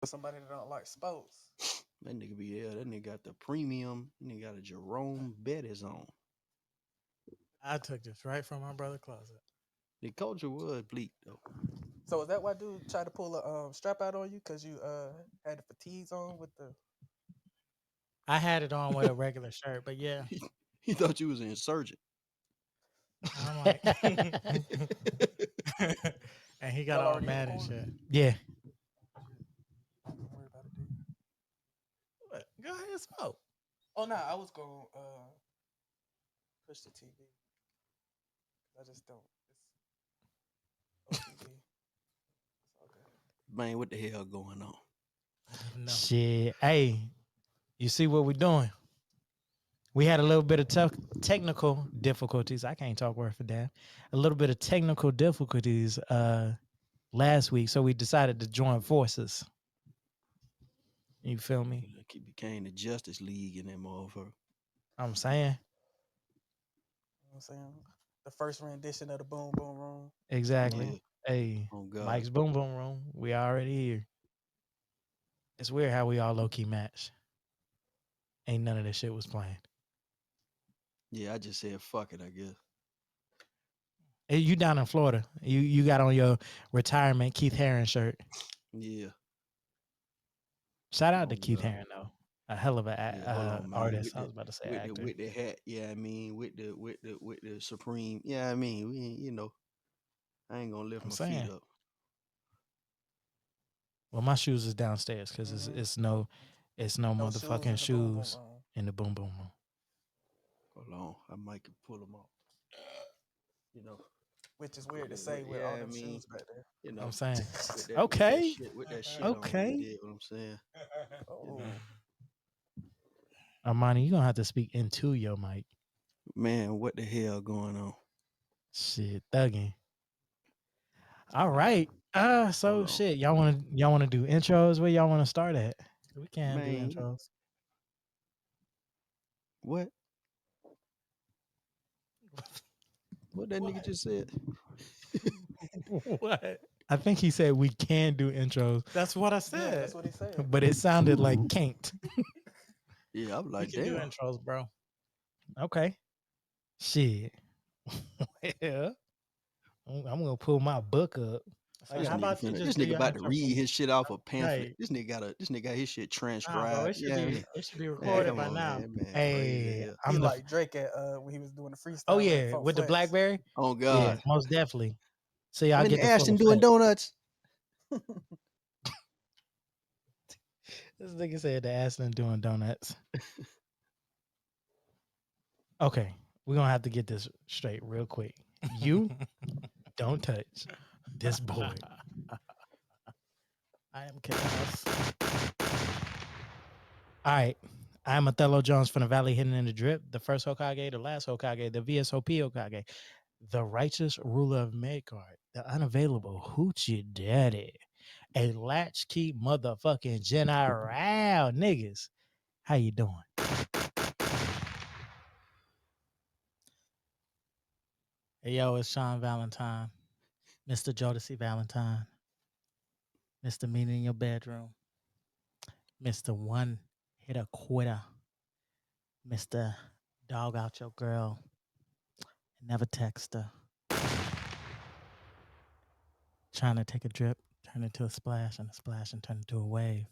somebody that don't like sports. That nigga be that nigga got the premium. Nigga got a Jerome Bettis on. I took this right from my brother's closet. The culture was bleak though. So is that why dude tried to pull a strap out on you because you had the fatigues on with the? I had it on with a regular shirt, but yeah, He thought you was an insurgent. I'm like, and he got Y'all all already hit mad and record? shit. Yeah, Don't worry about it, dude. what? Go ahead, smoke. Oh no, I was gonna push the TV. I just don't. It's OCD. It's all good. Man, what the hell going on? No. Shit. Hey, you see what we're doing? We had a little bit of technical difficulties. I can't talk word for damn. A little bit of technical difficulties last week, so we decided to join forces. You feel me? He became the Justice League in that motherfucker. I'm saying You know what I'm saying? The first rendition of the Boom Boom Room. exactly. Yeah. Hey, Oh God. Mike's Boom Boom Room. We already here. It's weird how we all low key match. Ain't none of this shit was planned. Yeah, I just said fuck it, I guess. Hey, you down in Florida? You got on your retirement Keith Haring shirt. Yeah. Shout out to Oh, Keith God. Haring though, a hell of an Yeah, hold on, man. artist. I was about to say actor. With the hat, yeah, I mean, with the Supreme, yeah, I mean, we you know, I ain't gonna lift I'm my feet saying. up. Well, my shoes is downstairs because it's no No shoes motherfucking in the Boom Boom shoes Room. in the boom boom room. Hold on, I might could pull them off. You know, Which is weird to yeah, say with yeah, all I them mean, shoes back there. you know, I'm saying. with Okay. that shit on. Okay. You get what I'm saying? Oh, Armani, you gonna have to speak into your mic. Man, what the hell going on? Shit, thugging. All right. So Hold on. shit, y'all wanna do intros? Where y'all wanna start at? We can do Man, intros. what? What that nigga just said? What? I think he said we can do intros, That's what I yeah, said. that's what he said. but it sounded like can't. Yeah, I'm We like, can do damn. intros, bro. Okay. Shit. Well, I'm gonna pull my book up. Like, This how I nigga about you finna, just this do nigga your about to intro? read his shit off a pamphlet. Right. This nigga got his shit Nah, bro. transcribed. It should Yeah, I be mean, recorded man, come by on, now. man, crazy Hey, hell. He I'm the like Drake at when he was doing the freestyle. oh at yeah, Funk with the Flex. BlackBerry. Oh Yeah, God, most definitely. So y'all I'm in get the the full Ashton doing effect. donuts. This nigga said the Ashland doing donuts. Okay, we're gonna have to get this straight real quick. You don't touch this boy. I am chaos. All right. I'm Othello Jones from the Valley Hidden in the Drip, the first Hokage, the last Hokage, the VSOP Hokage, the righteous ruler of Midgard, the unavailable Hoochie Daddy, a latchkey motherfucking general niggas. How you doing? Hey, yo, it's Sean Valentine, Mr. Jodeci Valentine, Mr. Meet in your bedroom, Mr. One Hit a Quitter, Mr. Dog out your girl, and never text her. Trying to take a drip, turn into a splash, and a splash and turn into a wave.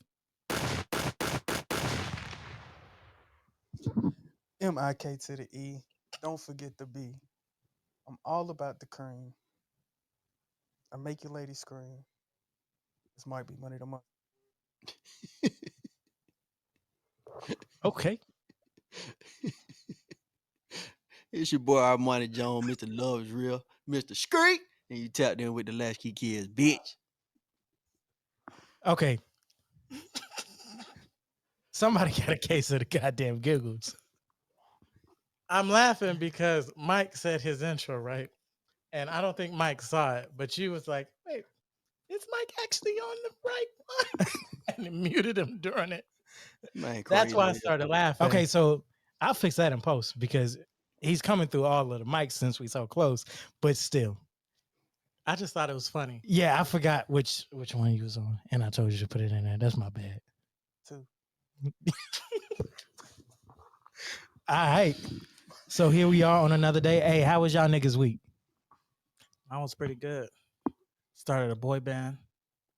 MIK to the E. Don't forget the B. I'm all about the cream. I make your lady scream. This might be money to month. Okay. It's your boy Armani Jones, Mr. Love is Real, Mr. Skreeeeet, and you tapped in with the Latchkey Kidz, bitch. Okay. Somebody got a case of the goddamn giggles. I'm laughing because Mike said his intro, right? And I don't think Mike saw it, but you was like, wait, is Mike actually on the right one? And it muted him during it. Man, That's crazy. why I hell. started laughing. Okay, so I'll fix that in post because he's coming through all of the mics since we so close, but still. I just thought it was funny. Yeah, I forgot which one you was on, and I told you to put it in there. That's my bad. 2. All right. So here we are on another day. Hey, how was y'all niggas week? Mine was pretty good. Started a boy band.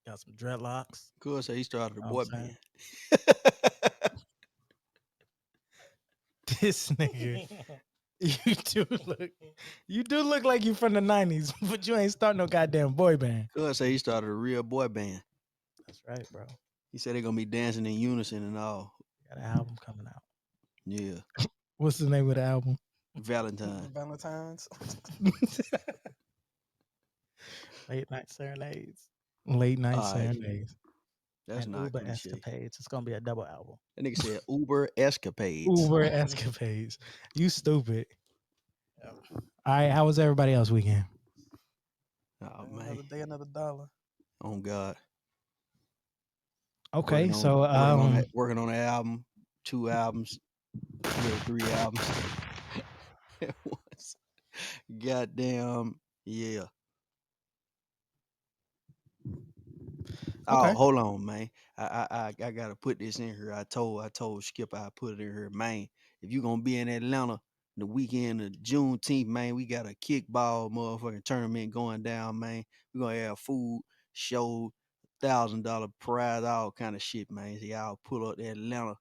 Got some dreadlocks. Good, so he started a Know boy what I'm band. This nigga, you do look like you from the 90s, but you ain't start no goddamn boy band. Good, so he started a real boy band. That's right, bro. He said they're gonna be dancing in unison and all. Got an album coming out. Yeah, What's the name of the album? Valentine. Valentine's. Late night serenades Late night All right. serenades. That's and not Uber cliche. escapades. It's gonna be a double album. That nigga said Uber escapades. Uber escapades. You stupid. All right, how was everybody else weekend? Oh Another man, day, another dollar. oh God. Okay, Working on- so working on an album, 2 albums, 2 or 3 albums at once. Goddamn, yeah. Okay. Oh, hold on, man. I gotta put this in here. I told Skip I put it in here, man. If you gonna be in Atlanta the weekend of Juneteenth, man, we got a kickball motherfucking tournament going down, man. We gonna have food, show, $1,000 prize, all kind of shit, man. So y'all pull up to Atlanta.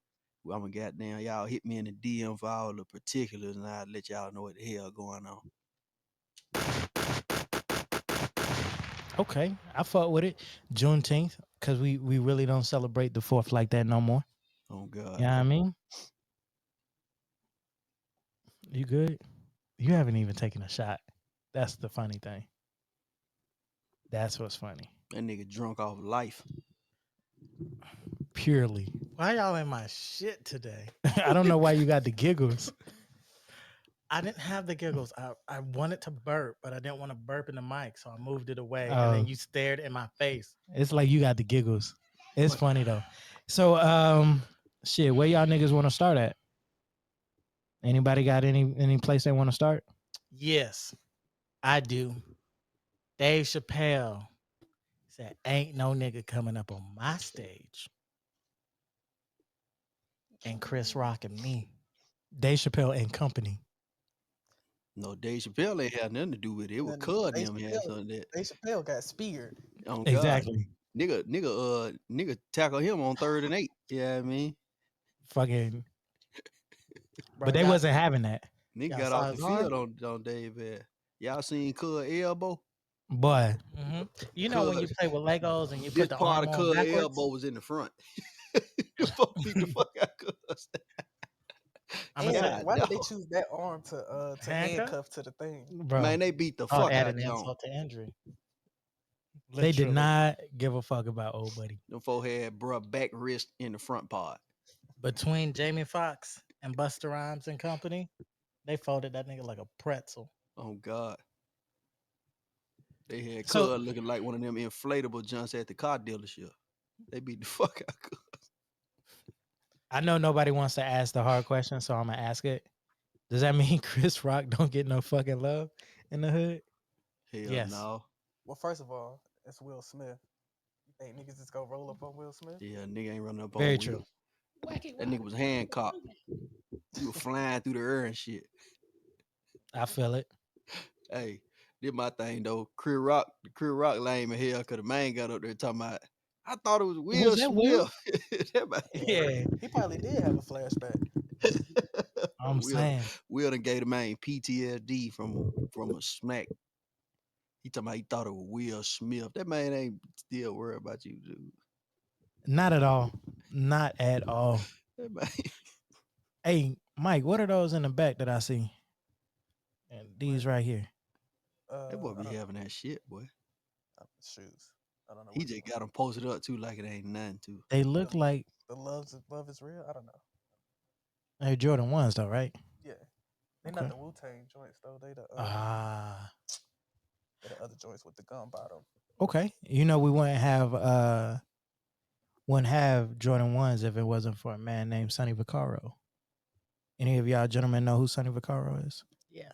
I'm gonna goddamn y'all hit me in the DM for all the particulars, and I'll let y'all know what the hell going on. Okay, I fought with it. Juneteenth, because we really don't celebrate the 4th like that no more. Oh God. You know what I mean? You good? You haven't even taken a shot. That's the funny thing. That's what's funny. That nigga drunk off life. Purely. Why y'all in my shit today? I don't know why you got the giggles. I didn't have the giggles. I wanted to burp, but I didn't want to burp in the mic, so I moved it away. And Oh. then you stared in my face. It's like you got the giggles. It's funny though. So shit, where y'all niggas want to start at? Anybody got any place they want to start? Yes, I do. Dave Chapelle said, "Ain't no nigga coming up on my stage." And Chris Rock and me. Dave Chappelle and company. No, Dave Chappelle ain't had nothing to do with it. It was Then Cud Dave him had Chappelle- something that. Dave Chappelle got speared. Oh God. Exactly. Nigga tackle him on 3rd and 8. Yeah, I mean, Fucking. Bro, But they y'all- wasn't having that. nigga Y'all got saw off the his arm? field on Dave. Y'all seen Cud elbow? Boy, You know when you Cuz- play with Legos and you This put the part arm of on Cud backwards? elbow was in the front. The fuck beat the fuck out Cuz. I'm And gonna God, say, why did they no. choose that arm to handcuff to the thing? bro, Man, they beat the oh, fuck add out an John. insult to injury. they did Literally. not give a fuck about old buddy. Them four had bruh back wrist in the front part. Between Jamie Foxx and Busta Rhymes and company, they folded that nigga like a pretzel. Oh God. They had So- Cud looking like one of them inflatable junks at the car dealership. They beat the fuck out Cud. I know nobody wants to ask the hard question, so I'm gonna ask it. Does that mean Chris Rock don't get no fucking love in the hood? Hell Yes. no. Well, first of all, it's Will Smith. You think niggas just go roll up on Will Smith? Yeah, nigga ain't running up Very on true. Will. That nigga was handcuffed. He was flying through the air and shit. I feel it. Hey, did my thing though. Crib Rock lame as hell because the man got up there talking about, I thought it was Will that Will? Smith. That man- Yeah, He probably did have a flashback. I'm saying. Will done gave the man PTSD from a smack. He talking about he thought it was Will Smith. That man ain't still worried about you, dude. Not at all. Not at all. That man. Hey, Mike, what are those in the back that I see? And these right here. That boy I be don't having that shit, boy. shoes. I don't know. He which just one. got them posted up too like it ain't nothing to. They look like The love is real. I don't know. they're Jordan 1s though, right? Yeah, they Okay. not the Wu-Tang joints though. They the they the other joints with the gum bottom. Okay. You know we wouldn't have Jordan 1s if it wasn't for a man named Sonny Vaccaro. Any of y'all gentlemen know who Sonny Vaccaro is? Yeah.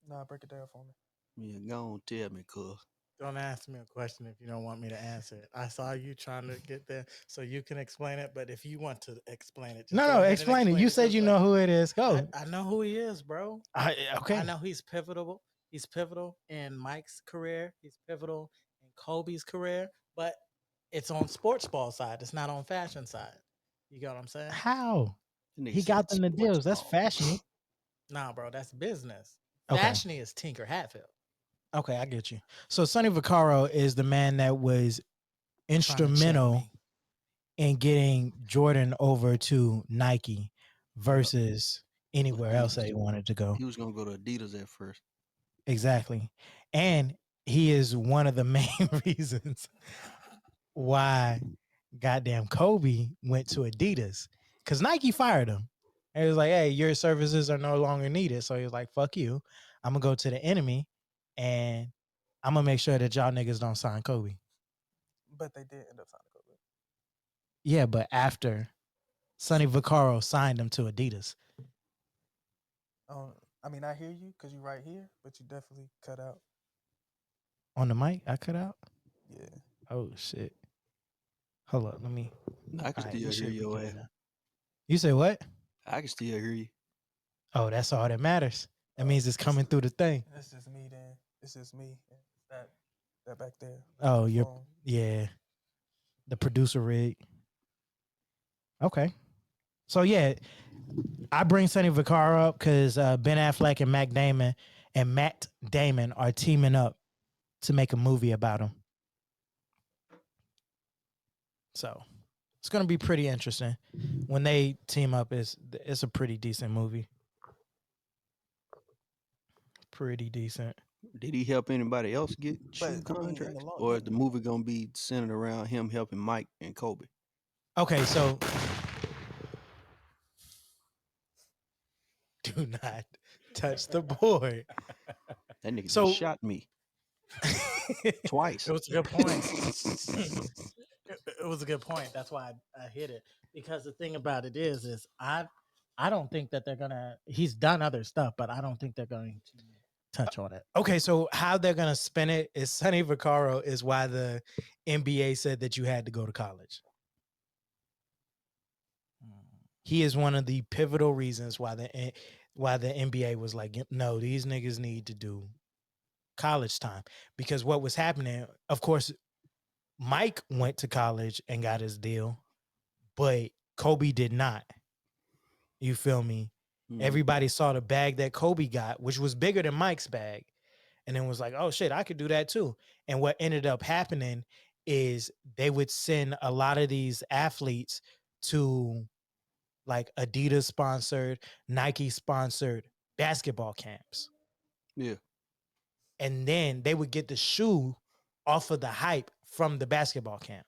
Nah, break it down for me. Yeah, go on, tell me, cuz. Don't ask me a question if you don't want me to answer it. I saw you trying to get there so you can explain it, but if you want to explain it, just go No, ahead and explain it. You said your you know way. who it is. Go. I know who he is, bro. Okay. I know he's pivotal. He's pivotal in Mike's career. He's pivotal in Kobe's career, but it's on sports ball side. It's not on fashion side. You get what I'm saying? How? That nigga He got said them the sports deals. That's ball. fashiony. Nah, bro, that's business. Okay. Fashiony is Tinker Hatfield. Okay, I get you. So Sonny Vaccaro is the man that was Trying to check instrumental me. in getting Jordan over to Nike versus anywhere else that he wanted to go. He was gonna go to Adidas at first. Exactly. And he is one of the main reasons why goddamn Kobe went to Adidas. Because Nike fired him. And it was like, hey, your services are no longer needed. So he was like, fuck you. I'm gonna go to the enemy and I'm gonna make sure that y'all niggas don't sign Kobe. But they did end up signing Kobe. Yeah, but after Sonny Vaccaro signed him to Adidas. I mean, I hear you because you're right here, but you definitely cut out. On the mic, I cut out. Yeah. Oh shit. Hold up, let me. I can All right, still we hear should be your good ass. now. You say what? I can still hear you. Oh, that's all that matters. That means it's coming through the thing. It's just me then. It's just me. That back there. Oh, The you're phone. yeah. The producer rig. Okay. So yeah, I bring Sonny Vaccaro up because Ben Affleck and Matt Damon are teaming up to make a movie about him. So it's gonna be pretty interesting. When they team up, it's a pretty decent movie. Pretty decent. Did he help anybody else get But, shoe I mean, in the contracts? long- Or is the movie gonna be centered around him helping Mike and Kobe? Okay, so do not touch the board. That nigga So- just shot me twice. It was a good point. It was a good point. That's why I hit it. Because the thing about it is I don't think that they're gonna. He's done other stuff, but I don't think they're going to touch on it. Okay, so how they're gonna spin it is Sonny Vaccaro is why the NBA said that you had to go to college. He is one of the pivotal reasons why the NBA was like, no, these niggas need to do college time. Because what was happening, of course, Mike went to college and got his deal, but Kobe did not. You feel me? Mhm. Everybody saw the bag that Kobe got, which was bigger than Mike's bag, and then was like, oh shit, I could do that too. And what ended up happening is they would send a lot of these athletes to like Adidas sponsored, Nike sponsored basketball camps. Yeah. And then they would get the shoe off of the hype from the basketball camp.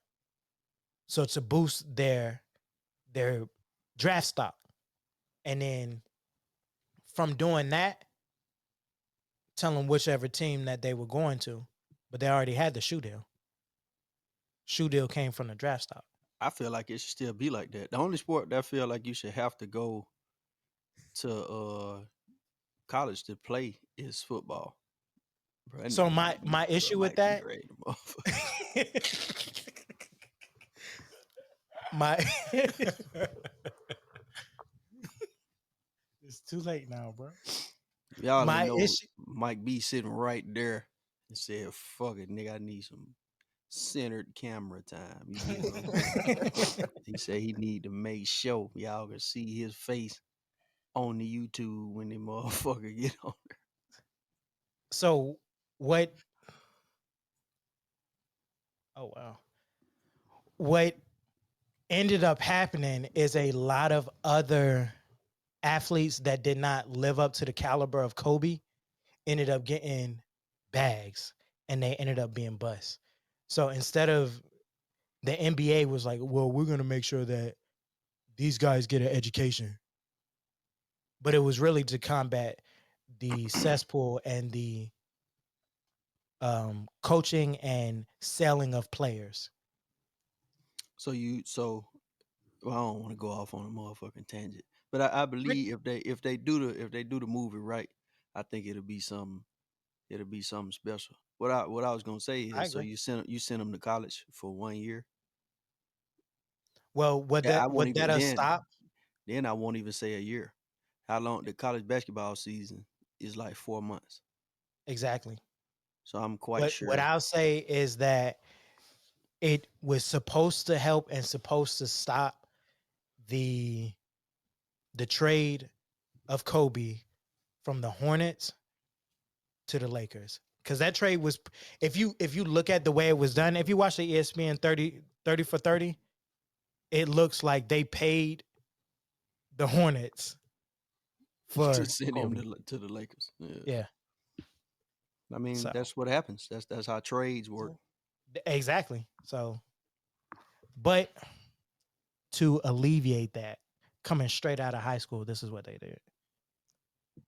So to boost their draft stock. And then from doing that, tell them whichever team that they were going to, but they already had the shoe deal. Shoe deal came from the draft stock. I feel like it should still be like that. The only sport that I feel like you should have to go to college to play is football. Bro, that So nigga my might be- issue bro, with might be that, great, motherfucker. my It's too late now, bro. Y'all My know issue- Mike B sitting right there and said, fuck it, nigga, I need some centered camera time. You get what I'm saying? He said he need to make sure y'all can see his face on the YouTube when the motherfucker get on there. so what? Oh wow! What ended up happening is a lot of other athletes that did not live up to the caliber of Kobe ended up getting bags, and they ended up being busts. So instead of the NBA was like, well, we're gonna make sure that these guys get an education, but it was really to combat the cesspool and the coaching and selling of players. So well, I don't want to go off on a motherfucking tangent, but I believe if they do the movie right, I think it'll be something it'll be something special. What I was gonna say I is, so agree. you sent them to college for 1 year. Well, would Yeah, I that won't would even that stop? then I won't even say a year. How long the college basketball season is like 4 months. Exactly. So I'm quite What sure. I'll say is that it was supposed to help and supposed to stop the trade of Kobe from the Hornets to the Lakers. Because that trade was, if you look at the way it was done, if you watch the ESPN 30 for 30, it looks like they paid the Hornets To for send him Kobe. to the Lakers. Yeah. Yeah. I mean, So that's what happens. That's how trades work. exactly. So, but to alleviate that, coming straight out of high school, this is what they did.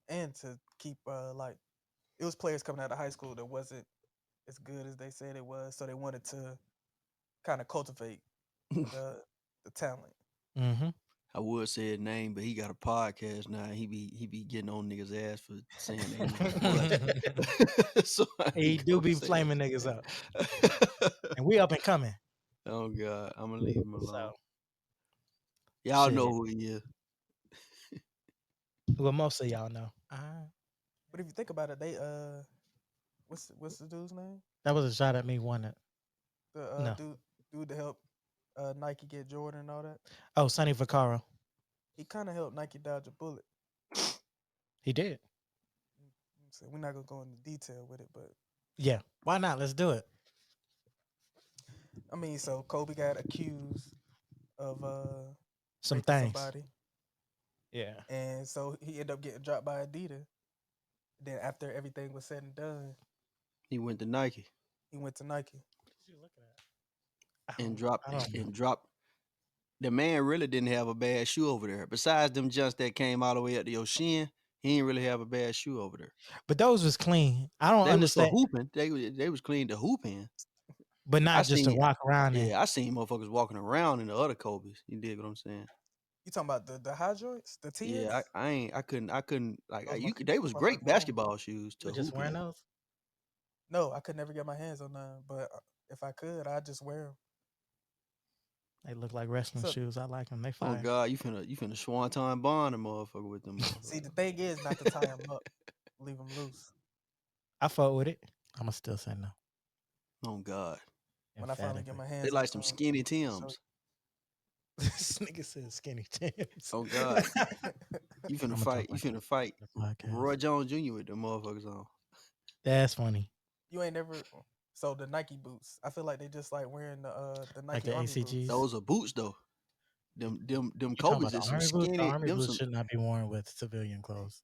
And to keep like it was players coming out of high school that wasn't as good as they said it was, so they wanted to kind of cultivate the talent. Mm-hmm. I would say his name, but he got a podcast now. He be getting on niggas' ass for saying they name, but so I He ain't do gonna be say flaming niggas up, and we up and coming. Oh God, I'm gonna leave him alone. So Y'all shit. know who he is. Well, most of y'all know. But if you think about it, they what's the dude's name? That was a shot at me, wasn't it? The No. dude to help Nike get Jordan and all that. Oh, Sonny Vaccaro. He kind of helped Nike dodge a bullet. He did. So we're not gonna go into detail with it, but Yeah. Why not? Let's do it. I mean, so Kobe got accused of Some raping things. somebody, Yeah. and so he ended up getting dropped by Adidas. Then after everything was said and done, He went to Nike he went to Nike. What you looking at? and dropped I don't know. and dropped. The man really didn't have a bad shoe over there. Besides them jumps that came all the way up to your shin, he didn't really have a bad shoe over there. But those was clean. I don't They was for understand. hooping. They was clean to hoop in. But I not just to seen walk around in. I seen motherfuckers walking around in the other Kobe's. You dig what I'm saying? You talking about the high joints, the TNs? Yeah, I couldn't like Those you could. They was my great first home. basketball shoes You to just hoop wearing in. those? No, I could never get my hands on none. But if I could, I'd just wear them. They look like wrestling So- shoes. I like them. They Oh fire. God, you finna Swanton bond a motherfucker with them. See, the thing is not to tie them up, leave them loose. I fought with it. I'ma still say no. Oh God, When I finally get my hands, they on like some some, skinny I'm gonna show Tims. This nigga said skinny Tims. Oh God, you I'ma finna talk fight. You like finna fight the podcast. Roy Jones Jr. with them motherfuckers on. That's funny. You ain't never. So the Nike boots, I feel like they just like wearing the Like Nike the Army ACGs. boots. Those are boots though. Them You talking Kobe's about the is some army boots? The skinny. army Them boots some. should not be worn with civilian clothes.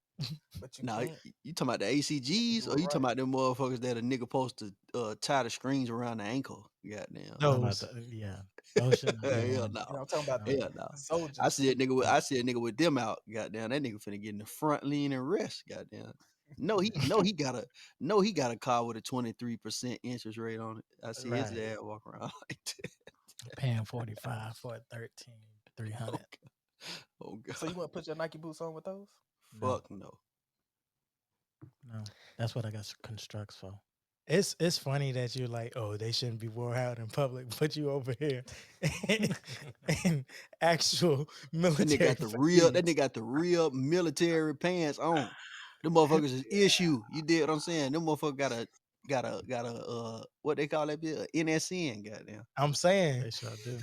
But you Nah, can't. you talking about the ACGs do or it you talking right. about them motherfuckers that a nigga supposed to tie the strings around the ankle? Goddamn. I'm talking about Those. yeah, those should not be Hell worn. no. I'm talking about No. Hell no. the soldiers. I see a nigga with them out. Goddamn, that nigga finna get in the front lean and rest. Goddamn. No, he got a car with a 23% interest rate on it. I see his Right. ass walk around like that. Paying 45 for a 13,300. Oh God. So you want to put your Nike boots on with those? No. Fuck no. No, that's what I got constructs for. It's funny that you're like, oh, they shouldn't be worn out in public, but you over here in actual That military. nigga got the real military pants on. Them motherfuckers is issue. You did what I'm saying? Them motherfuckers got a what they call that bit? A NSN, goddamn. I'm saying they sure do.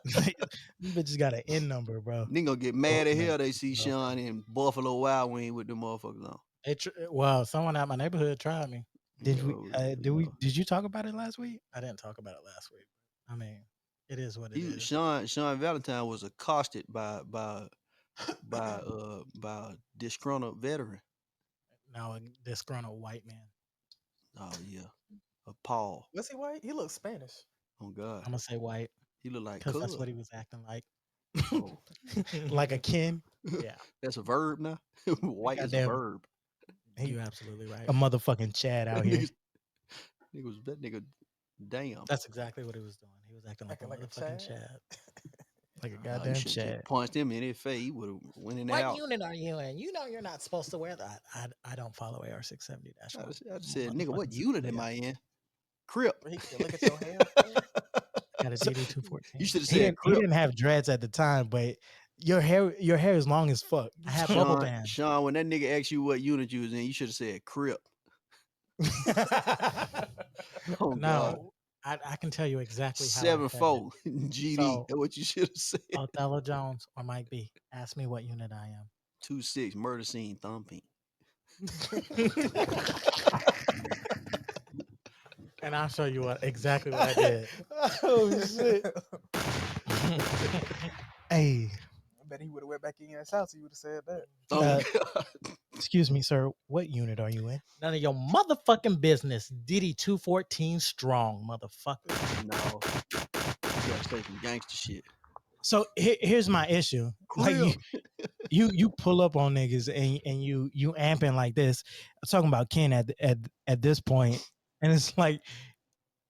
Them bitches got an N number, bro. Nigga gonna get mad as no, hell they see no. Sean in Buffalo Wild Wing with them motherfuckers on. Well, someone at my neighborhood tried me. Did Yo, did you talk about it last week? I didn't talk about it last week. I mean, it is what it is. Sean Valentine was accosted by a disgruntled veteran. Now a disgruntled white man. Oh yeah. A Paul. Was he white? He looks Spanish. Oh God. I'm gonna say white He looked like because that's Cuz. what he was acting like. Oh. Like a kin. Yeah. That's a verb now. White is a Goddamn. verb. You're absolutely right. A motherfucking Chad out here. That nigga damn. That's exactly what he was doing. He was acting like a Acting like a motherfucking Chad. Chad. Like a You goddamn should have Chad. just punched him in his face. He would have went in the What house. unit are you in? You know you're not supposed to wear that. I don't follow AR-670-1. I just said, nigga, what unit am I in? Crip. He said, look at your hair. Cuz. Got a So- DD-214. You should have He said Crip. didn't have dreads at the time, but your hair is long as fuck. I have bubble Sean, bands. Sean, when that nigga asked you what unit you was in, you should have said Crip. Oh, God. No, I can tell you exactly how I said it. 7-4 GD. So- That's what you should have said. Othello Jones or Mike B. Ask me what unit I am. 2-6 murder scene thumping. And I'll show you exactly what I did. Oh shit. Hey, I bet he would have went back in his house. He would have said that. Oh, God. excuse me, sir. What unit are you in? None of your motherfucking business. Diddy 214 strong, motherfucker. No. You gotta say some gangster shit. So here's my issue. Like you pull up on niggas and you amping like this. I'm talking about Ken at this point, and it's like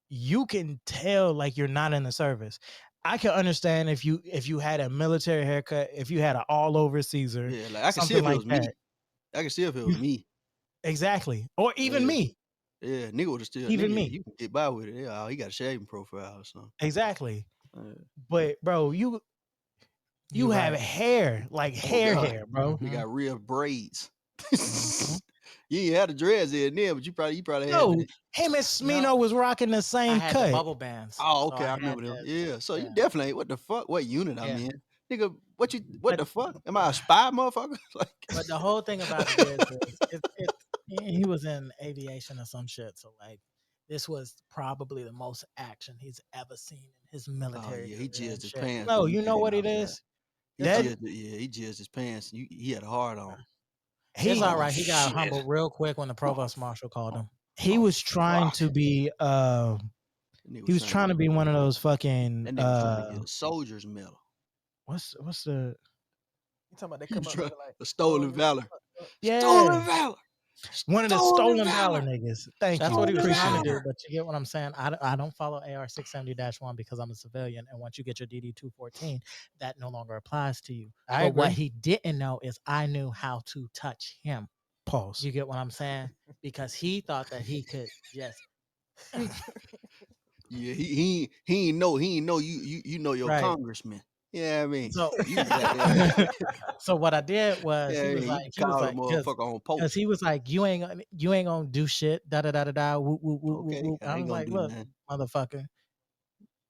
you can tell like you're not in the service. I can understand if you had a military haircut, if you had an all over Caesar, Yeah, like I can see something if it like was me. that. I can see if it was me. Exactly, or even Yeah. me. Yeah, nigga would have still. Even nigga, me. You can get by with it. Yeah, he got a shaving profile or something. Exactly. Yeah. But bro, you have right. hair, like Oh, hair, God. hair, bro. They got real braids. You ain't had the dreads in there, but you probably No, had. him and Smino No. was rocking the I same had the cut. bubble bands. Oh, so okay, I had remember them. the- Yeah, so you yeah. definitely ain't. What the fuck? What unit I'm Yeah. in, nigga? What But- the fuck? Am I a spy, motherfucker? Like, But the whole thing about it is he was in aviation or some shit. So like this was probably the most action he's ever seen in his military. yeah, he career and jizzed his shit. pants. No, when he you know came what it outside. is? He That- jizzed his pants. He had a hard on. It's all right. He got shit. humbled real quick when the provost marshal called him. He was trying to be he was trying to be one of those fucking That nigga was trying to get a soldier's medal. what's the You talking about they He come was up trying looking like a stolen oh, valor. yeah Stolen valor. one of the stolen valor niggas. Thank That's you. what he was Appreciate trying to it. do. But you get what I'm saying? I don't follow AR-670-1 because I'm a civilian. And once you get your DD-214, that no longer applies to you. I But what agree. he didn't know is I knew how to touch him. Pause. You get what I'm saying? Because he thought that he could just Yeah, he ain't know you know your Right. congressman. Yeah, I mean, so. you got that. So what I did was Yeah, he was you like call the motherfucker on because post. he was like you ain't gonna do shit da da da da da whoop whoop whoop whoop Okay, whoop. I I ain't was gonna like, do look, nothing. motherfucker,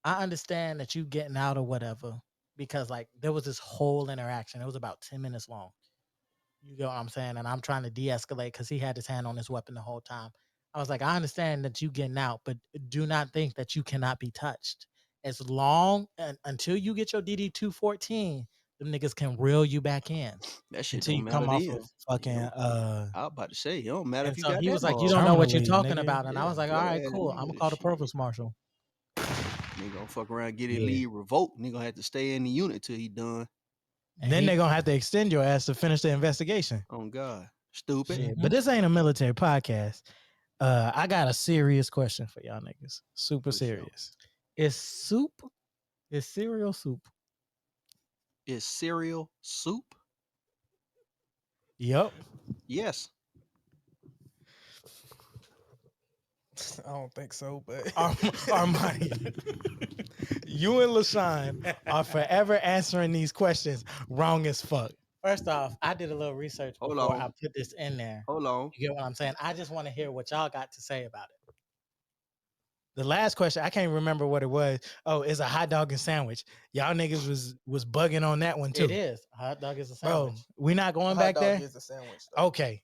I understand that you getting out or whatever because like there was this whole interaction. It was about 10 minutes long. You get what I'm saying? And I'm trying to de-escalate because he had his hand on his weapon the whole time. I was like, I understand that you getting out, but do not think that you cannot be touched. As long and until you get your DD-214, them niggas can reel you back in That shit until don't you matter come off then. of fucking I was about to say, it don't matter and if you so got he that was like, you don't know what you're Terminally, talking nigga. about. And I was like, all right, cool. I'm gonna call the Shit. provost marshal. Nigga gonna fuck around, get it Yeah. leave, revoke. Nigga gonna have to stay in the unit till he done. And Then he- they're gonna have to extend your ass to finish the investigation. Oh God, stupid. Shit. But this ain't a military podcast. I got a serious question for y'all niggas. Super For sure. serious. It's soup. It's cereal soup. Is cereal soup? Yep. Yes. I don't think so, but Armani. You and LaShawn are forever answering these questions wrong as fuck. First off, I did a little research Hold before on. I put this in there. Hold on. You get what I'm saying? I just want to hear what y'all got to say about it. The last question, I can't remember what it was. Oh, it's a hot dog and sandwich. Y'all niggas was bugging on that one too. It is. A hot dog is a Bro, sandwich. we not going hot back dog there. is a sandwich. Though. Okay.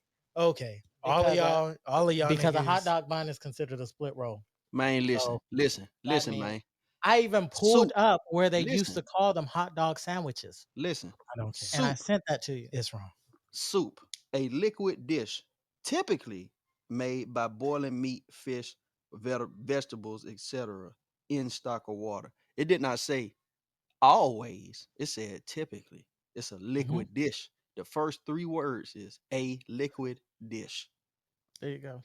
All of Because, y'all because a hot niggas- dog bun is considered a split roll. Man, listen, So, listen, that man. means- I even pulled Soup. up where they used to Listen. call them hot dog sandwiches. Listen. I don't care. And I Soup. sent that to you. It's wrong. Soup, a liquid dish, typically made by boiling meat, fish, vegetables, etc., in stock or water. It did not say always. It said typically. It's a liquid dish. The first 3 words is a liquid dish. There you go.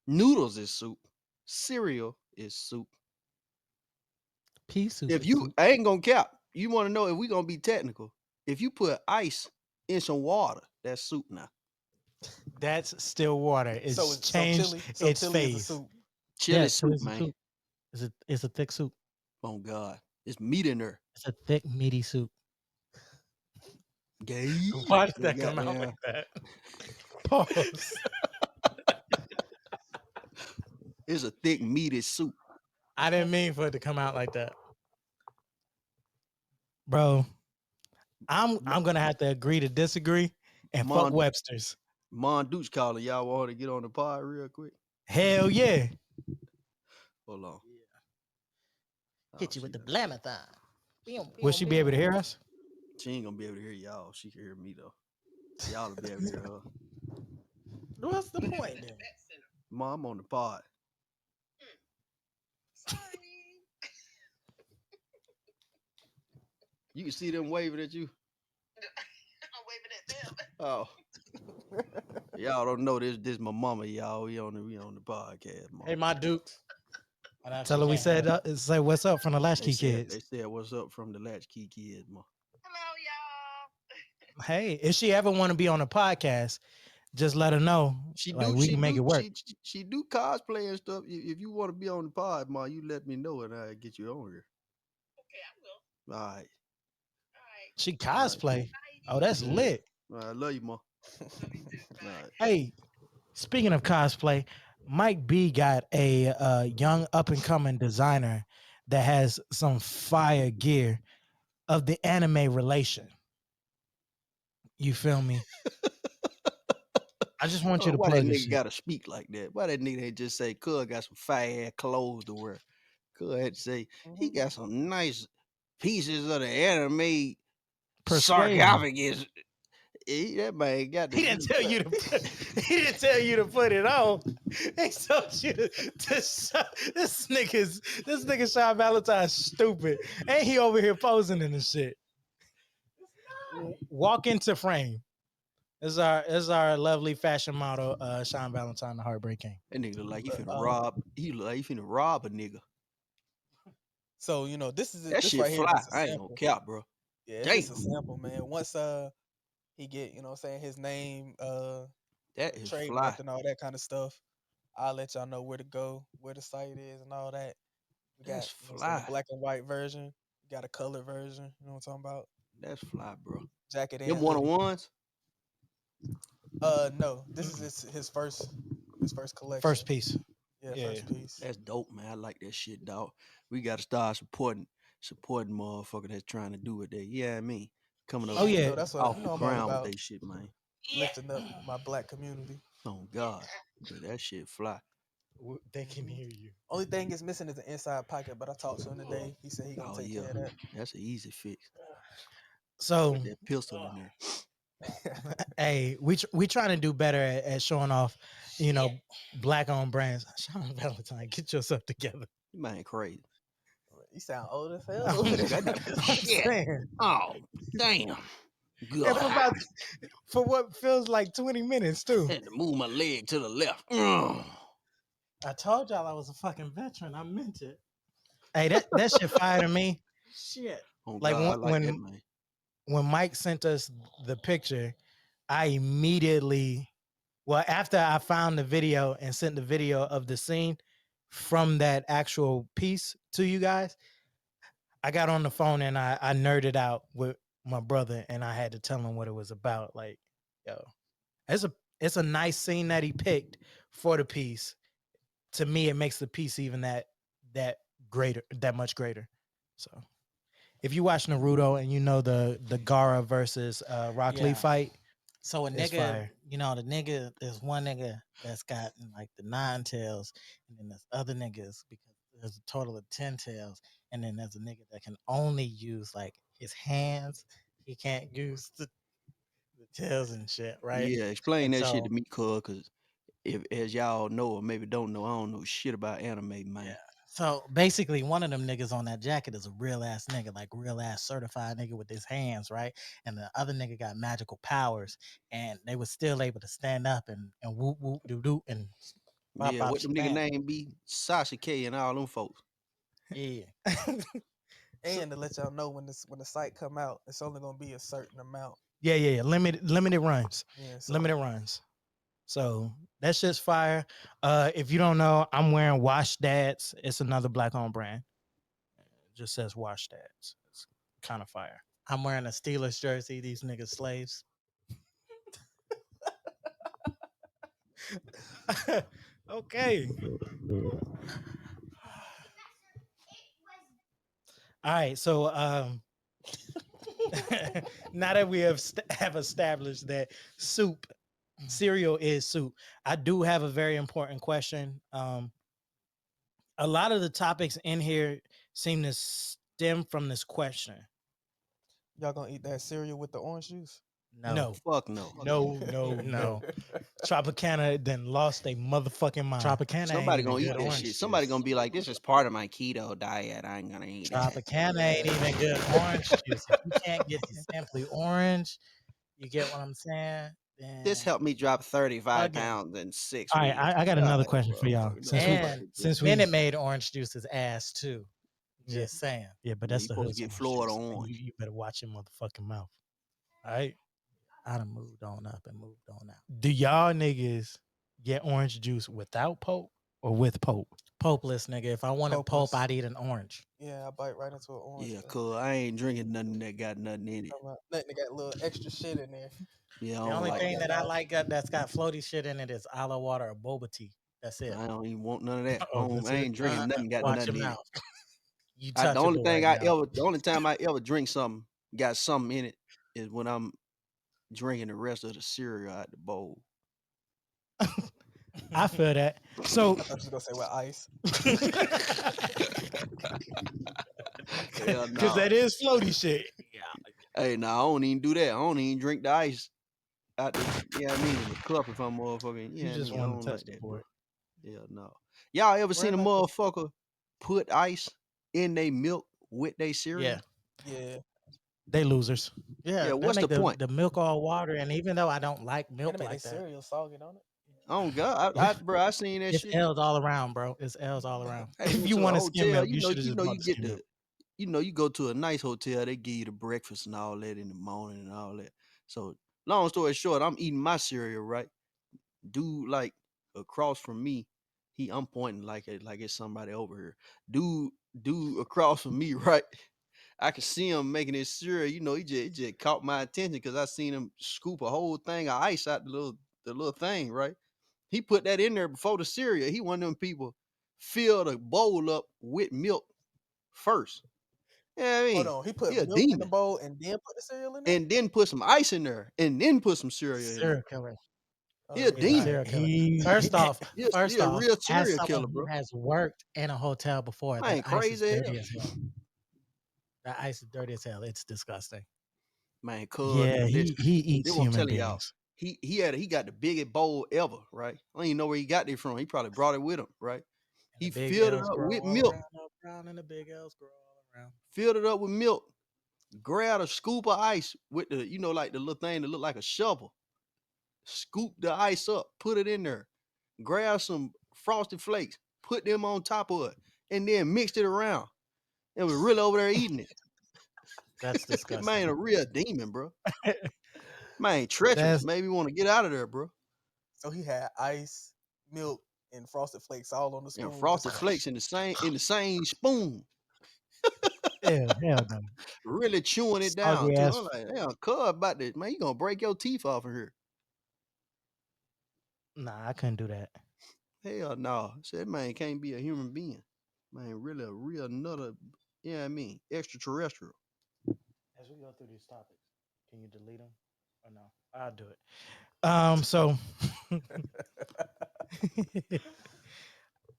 Noodles is soup. Cereal is soup. Pea soup. If is you, soup. I ain't gonna cap. You want to know if we gonna be technical? If you put ice in some water, that's soup now. That's still water. It's So changed so its chili is a phase. soup. Chili Yeah, soup, chili's a man. soup. It's a thick soup. Oh God, it's meat in there. It's a thick, meaty soup. Gay. Why did They that got come out there. like that? Pause. It's a thick meaty soup. I didn't mean for it to come out like that. Bro, I'm gonna have to agree to disagree and fuck Mon Webster's. Dukes calling. Y'all want to get on the pod real quick? Hell yeah. Hold on. Hit you with the blamathon. Will she be able to hear us? She ain't gonna be able to hear y'all. She can hear me though. Y'all will be able to hear her. What's the point then? Mom, I'm on the pod. You can see them waving at you. I'm waving at them. Oh. Y'all don't know this. This my mama, y'all. We on the podcast, mom. Hey, my Dukes. Tell her we said say what's up from the Latchkey They Kids. said what's up from the Latchkey Kidz, mom. Hello, y'all. Hey, if she ever want to be on the podcast, just let her know. She like do. we She can make do. it work. She do cosplay and stuff. If you want to be on the pod, ma, you let me know and I get you on here. Okay, I will. All right. All right. She cosplay. Oh, that's lit. All right, I love you, ma. Love you too. All Bye. right. Hey, speaking of cosplay, Mike B got a young up and coming designer that has some fire gear of the anime relation. You feel me? I just want you to Why that plug this nigga shit. gotta speak like that? Why that nigga ain't just say, "Cuz got some fire ass clothes to wear"? Cuz had to say he got some nice pieces of the anime Persuade him. sarcophagus. That man got the. He didn't tell you to put, he didn't tell you to put it on. He told you to show, this nigga Sean Valentine stupid. And he over here posing in the shit. Walk into frame. This is our lovely fashion model, Sean Valentine, the Heartbreak King. That nigga look like he finna rob. He look like he finna rob a nigga. So this is That this shit right here. fly. Just a I ain't gonna sample. cap, bro. Yeah, it's Damn. just a sample, man. Once he get saying his name That is fly. trademarked and all that kind of stuff, I'll let y'all know where to go, where the site is, and all that. We That's got a fly. black and white version. We got a color version. You know what I'm talking about? That's fly, bro. Jacket Them and hoodie. 1-on-1s. No, this is his first collection. First piece. Yeah, Yeah. first piece. That's dope, man. I like that shit, dog. We gotta start supporting motherfucker that's trying to do it. There, yeah, I mean, coming up. Oh, yeah. That's what off I'm the all ground with about. that shit, man. Lifting up my black community. Oh God, but that shit fly. They can hear you. Only thing is missing is the inside pocket, but I talked to him today. He said he gonna Oh take yeah, care of that. that's an easy fix. So Put that pistol in there. hey, we trying to do better at showing off, black owned brands. Sean Valentine, get yourself together. Man, crazy. You sound old as I'm, hell. I'm saying. Oh, damn. Good. And for what feels like 20 minutes too. Had to move my leg to the left. I told y'all I was a fucking veteran. I meant it. Hey, that shit fire to me. Shit. Oh Like God, I like that, man. when Mike sent us the picture, I immediately, after I found the video and sent the video of the scene from that actual piece to you guys, I got on the phone and I nerded out with my brother and I had to tell him what it was about. Like, yo, it's a nice scene that he picked for the piece. To me, it makes the piece even that much greater. So if you watch Naruto and you know the Gara versus Rock Lee fight, So a it's nigga, fire. There's one nigga that's got like the 9 tails, and then there's other niggas because there's a total of 10 tails, and then there's a nigga that can only use like his hands. He can't use the tails and shit, right? Yeah, explain And that shit so to me, cuz, because if as y'all know or maybe don't know, I don't know shit about anime, man. yeah. So basically, one of them niggas on that jacket is a real ass nigga, like real ass certified nigga with his hands, right? And the other nigga got magical powers, and they was still able to stand up and whoop whoop doo doo and bop Yeah, bop what them nigga shabam. name be? Sasha K and all them folks. Yeah. And to let y'all know when the site come out, it's only gonna be a certain amount. Yeah. Limited runs. Yeah, so Limited runs. So that's just fire. If you don't know, I'm wearing Wash Dads. It's another black-owned brand. It just says Wash Dads. It's kind of fire. I'm wearing a Steelers jersey. These niggas slaves. Okay. All right. So now that we have established that cereal is soup, I do have a very important question. A lot of the topics in here seem to stem from this question. y'all gonna eat that cereal with the orange juice? No. Fuck no. No. Tropicana then lost a motherfucking mind. Tropicana Somebody ain't gonna even eat good that orange shit. Somebody juice. gonna be like, this is part of my keto diet. I ain't gonna eat that. Tropicana ain't even good orange juice. If you can't get the Simply Orange, you get what I'm saying? This Then helped me drop 35 again. pounds in 6 All right, weeks. I got Shut another up, question for y'all. motherfucker. No Since we And fucking since thing. we Minute Maid orange juice is ass too. Yeah. Just saying. Yeah, but Yeah, that's you the supposed hood's to get orange Florida juice. orange. You better watch your motherfucking mouth. All right. I done moved on up and moved on out. Do y'all niggas get orange juice without pulp or with pulp? Pulpless, nigga. If I wanted pulp, Pulpless. I'd eat an orange. Yeah, I bite right into an orange. Yeah, though. cool. I ain't drinking nothing that got nothing in it. Talking about nothing that got a little extra shit in there. Yeah, I The don't only like thing that. that I like that's got floaty shit in it is olive water or boba tea. That's it. I don't even want none of that. Oh, I that's it. ain't drinking nothing got Watch nothing your in mouth. it. You The only touchable thing right now. the only time I ever drink something got something in it is when I'm drinking the rest of the cereal out the bowl. I feel that. So I thought you was gonna say with ice. Hell because no. that is floaty shit. Hey, no, I don't even do that. I don't even drink the ice out the, I mean, in the cup if I'm motherfucking, You I just mean, I want don't to touch like the that, boy. bro. Hell no. Y'all ever Where seen a like the motherfucker put ice in their milk with their cereal? Yeah, yeah, they losers. Yeah, Yeah, that what's the make point? the milk all water. And even though I don't like and it milk make their like that, cereal soggy, don't it? Oh God, bro, I seen that it's shit. L's all around, bro. It's L's all around. Hey, If went you to a want to skim hotel, milk, you should have just you bought the get skim milk. you go to a nice hotel, they give you the breakfast and all that in the morning and all that. So long story short, I'm eating my cereal, right? Dude, like across from me, I'm pointing like it's somebody over here. Dude across from me, right? I could see him making his cereal. He just caught my attention because I seen him scoop a whole thing of ice out the little thing, right? He put that in there before the cereal. He one of them people fill the bowl up with milk first. Yeah, I Hold mean, on, he he put a milk in the demon. bowl and then put the cereal in there. And then put some ice in there, and then put some cereal in Serial there. killer. He a Oh, He's a demon. serial killer. He First He a off, real as serial someone killer, who bro. has worked in a hotel before, Man, that ice is crazy as hell. dirty as hell. That ice is dirty as hell. It's disgusting. Man, cuz yeah, listen. he This eats what I'm human telling y'all. beings. He got the biggest bowl ever, right? I don't even know where he got it from. He probably brought it with him, right? And the He big filled it L's up grow with all milk. around, up around, and the big L's grow all around. Filled it up with milk. Grabbed a scoop of ice with the, like the little thing that looked like a shovel. Scoop the ice up, put it in there. Grab some frosted flakes, put them on top of it, and then mixed it around. And was really over there eating it. That's Man, disgusting. a real demon, bro. Man, treacherous. That's Maybe want to get out of there, bro. so he had ice, milk, and frosted flakes all on the And spoon. Just frosted flakes in the same spoon, hell no. really chewing it down Soggy too. ass. I'm like, damn, cuz about this, man. You gonna break your teeth off of here. Nah, I couldn't do that. Hell no. Said man can't be a human being. Man, really a real nutter, extraterrestrial. As we go through these topics, can you delete them or no? I'll do it. So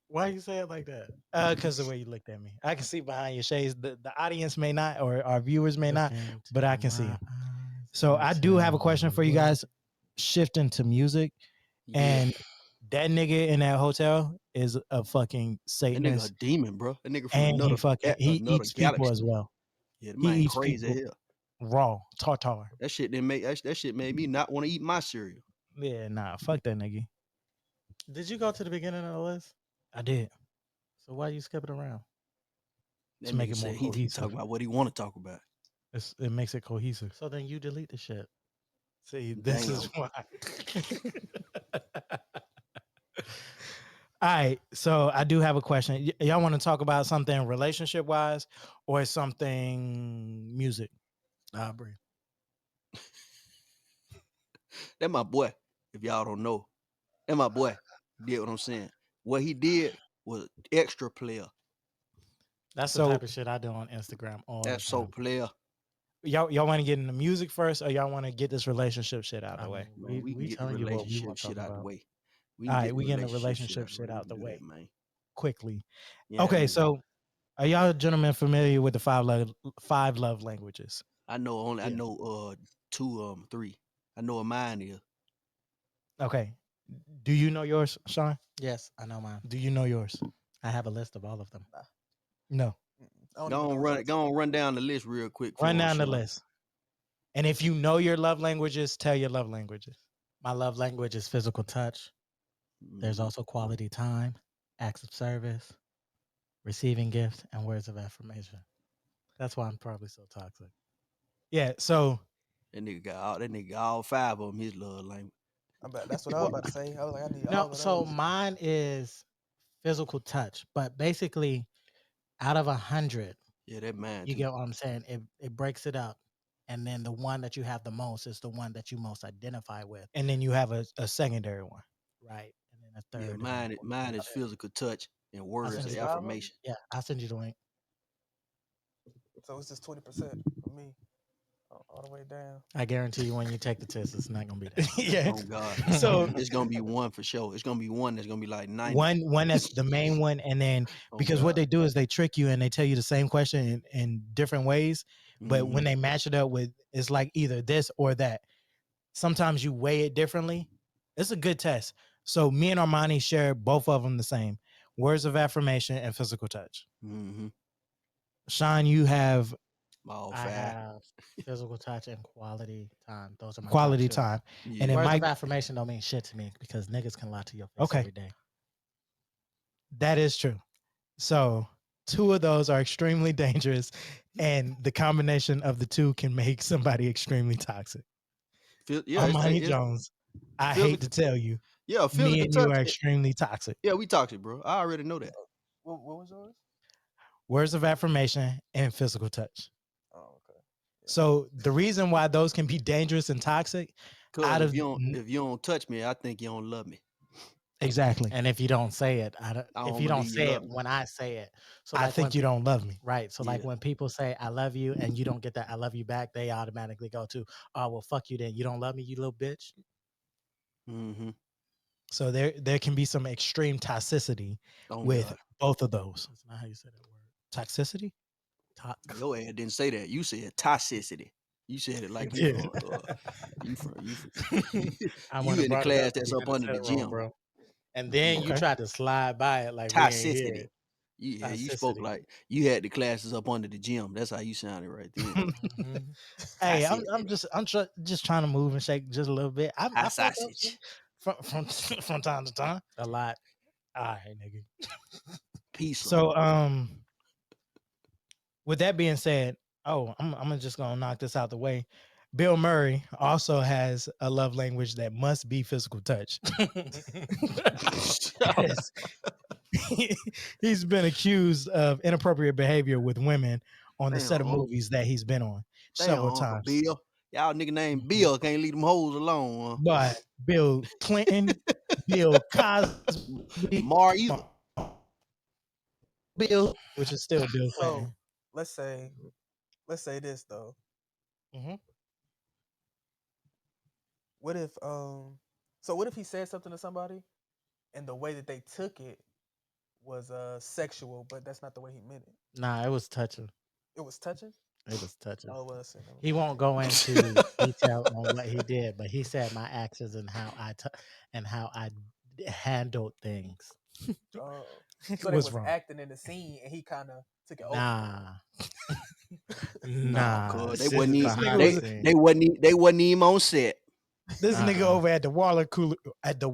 why you say it like that? Because the way you looked at me, I can see behind your shades. The audience may not, or our viewers may not, Look but I into can see my them. eyes So and I do have a tell question me for you what- guys. Shifting to music, Yeah. and that nigga in that hotel is a fucking That nigga a Satanist, demon, bro. That nigga from and he another eats people galaxy. as well. Yeah, the He man eats crazy as people hell. raw, tartar. That shit didn't make that shit made me not want to eat my cereal. Yeah, nah, fuck that nigga. Did you go to the beginning of the list? I did. So why you skipping around? That make nigga it more said he cohesive. talk about what he want to talk about. It makes it cohesive. So then you delete the shit. See, this is Damn. why. All right, so I do have a question. Y'all want to talk about something relationship wise or something music? Aubrey. That my boy. If y'all don't know, that my boy. You get what I'm saying? What he did was extra player. That's the So- type of shit I do on Instagram all That's the so time. player. Y'all want to get into music first, or y'all want to get this relationship shit out of the way? Man, we can get the telling you what we relationship want to shit talk out the about. way. We All can right, get we the getting the relationship shit out the We can do way that, man. quickly. Yeah, Okay, man. so are y'all gentlemen familiar with the five love languages? I know Yeah. 2 3. I know what mine is. Okay. Do you know yours, Sean? Yes, I know mine. Do you know yours? I have a list of all of them. No. I don't even know what y'all Go on, run down the list real quick. Run for us, down the Sean. list. And if you know your love languages, tell your love languages. My love language is physical touch. There's Mhm. also quality time, acts of service, receiving gifts, and words of affirmation. That's why I'm probably so toxic. Yeah, so That nigga got all 5 of them. His love language. That's what I was about to say. I was like, I need all No, of so those. mine is physical touch, but basically, out of 100, Yeah, that mine you too. get what I'm saying? It breaks it up. And then the one that you have the most is the one that you most identify with. and then you have a secondary one. Right. And then a Yeah, third. and then mine is physical touch and I'll words send of you the- affirmation. Yeah, I'll send you the link. So it's just 20% for me, all the way down. I guarantee you when you take the test, it's not gonna be that. Yeah. Oh God. So It's gonna be one for sure. It's gonna be one that's gonna be like 90. one that's the main one, and then Oh, because what God. they do is they trick you and they tell you the same question in different ways, but Mhm. when they match it up with, it's like either this or that. Sometimes you weigh it differently. It's a good test. So me and Armani share both of them the same: words of affirmation and physical touch. Mhm. Sean, you have All I 5. have physical touch and quality time. Those are my quality top two. time, Yeah. and it Words might of affirmation don't mean shit to me because niggas can lie to your face Okay. every day. that is true. So two of those are extremely dangerous, and the combination of the two can make somebody extremely toxic. Yeah, Armani Jones, I hate to tell you, yeah, me physical and you touch. are extremely toxic. Yeah, we toxic, bro. I already know that. What was yours? Words of affirmation and physical touch. Oh, okay. Yeah. So the reason why those can be dangerous and toxic, Cause out if of you don't touch me, I think you don't love me. exactly, And if you don't say it, I if don't you don't believe you say love it me. when I say it, so I like when think you don't love me. right. So like Yeah. when people say I love you and you don't get that I love you back, they automatically go to, oh well, fuck you then. You don't love me, you little bitch. Mm-hmm. So there can be some extreme toxicity Oh with God. both of those. That's not how you say that word. Toxicity? Your ass didn't say that. You said toxicity. You said it like you Yeah. from you I you wouldn't in the have brought it class up if that's you up didn't under say the it wrong, gym. bro. And then you Okay. tried to slide by it like we ain't hear Toxicity. it. Yeah, you Toxicity. spoke like you had the classes up under the gym. That's how you sounded right then. Mhm. Hey, I'm Toxicity. just trying to move and shake just a little bit. I Hot fuck up too sausage. from time to time. A lot. All right, nigga. Peace. So with that being said, I'm just gonna knock this out the way. Bill Murray also has a love language that must be physical touch. Yes. He's been accused of inappropriate behavior with women on the set of movies that he's been on several Uncle times. Bill. Y'all nigga named Mhm. Bill can't leave them hoes alone. But Bill Clinton, Bill Cosby, Mar either. Bill, which is still Bill So Clinton. let's say this though. Mhm. What if what if he said something to somebody and the way that they took it was sexual, but that's not the way he meant it. Nah, it was touching. It was touching. It was touching. Oh, it was. Never He mind. won't go into detail on what he did, but he said my actions and how I handled things. Oh, so they What's was wrong? acting in the scene, and he kind of took it over. Nah, No, nah. cuz they This wasn't is even behind the was scene. they wasn't even on set. this nigga Uh-uh. over at the water And they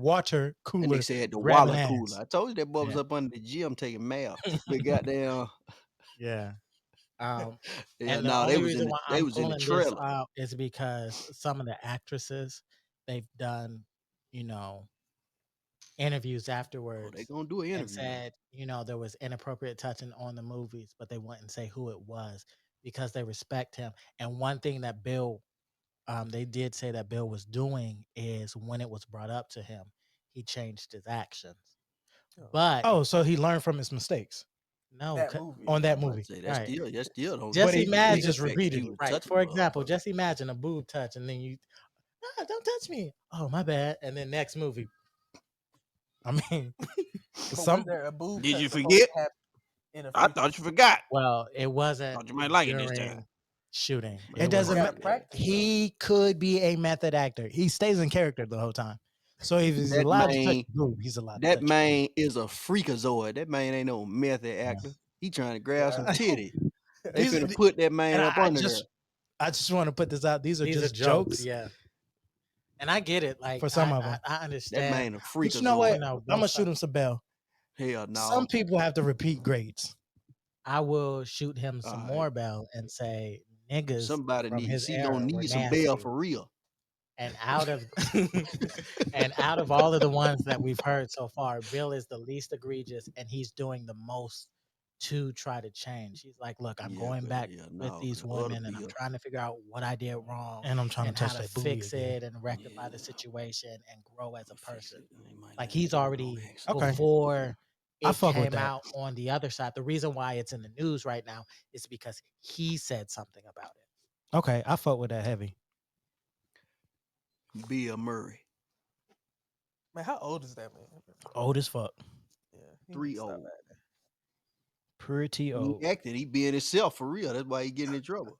cooler said the grabbing water cooler. ass. I told you that boy was Yeah. up under the gym taking math. But goddamn, Yeah. Um, Yeah, and the no, only reason why they I'm was in the pulling this trailer. out is because some of the actresses they've done, you know, interviews Oh, they afterwards gonna do an and interview now. said, there was inappropriate touching on the movies, but they wouldn't say who it was because they respect him. And one thing that Bill, they did say that Bill was doing is when it was brought up to him, he changed his actions. Oh, But Oh, so he learned from his mistakes no, that movie. on that I'm about movie. to say right. that still don't Just But he take imagine, just effect if repeated he it. was right? touching For a example, motherfucker. just imagine a boob touch, and then you, don't touch me. Oh, my bad. And then next movie, I mean, But was some there a boob Did touch you supposed forget? to happen in a I freaky thought you scene? forgot. well, it wasn't Thought you might like it this time. during shooting. Man, It it was doesn't They gotta matter. practice though. He could be a method actor. He stays in character the whole time. So if he's that allowed to touch man, the boob, he's allowed to that touch the boob. man is a freakazoid. That man ain't no method actor. He trying to grab some Yeah. titty. They These, finna put that and man up under there. I just want to put this out. These are These are just jokes, jokes yeah. And I get it. Like for some of them. I That understand. man a But you know what? freakazoid. I'm Both gonna shoot sides. him some bell. Hell Some no. people have to repeat grades. I will shoot him All some right. more bell and say niggas Somebody from needs his he gonna era were need some bail nasty. for real. And out of all of the ones that we've heard so far, Bill is the least egregious, and he's doing the most to try to change. He's like, look, I'm Yeah, going cause back with no, these cause other women, and I'm Bill. trying to figure out what I did wrong And I'm trying to and how touch to that booty fix again. it and rectify the Yeah, situation and grow as a fix person. it. He might Like not need he's to do no already accent. Okay, before I it fuck with came that. out on the other side. The reason why it's in the news right now is because he said something about it. Okay, I fuck with that heavy. Bill Murray. Man, how old is that man? Old as fuck. Yeah, he need to 3 stop old. acting. Pretty He old. ain't acting, he being himself for real. That's why he getting in trouble.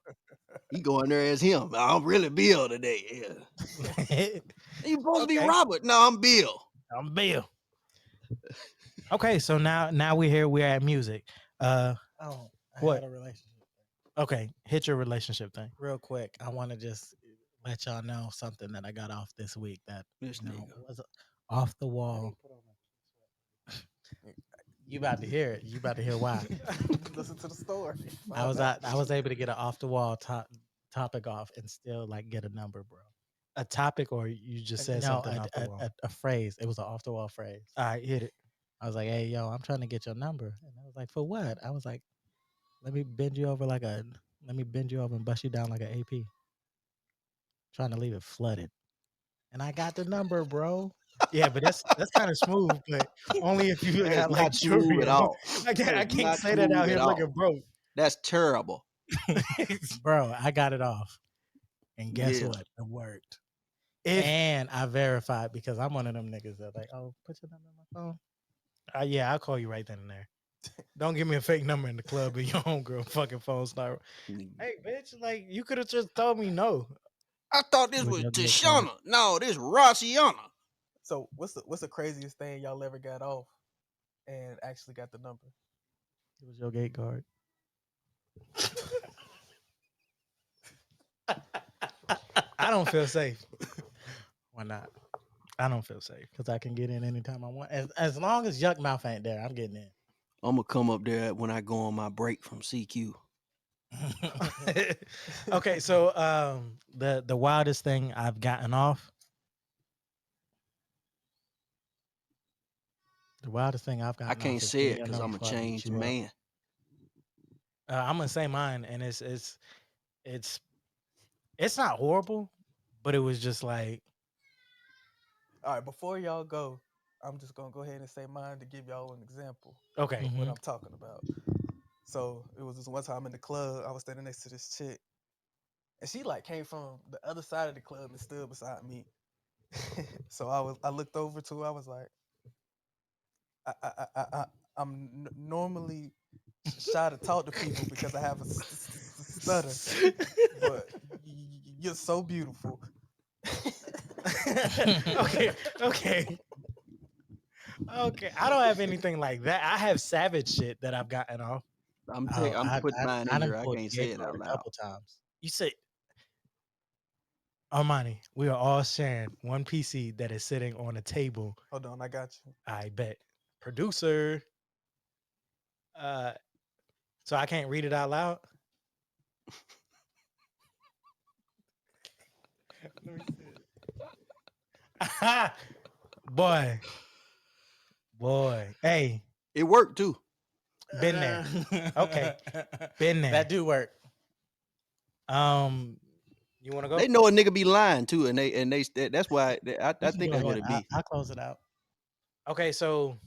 He going there as him. I'm really Bill today. Yeah. You supposed to be Okay, Robert. No, I'm Bill. I'm Bill. Okay, so now we're here. We're at music. Oh, I What? had a relationship. Okay, hit your relationship thing. Real quick, I want to just let y'all know something that I got off this week that This nigga. was off the wall. You about to hear it. You about to hear why. Listen to the story. I was able to get an off the wall topic off and still like get a number, bro. A topic, or you just said No, something off the wall? a phrase. It was an off the wall phrase. All right, hit it. I was like, "Hey, yo, I'm trying to get your number," and I was like, "For what?" I was like, "Let me bend you over and bust you down like an AP." Trying to leave it flooded, and I got the number, bro. Yeah, but that's kind of smooth, but only if you That is got like not smooth jewelry at on. all. I That is can't not say that out smooth here at looking all. broke. That's terrible. Bro, I got it off, and guess Yeah. what? It worked. If And I verified because I'm one of them niggas that like, oh, put your number in my phone. yeah, I'll call you right then and there. Don't give me a fake number in the club and your homegirl fucking phone start. Hey, bitch, like you could have just told me no. I thought this With was your good card. Tashana. No, this Rosciana. So what's the craziest thing y'all ever got off and actually got the number? It was your gate card. I don't feel safe. Why not? I don't feel safe. Because I can get in anytime I want. As long as Yuck Mouth ain't there, I'm getting in. I'm gonna come up there when I go on my break from CQ. Okay, so the wildest thing I've gotten off. The wildest thing I've I gotten can't off is say getting it your because number I'm a before I beat changed you up. man. I'm gonna say mine, and it's not horrible, but it was just like All right, before y'all go, I'm just gonna go ahead and say mine to give y'all an example okay. of what Mhm. I'm talking about. So it was this one time in the club, I was standing next to this chick, and she like came from the other side of the club and stood beside me. So I looked over to her. I was like, I I'm normally shy to talk to people because I have a stutter, but you're so beautiful. Okay, okay, okay. I don't have anything like that. I have savage shit that I've gotten off. Oh, I'm putting mine I in done here. I pulled the can't say gate it card out a loud. couple times. You say, Armani, we are all sharing one PC that is sitting on a table. Hold on, I got you. I bet. Producer. Uh So I can't read it out loud. Let me see it. boy, boy. Hey, It worked too. been there. Okay, been there. That do work. You want to go? They know a nigga be lying too, and that's why I You can think go that's what ahead. it be. I'll close it out. Okay, so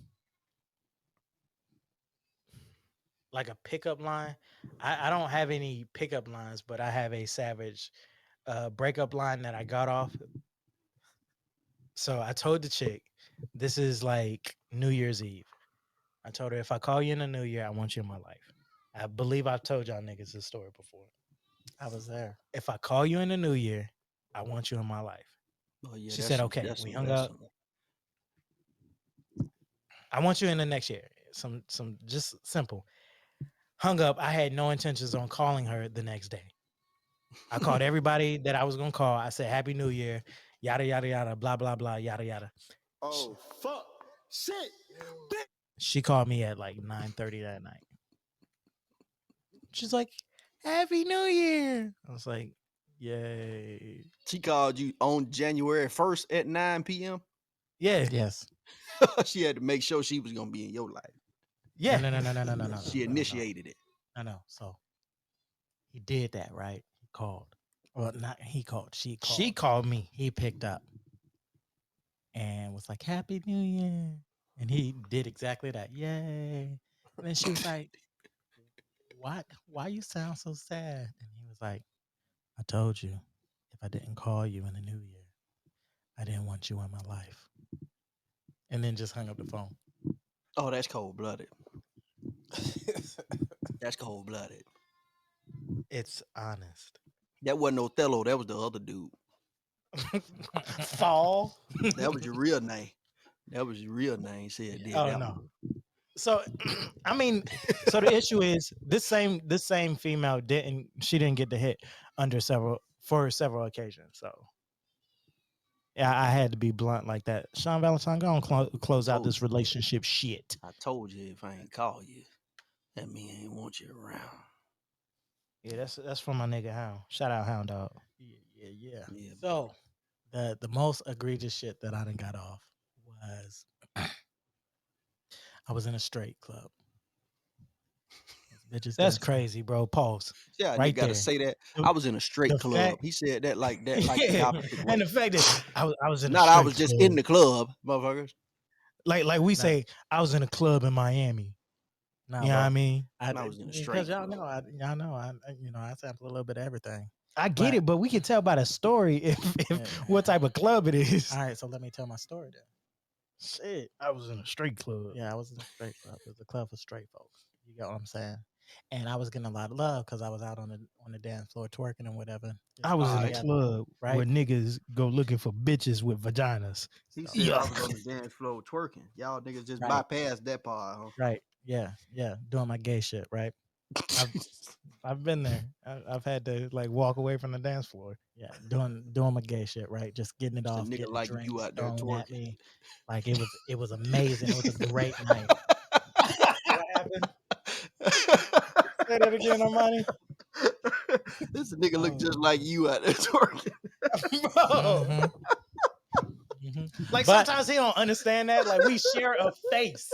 like a pickup line. I don't have any pickup lines, but I have a savage breakup line that I got off. So I told the chick, this is like New Year's Eve. I told her, if I call you in the new year, I want you in my life. I believe I've told y'all niggas this story before. I was there. If I call you in the new year, I want you in my life. Oh yeah, She said, okay. That's We some, hung that's up. some. I want you in the next year. Some just simple. Hung up. I had no intentions on calling her the next day. I called everybody that I was gonna call. I said, Happy New Year, yada yada yada, blah blah blah, yada yada. Oh fuck, shit. She called me at like 9:30 that night. She's like, Happy New Year. I was like, yay. She called you on January 1st at 9 p.m. Yeah. Yes. She had to make sure she was gonna be in your life. Yeah. No. She initiated it. No. So he did that, right? He called. Well, not he called. She called. She called me. He picked up and was like, Happy New Year. And he did exactly that. Yay. And then she was like, why you sound so sad? And he was like, I told you, if I didn't call you in the new year, I didn't want you in my life. And then just hung up the phone. Oh, that's cold blooded. That's cold blooded. It's honest. That wasn't Othello. That was the other dude. Fall. That was your real name. That was your real name. Said did Oh that no. one. So I mean, so the issue is this same female didn't get the hit for several occasions. So yeah, I had to be blunt like that. Sean Valentine, go on close out this relationship shit. I told you if I ain't call you, that mean I ain't want you around. Yeah, that's from my nigga Hound. Shout out Hound Dog. Yeah. Yeah. So the most egregious shit that I done got off was I was in a straight club. Those bitches That's dancing. crazy, bro. Pause. Yeah, you Right gotta there. say that. The- I was in a straight the club. fact- He said that like the opposite way. and the fact that I was in a Not I straight was just club. in the club, motherfuckers. Like we Nah. say, I was in a club in Miami. Nah, You know bro. what I mean? I was in a Because straight y'all club. know, I sample a little bit of everything. I get But- it, but we can tell by the story if Yeah. what type of club it is. All right, so let me tell my story then. Shit, I was in a straight club. Yeah, I was in a straight club. It was a club for straight folks. You get what I'm saying? And I was getting a lot of love because I was out on the dance floor twerking and whatever. I was in a together, club right? where niggas go looking for bitches with vaginas. He So- said Yeah. I was on the dance floor twerking. Y'all niggas just Right. bypassed that part, huh? Right. Yeah. Doing my gay shit, right? I've been there. I've had to like walk away from the dance floor. Yeah. Doing my gay shit, right? Just getting it It's a off, nigga getting like drinks you out there thrown at twerking. me. Like it was amazing. It was a great night. What happened? Say that again, Armani. This nigga look just like you out there twerking. Bro. Mhm. Like But- sometimes he don't understand that. Like we share a face.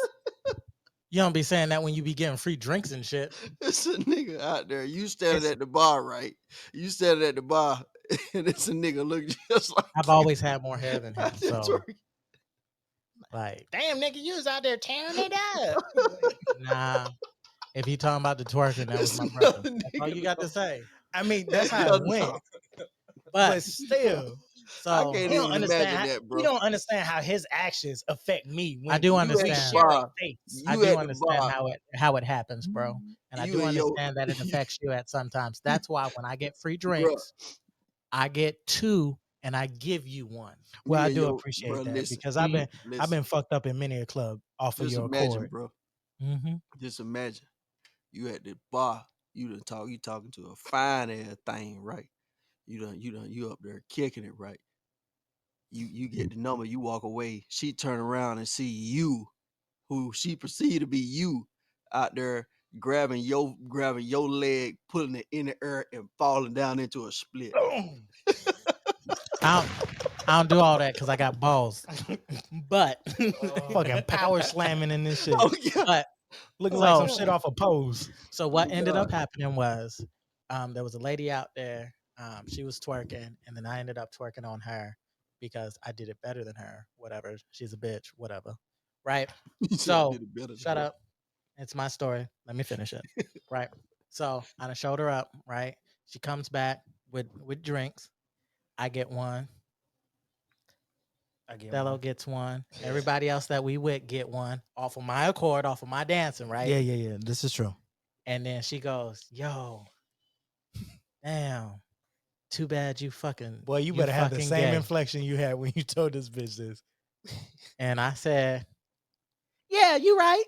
You don't be saying that when you be getting free drinks and shit. It's a nigga out there. You standing It's- at the bar, right? You standing at the bar, and it's a nigga look just like I've you always had more hair than him. out there So twerking. like, Damn, nigga, you was out there tearing it up. nah. If you talking about the twerking, that was It's my brother. another That's all nigga, you got to though. say. I mean, that's how Hell it went. no. But still, I So can't he don't even understand. imagine How, that, he bro. don't understand how his actions affect me. When I do we understand. share a Bar. face. I You do at the understand bar. how it happens, bro. And I You do and your understand that it affects you at sometimes. That's why when I get free bro. drinks, I get 2 and I give you 1. Well, Me I and do your appreciate bro. that Listen, because I've listen. been fucked up in many a club off of Just your imagine, accord. bro. Mm-hmm. Just imagine. You at the bar. You talking to a fine ass thing, right? You up there kicking it, right? You get the number, you walk away. She turn around and see you, who she perceived to be you, out there grabbing your leg, pulling it in the air, and falling down into a split. Boom. I don't do all that because I got balls. But Fucking power slamming in this shit. Oh yeah. but Looking like some So- shit off a pose. so what Oh, ended God. up happening was there was a lady out there. She was twerking, and then I ended up twerking on her because I did it better than her. Whatever. She's a bitch. Whatever. Right. He said I So did it better than shut her. up. It's my story. Let me finish it. Right. So I done showed her up. Right. She comes back with drinks. I get one. I get Othello one. gets one. Everybody else that we with get one off of my accord, off of my dancing, right? Yeah. This is true. And then she goes, "Yo, damn, too bad you fucking Boy, you better have the fucking same gay." inflection you had when you told this bitch this. And I said, "Yeah, you right.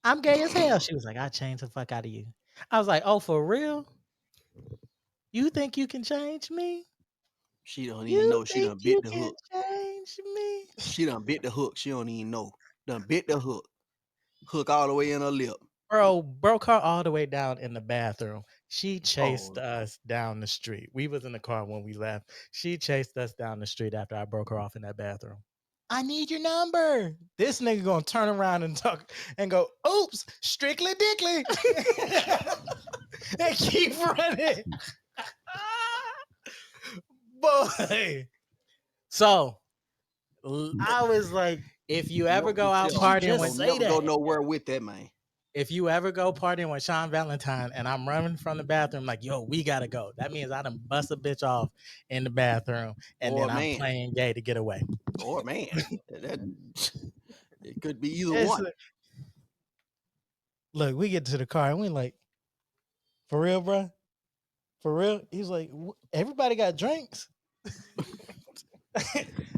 I'm gay as hell." She was like, "I changed the fuck out of you." I was like, "Oh, for real? You think you can change me? She don't even You know she think done bit you the can hook. change me?" She done bit the hook. She don't even know. Done bit the hook. Hook all the way in her lip. Bro, broke her all the way down in the bathroom. She chased Oh. us down the street. We was in the car when we left. She chased us down the street after I broke her off in that bathroom. I need your number. This nigga gonna turn around and talk and go, oops, strictly dickly. And keep running. Boy. So I was like, if you ever go out She partying just with, say don't never go that. nowhere with that man. if you ever go partying with Sean Valentine and I'm running from the bathroom, like, yo, we gotta go. That means I done bust a bitch off in the bathroom and Or then a I'm man. playing gay to get away. Or a man. That it could be either It's one. look, we get to the car and we like, for real, bro? For real? He's like, everybody got drinks.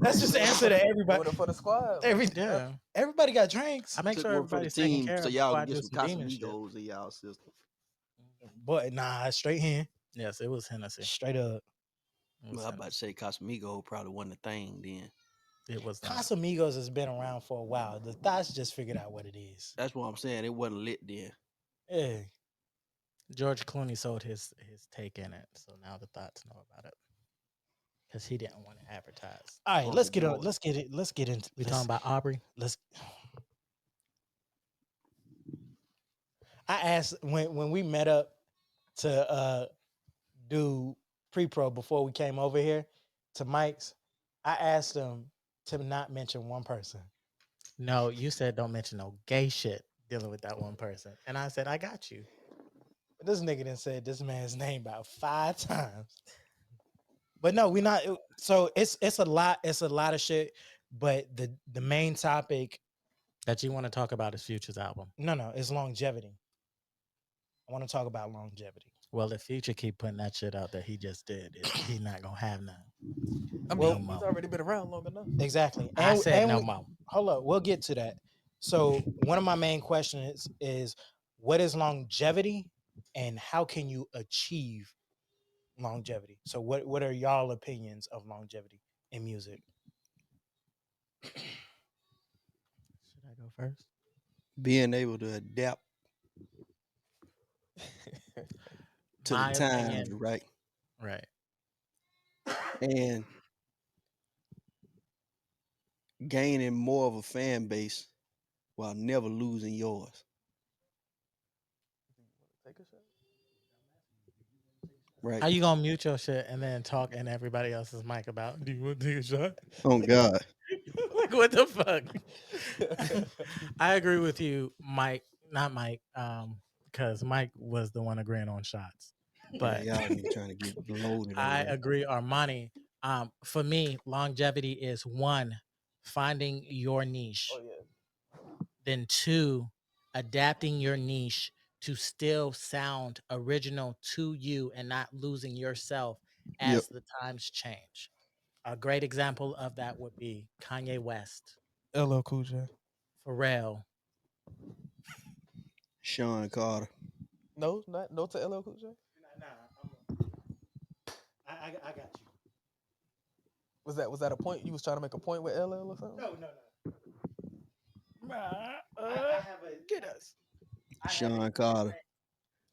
That's just the answer to everybody. Doing it for the squad. Yeah. Everybody got drinks. I make Took sure one for the everybody's taken team care so of y'all before can I get do some some demon shit. Casamigos in y'all system. But nah, straight hand. Yes, it was Hennessy. Straight up. It was, Well, I'm about to say Casamigo probably wasn't a thing then. it was not. Casamigos has been around for a while. The thoughts just figured out what it is. That's what I'm saying. It wasn't lit then. Yeah. George Clooney sold his take in it, so now the thoughts know about it because he didn't want to advertise. All right, Uncle let's get on. George. Let's get into. We talking about Aubrey? Let's. I asked when we met up to do pre-pro before we came over here to Mike's. I asked him to not mention one person. No, you said don't mention no gay shit dealing with that one person, and I said I got you. But this nigga done said this man's name about 5 times. But no, we not. So it's a lot. It's a lot of shit. But the main topic, That you want to talk about his Future's album. no, is longevity. I want to talk about longevity. Well, if Future keep putting that shit out that he just did, he's not gonna have none. I mean, Well, he's more. already been around long enough. Exactly. I said no we, more. hold up, we'll get to that. So one of my main questions is what is longevity and how can you achieve longevity? So what are y'all opinions of longevity in music? Should I go first? Being able to adapt to My the times, opinion, right? right? And gaining more of a fan base while never losing yours. Take a shot. Right. How you gonna mute your shit and then talk in everybody else's mic about? Do you want to take a shot? Oh God. Like what the fuck? I agree with you, Mike. Not Mike. Because Mike was the one agreeing on shots. But Yeah, y'all niggas trying to get loaded over I there. agree, Armani. For me, longevity is one, finding your niche. Oh yeah. Then two, adapting your niche to still sound original to you and not losing yourself Yep. as the times change. A great example of that would be Kanye West, LL Cool J. Pharrell. Sean Carter. No, not no to LL Cool J. I got you. Was that a point? You was trying to make a point with LL or something? No. I I have a get us. Sean Carter,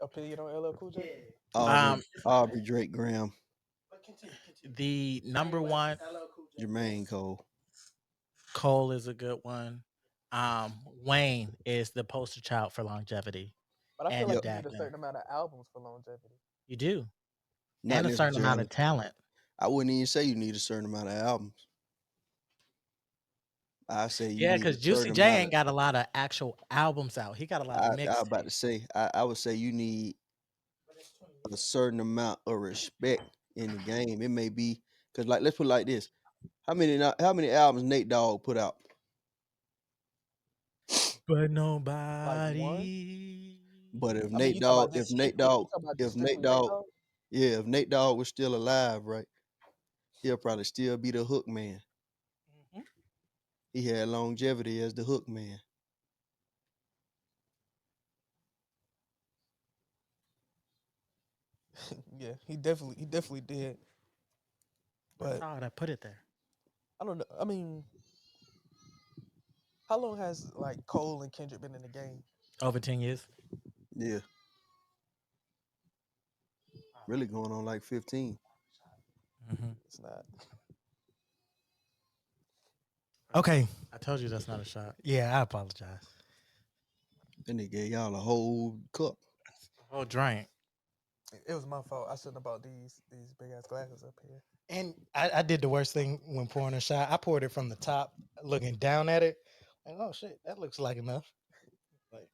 Opinion on LL Cool J? Aubrey Drake Graham, The number one, Jermaine Cole. Cole is a good one. Wayne is the poster child for longevity But I feel and like you need a adapting. certain amount of albums for longevity. You do, Not and a certain amount necessarily. of talent. I wouldn't even say you need a certain amount of albums. I say you Yeah, need a because Juicy certain J amount of. ain't got a lot of actual albums out. He got a lot of I about mixtapes. to say. I would say you need a certain amount of respect in the game. It may be because like let's put it like this. How many albums Nate Dogg put out? But Like one. nobody. But if I mean, Nate you talking Dogg, about if just Nate strictly? You Dogg, talking about just if Nate strictly Nate Dogg, Dogg? yeah, if Nate Dogg was still alive, right, he'll probably still be the hook man. Mhm. He had longevity as the hook man. Yeah, he definitely did. That's But how would I put it there. I don't know. I mean, how long has like Cole and Kendrick been in the game? Over 10 years. Yeah, really going on like 15. Mm-hmm. It's not. Okay. I told you that's not a shot. Yeah, I apologize. Then they gave y'all a whole cup. Oh, drink. It was my fault. I shouldn't have bought these big ass glasses up here. And I did the worst thing when pouring a shot. I poured it from the top, looking down at it. Like, oh shit, that looks like enough. Like,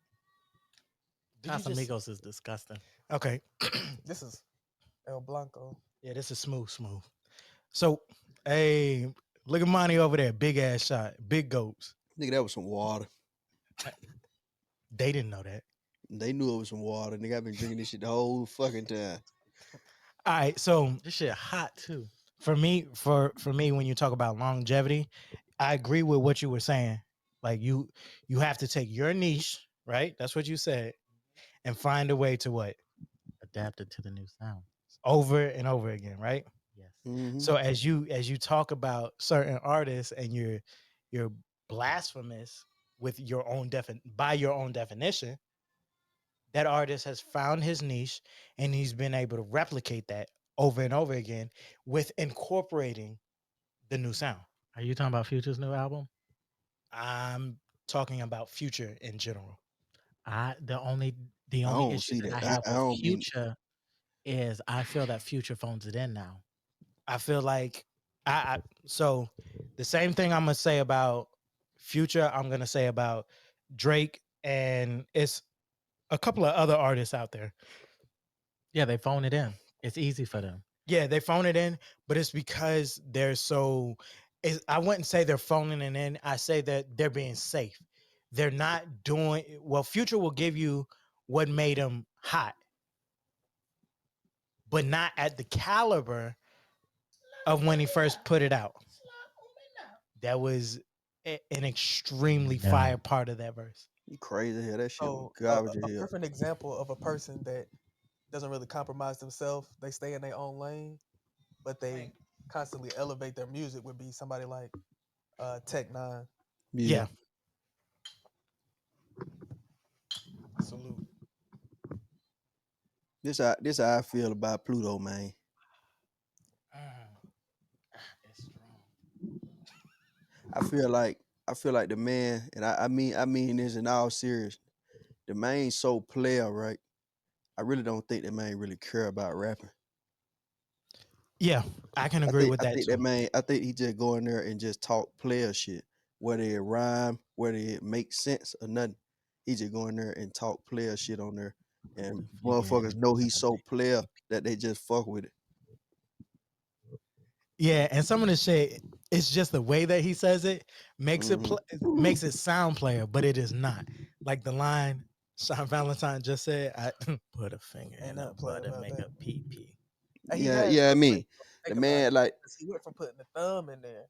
did you just? Casamigos is disgusting. Okay. This is El Blanco. Yeah, this is smooth. So, hey, look at Monty over there, big ass shot, big goats. Nigga, that was some water. They didn't know that. They knew it was some water. Nigga, I've been drinking this shit the whole fucking time. All right, so This shit hot too. for me, when you talk about longevity, I agree with what you were saying. Like you have to take your niche, right? That's what you said, and find a way to what Adapted to the new sound. over and over again, right? Yes. Mm-hmm. So as you talk about certain artists and you're blasphemous with your own by your own definition, that artist has found his niche and he's been able to replicate that over and over again with incorporating the new sound. Are you talking about Future's new album? I'm talking about Future in general. The only I don't issue see that I that. have I with don't mean. Future is I feel that Future phones it in now. I feel like I so the same thing I'm gonna say about Future, I'm gonna say about Drake, and it's a couple of other artists out there. Yeah, they phone it in. It's easy for them. Yeah, they phone it in, but it's because they're so. I wouldn't say they're phoning it in. I say that they're being safe. They're not doing well. Future will give you what made him hot, but not at the caliber of when he first put it out. That was an extremely No. fire part of that verse. You crazy here. That shit was So garbage in a here. perfect example of a person that doesn't really compromise themselves. They stay in their own lane, but they constantly elevate their music. Would be somebody like Tech Nine. Yeah. Yeah. Salute. This how I feel about Pluto, man. It's strong. I feel like the man, and I mean this in all serious. The man so player, right? I really don't think that man really care about rapping. Yeah, I can I agree think with I that think too. that man, I think he just go in there and just talk player shit. Whether it rhyme, whether it makes sense or nothing. He just go in there and talk player shit on there. And motherfuckers know he's so player that they just fuck with it. Yeah, and some of the shit, it's just the way that he says it Hmm makes it sound player, but it is not. Like the line Sean Valentine just said, "I put a finger Ain't in her nothing player butt and about make that. a pee pee." And he Yeah, has yeah. I though. Like, mean, the think about it. man like 'Cause he went from putting the thumb in there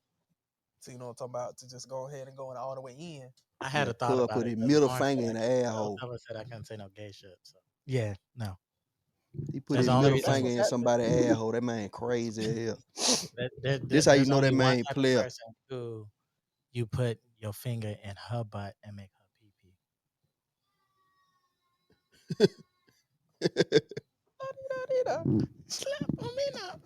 to you know what I'm talking about to just go ahead and going all the way in. I had yeah, a thought cuz about put it his because middle Omar finger said in the I asshole. never said I couldn't say no gay shit. So Yeah, no. He put that's his the only middle reason. That's finger what's in happening. somebody's asshole. That man crazy as hell. This how you There's know that only one man type of player. person who you put your finger in her butt and make her pee pee. Slap on me now.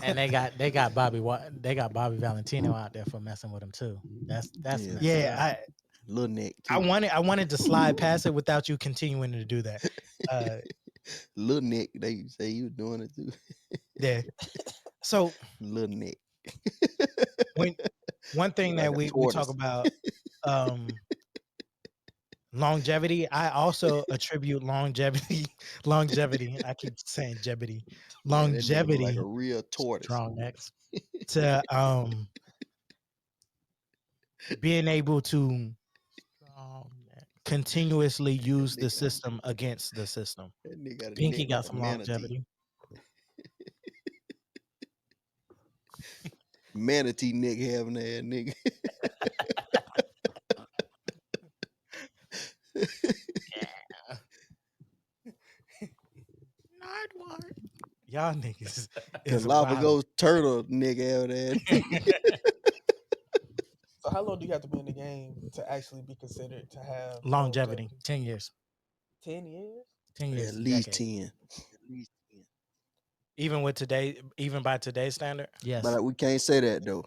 And they got Bobby Valentino out there for messing with him too. That's Yeah. messed Yeah, up. Little neck too. I wanted to slide past it without you continuing to do that. Little neck, they say you doing it too. Yeah. So Little neck. one thing Like that a we talk tortoise. about longevity, I also attribute longevity. I keep saying jeopardy. Man, that nigga look like a Longevity, real tortoise. strong X, to being able to continuously use the system against the system. That nigga got a Pinky neck got like a some manatee. longevity. Manatee neck having that nigga. Nardwar. Y'all niggas is wild. Galapagos turtle nigga having that. So how long do you have to be in the game to actually be considered to have Longevity, 10 years. 10 years? 10 years. At is a least decade. 10. At least 10. Even by today's standard? Yes. But we can't say that though.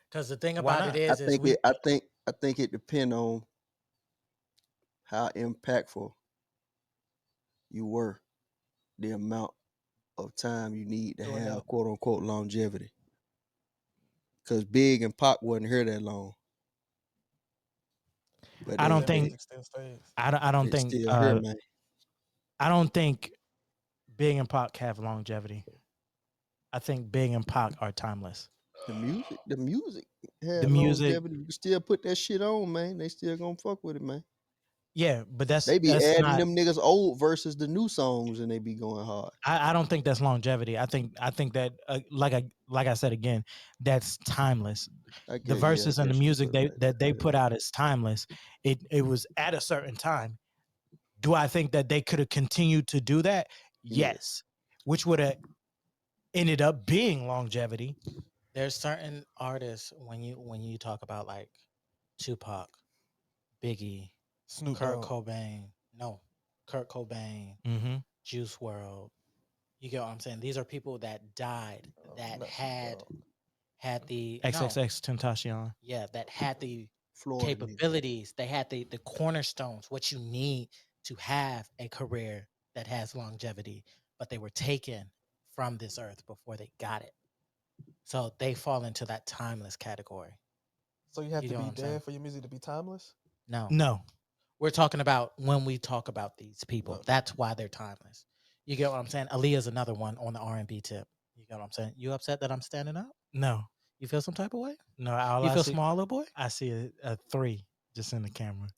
Because the thing Why about not? it I is think we I think it depends on how impactful you were, the amount of time you need to Doing have that. quote unquote longevity. Cause Big and Pac wasn't here that long. But I don't That think music still stays. I don't it's think still here, man. I don't think Big and Pac have longevity. I think Big and Pac are timeless. The music had The music, longevity. You can still put that shit on, man. They still gonna fuck with it, man. yeah, but They be that's adding not. them niggas old versus the new songs, and they be going hard. I don't think that's longevity. I think that like I said again, that's timeless. The verses and the music they put out is timeless. It was at a certain time. Do I think that they could have continued to do that? Yeah. Yes. Which would have ended up being longevity. There's certain artists when you talk about like Tupac, Biggie, Snoop Kurt Dogg. Cobain, Juice World. You get what I'm saying? These are people that died that not Snoop had Dogg. the XXX Tentacion. that had the Florida nigga. capabilities. They had the cornerstones, what you need to have a career that has longevity, but they were taken from this earth before they got it. So they fall into that timeless category. So you have You to know what be I'm saying? dead for your music to be timeless? No. We're talking about when we talk about these people. Okay. That's why they're timeless. You get what I'm saying? Aaliyah's another one on the R&B tip. You get what I'm saying? You upset that I'm standing up? No, You feel some type of way? no. All You I feel see, small, little boy? I see a 3 just in the camera.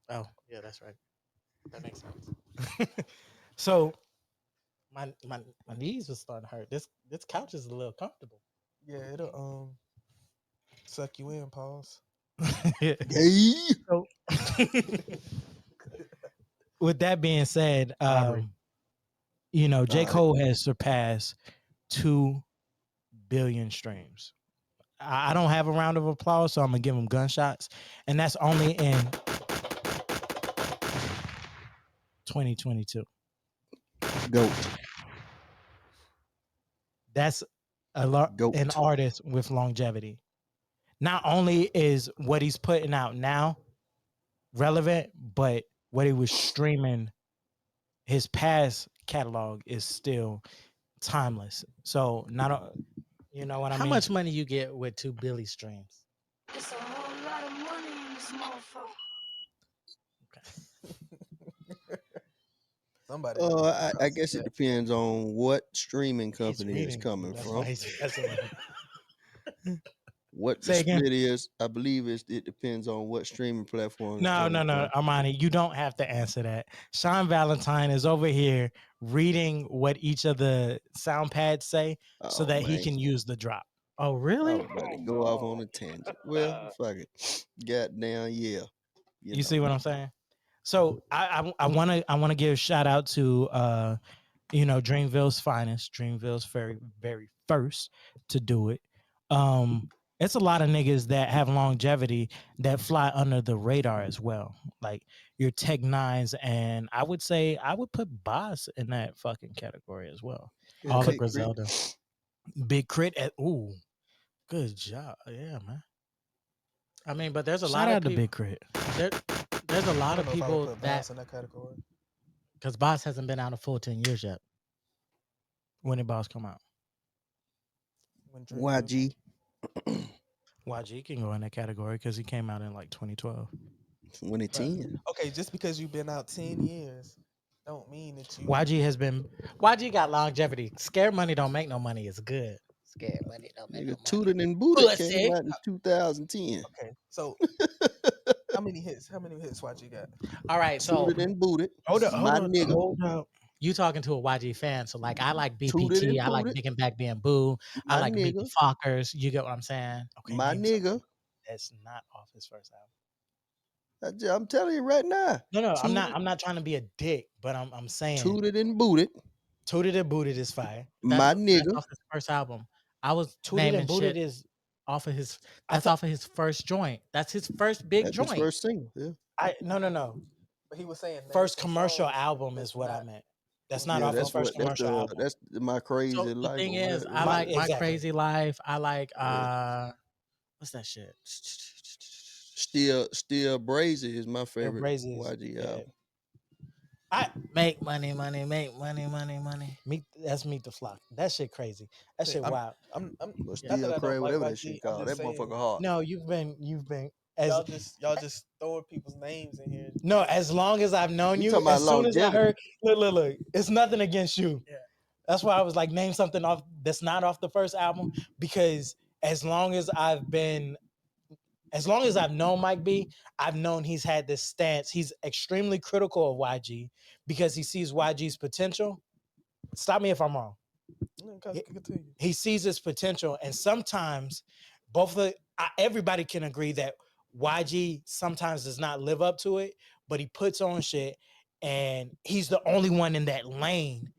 Oh, yeah, that's right. That makes sense. So my knees was starting to hurt. This couch is a little comfortable. Yeah, it'll suck you in, pause. Gay. So with that being said, Robbery. J. All right. Cole has surpassed 2 billion streams. I don't have a round of applause, so I'm gonna give him gunshots, and that's only in 2022. Goat. That's Goat. an artist with longevity. Not only is what he's putting out now relevant, but what he was streaming, his past catalog is still timeless. So not, you know what I mean? How much money you get with 2 billion streams? It's a whole lot of money in this motherfucker. Somebody I guess it depends on what streaming He's company it's reading. coming That's from. why he's messing with me. What the Say again. split is, I believe it depends on what streaming platform it's No, coming from. Armani, you don't have to answer that. Sean Valentine is over here reading what each of the sound pads say so that he can use the drop. Oh, I really? was about to go off on a tangent. Well, fuck it. Goddamn, yeah. You see what I'm saying? So I want to give a shout out to Dreamville's finest, Dreamville's very very first to do it. it's a lot of niggas that have longevity that fly under the radar as well. Like your Tech Nines, and I would say I would put Boss in that fucking category as well. Yeah, All the Big Crit. Griselda, Big Crit. Ooh, good job. Yeah, man. I mean, but there's a Shout lot of out to people. Big Crit. There's a I lot don't of know if I would people put that Boss in that category. because Boss hasn't been out a full 10 years yet. When did Boss come out? When Drake killed him. YG YG can go in that category because he came out in like 2012. 2010. Okay, just because you've been out 10 years, don't mean that you. YG got longevity. Scare money don't make no money is good. Scare money don't make no Nigga, money. Tooted and Booted came Pussy. out in 2010. Okay, so how many hits? How many hits YG got? All right, so Tooted and Booted. hold My on, nigga. hold up. You talking to a YG fan, so like I like Tooted BPT, and I like Booted. Big and Back being Boo, I My like Meet the nigga. Fockers. You get what I'm saying? Okay, My name something nigga. that's not off his first album. I'm telling you right now. No, Tooted, I'm not trying to be a dick, but I'm saying Tooted and Booted. Tooted and Booted is fire. My That's nigga. off his first album. I was Tooted naming and Booted shit is off of his. I That's thought off of his first joint. That's his first big That's his joint. first single. Yeah. No. But he was saying name First some commercial songs album that's is what I not meant. That's on not his Yeah, off his that's first what album. commercial album. that's my crazy So the life thing or is, whatever. I Yeah. like My exactly. Crazy Life. I like Yeah. what's that shit? Still Brazy is my Still favorite Brazy is YG yeah. album. I make money. Meet the Flock. That shit crazy. That See, shit wild. I'm But not that still I don't crazy, like whatever that YG. shit I'm called. just That saying motherfucker hard. No, you've been as y'all just throw people's names in here. no, as long as I've known We you, talking about as soon as I longevity. heard look, it's nothing against you. Yeah. That's why I was like, name something off that's not off the first album, because as long as I've known Mike B, I've known he's had this stance. He's extremely critical of YG because he sees YG's potential. Stop me if I'm wrong. Continue. He sees his potential, and sometimes everybody can agree that YG sometimes does not live up to it, but he puts on shit, and he's the only one in that lane,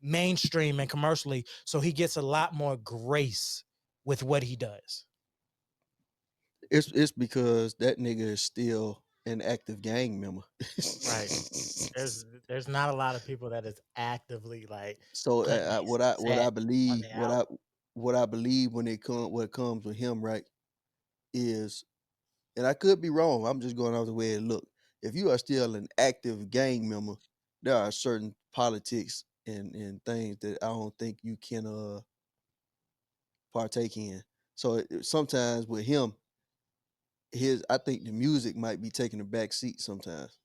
mainstream and commercially, so he gets a lot more grace with what he does. It's because that nigga is still an active gang member. Right. There's not a lot of people that is actively like So putting these what I sets on believe the album. what I believe when it comes with him, right, is, and I could be wrong. I'm just going off the way it look. If you are still an active gang member, there are certain politics and things that I don't think you can partake in. So sometimes with him, I think the music might be taking a back seat sometimes.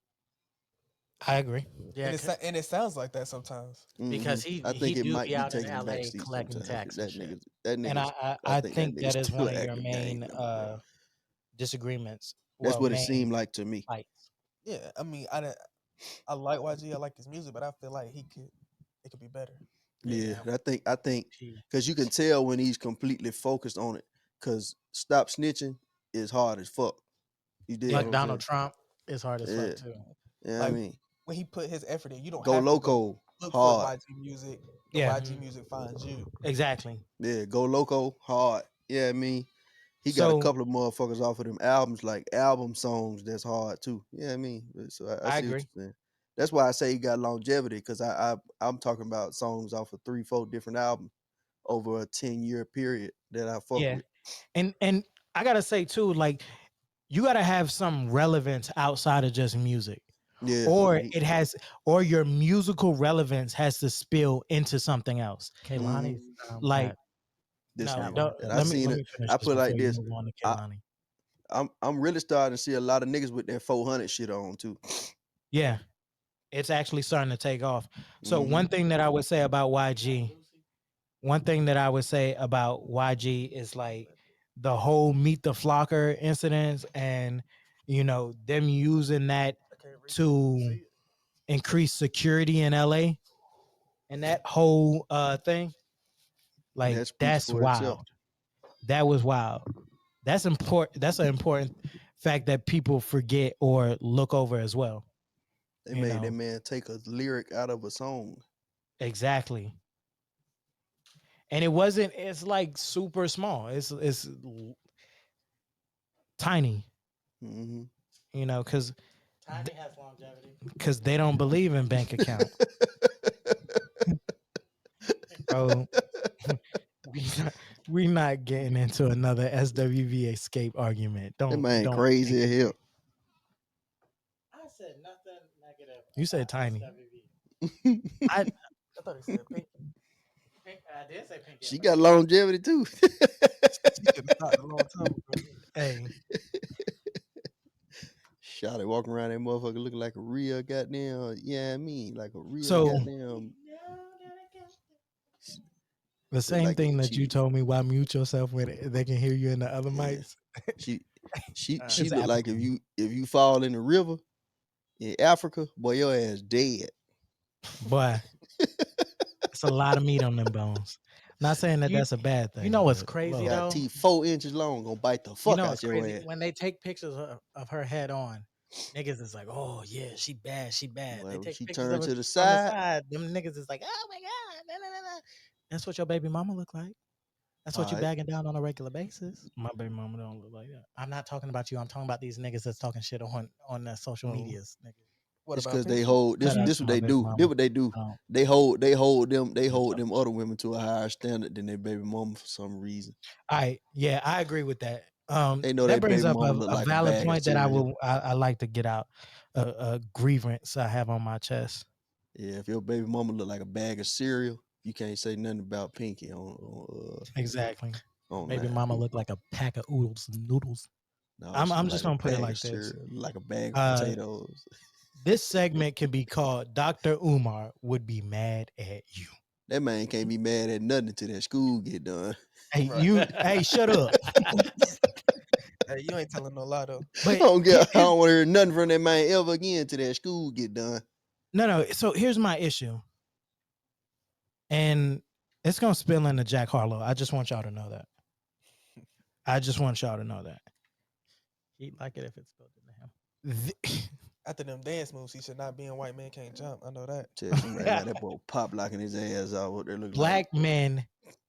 I agree. And Yeah, it sounds like that sometimes. because I he think it do might be be out in taking a back LA seat collecting sometimes. tax and shit. That And nigga's. I I think that think nigga's that is still one an of your active gang main member, bro. disagreements. That's Well, what it main seemed like to me. fights. Yeah, I mean, I like YG. I like his music, but I feel like it could be better. Yeah, Yeah. I think because you can tell when he's completely focused on it. Because stop snitching is hard as fuck. You did Like what I'm Donald saying? Trump is hard as Yeah, fuck too. yeah. I Like mean, when he put his effort in, you don't go have to go loco look for hard. YG music. The Yeah, YG music finds you. exactly. Yeah, go loco hard. Yeah, I mean, he got a So couple of motherfuckers off of them albums, like album songs that's hard too. Yeah, I mean, so I I see what agree. you're saying. That's why I say he got longevity, because I'm talking about songs off of 3-4 different albums over a 10-year period that I fuck Yeah. with. And I gotta say too, like you gotta have some relevance outside of just music. Yeah, Or or your musical relevance has to spill into something else. hmm Kaylani's Like, got this no, got nigga, one. don't and I let me seen let it. me finish I this put it like before you this. move on to I, Kaylani. I'm really starting to see a lot of niggas with that 400 shit on too. Yeah, it's actually starting to take off. So hmm one thing that I would say about YG is like the whole Meet the Flocker incidents, and them using that to increase security in LA, and that whole thing, like That speaks that's for itself. wild. That was wild. That's important. That's an important fact that people forget or look over as well. They You made that know, man take a lyric out of a song. exactly. And it wasn't. It's like super small. It's tiny. Mm-hmm. You know, because Tiny has longevity. they don't believe in bank account, bro. we not getting into another SWV escape argument. That Don't man think crazy as it. hell. I said nothing negative. You said about tiny. SWV. I I thought he said Pinky. I did say pinky. She got longevity too. She should have stopped a long time ago. hey, Shot it walking around that motherfucker looking like a real goddamn, yeah, I mean, like a real So- goddamn. the same like thing that she- you told me. Why mute yourself when they can hear you in the other Yeah. mics? She It's look like applicable. if you fall in the river in Africa, boy, your ass dead. Boy, it's a lot of meat on them bones. Not saying that You- that's a bad thing. You know what's but crazy look, Got though? teeth 4 inches long, gonna bite the You fuck know out what's your crazy? ass. When they take pictures of her head on, niggas is like, "Oh yeah, she bad, she bad." Boy, They when take she pictures turned of her to the from the side, side. Them niggas is like, "Oh my god, nah, nah, nah, nah." That's what your baby mama look like. That's what you Alright. bagging down on a regular basis. my baby mama don't look like that. I'm not talking about you. I'm talking about these niggas that's talking shit on the social Oh. medias. Nigga. What it's about because they Pinky? hold this. Shout out This to what my they baby do. mama. This what they do. Um, They hold them talk. other women to a higher standard than their baby mama for some reason. Yeah, I agree with that. They know That their brings baby up mama look a like a valid bag of point that cereal. I like to get out. A grievance I have on my chest. Yeah, if your baby mama look like a bag of cereal, you can't say nothing about Pinky Exactly. on Baby that. mama look like a pack of oodles and noodles. No, I'm she look just like a gonna put it bag like of this. cereal, like a bag of Uh, potatoes. This segment can be called Dr. Umar would be mad at you. That man can't be mad at nothing until that school get done. Hey, Right. hey, shut up. Hey, you ain't telling no lie though. I But don't want to hear nothing from that man ever again till that school get done. no. So here's my issue, and it's gonna spill into Jack Harlow. I just want y'all to know that. He'd like it if it's spilled into him. After them dance moves, he should not be in White Man Can't Jump. I know that. Tell you right now, that boy pop locking his ass out. What they look Black like men,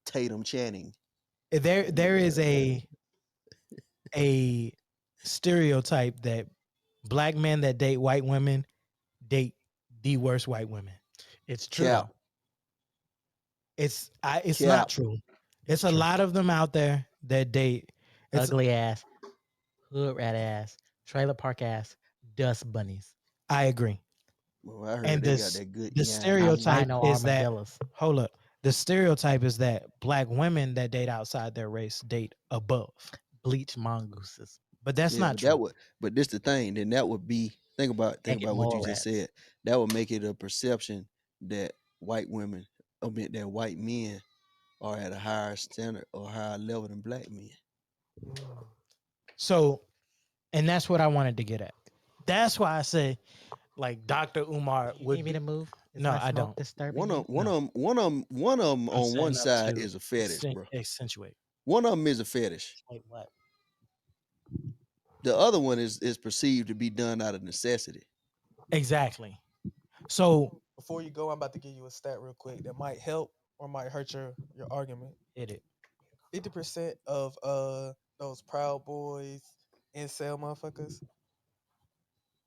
Tatum Channing. there is a stereotype that black men that date white women date the worst white women. It's true Cap. though. It's Cap. not true. It's a lot of them out there that date. It's Ugly ass, hood rat ass, trailer park ass, dust bunnies. I agree. Well, I heard And they got this that good the yin stereotype Albino is that armadillos. hold up. The stereotype is that black women that date outside their race date above. Bleach mongooses. But that's Yeah, not but true. that would. But this the thing. Then that would be. Think about Naked what you mole just rats. said. That would make it a perception that white women, that white men are at a higher standard or higher level than black men. So, and that's what I wanted to get at. That's why I say, like Dr. Umar You would need me be. to move? Is No, my I smoke don't. disturbing One you? of them I'm on one setting up side to is a fetish, bro. accentuate. One of them is a fetish. Wait, what? The other one is perceived to be done out of necessity. Exactly. So Before you go, I'm about to give you a stat real quick that might help or might hurt your argument. hit it. 50% of those Proud Boys, incel motherfuckers,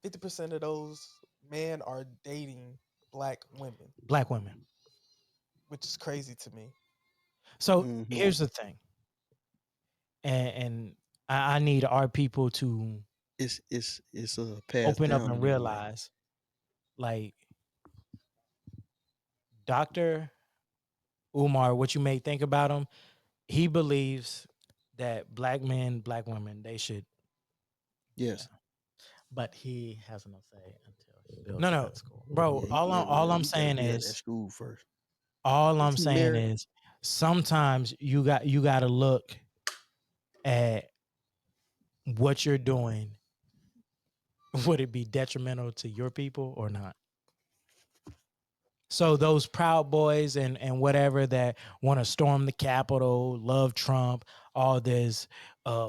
50% of those men are dating black women, Black women. which is crazy to me. So Mhm. here's the thing. And I need our people to It's passed open up down and anyway. realize, like, Dr. Umar, what you may think about him, he believes that black men, black women, they should. Yes. But he has no say until he builds No, that school. bro. Yeah, All I'm he gotta saying get out of that is, school first. all I'm Is he saying married? is, sometimes you got to look at what you're doing. Would it be detrimental to your people or not? So those Proud Boys and whatever that want to storm the Capitol, love Trump, all this,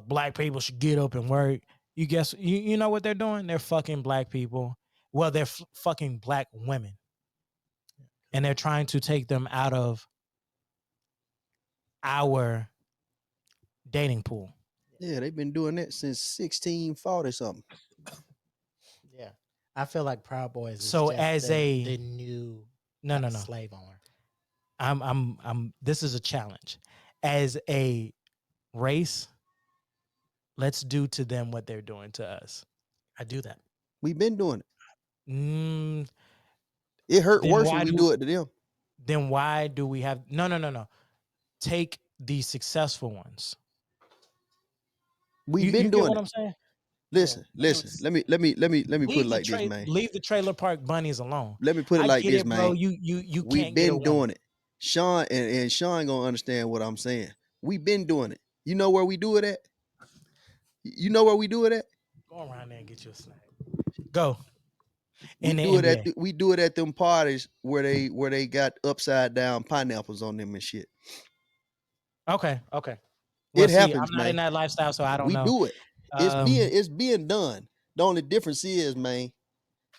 black people should get up and work. You know what they're doing? They're fucking black people. Well, they're fucking black women, and they're trying to take them out of our dating pool. Yeah, they've been doing that since 1640 something. Yeah. I feel like Proud Boys is So just as the new no. slave owner. I'm this is a challenge. As a race, let's do to them what they're doing to us. I do that. We've been doing it. Mm, It hurt then worse when why we do do it to them. we have no. Take the successful ones. We've You been get doing what it. I'm saying? Listen. Dudes, Let me put it like this, man. Leave the trailer park bunnies alone. Let me put it I like get this, it, bro. man. You We've can't get a been woman. doing it. Sean and Sean gonna understand what I'm saying. We've been doing it. You know where we do it at? You know where we do it at? Go around there and get you a snack. Go We in the do it NBA. at them parties where they got upside down pineapples on them and shit. Okay. Well, It see, I'm happens, not in man. that lifestyle, so I don't We know. do it. Um, It's being done. The only difference is, man,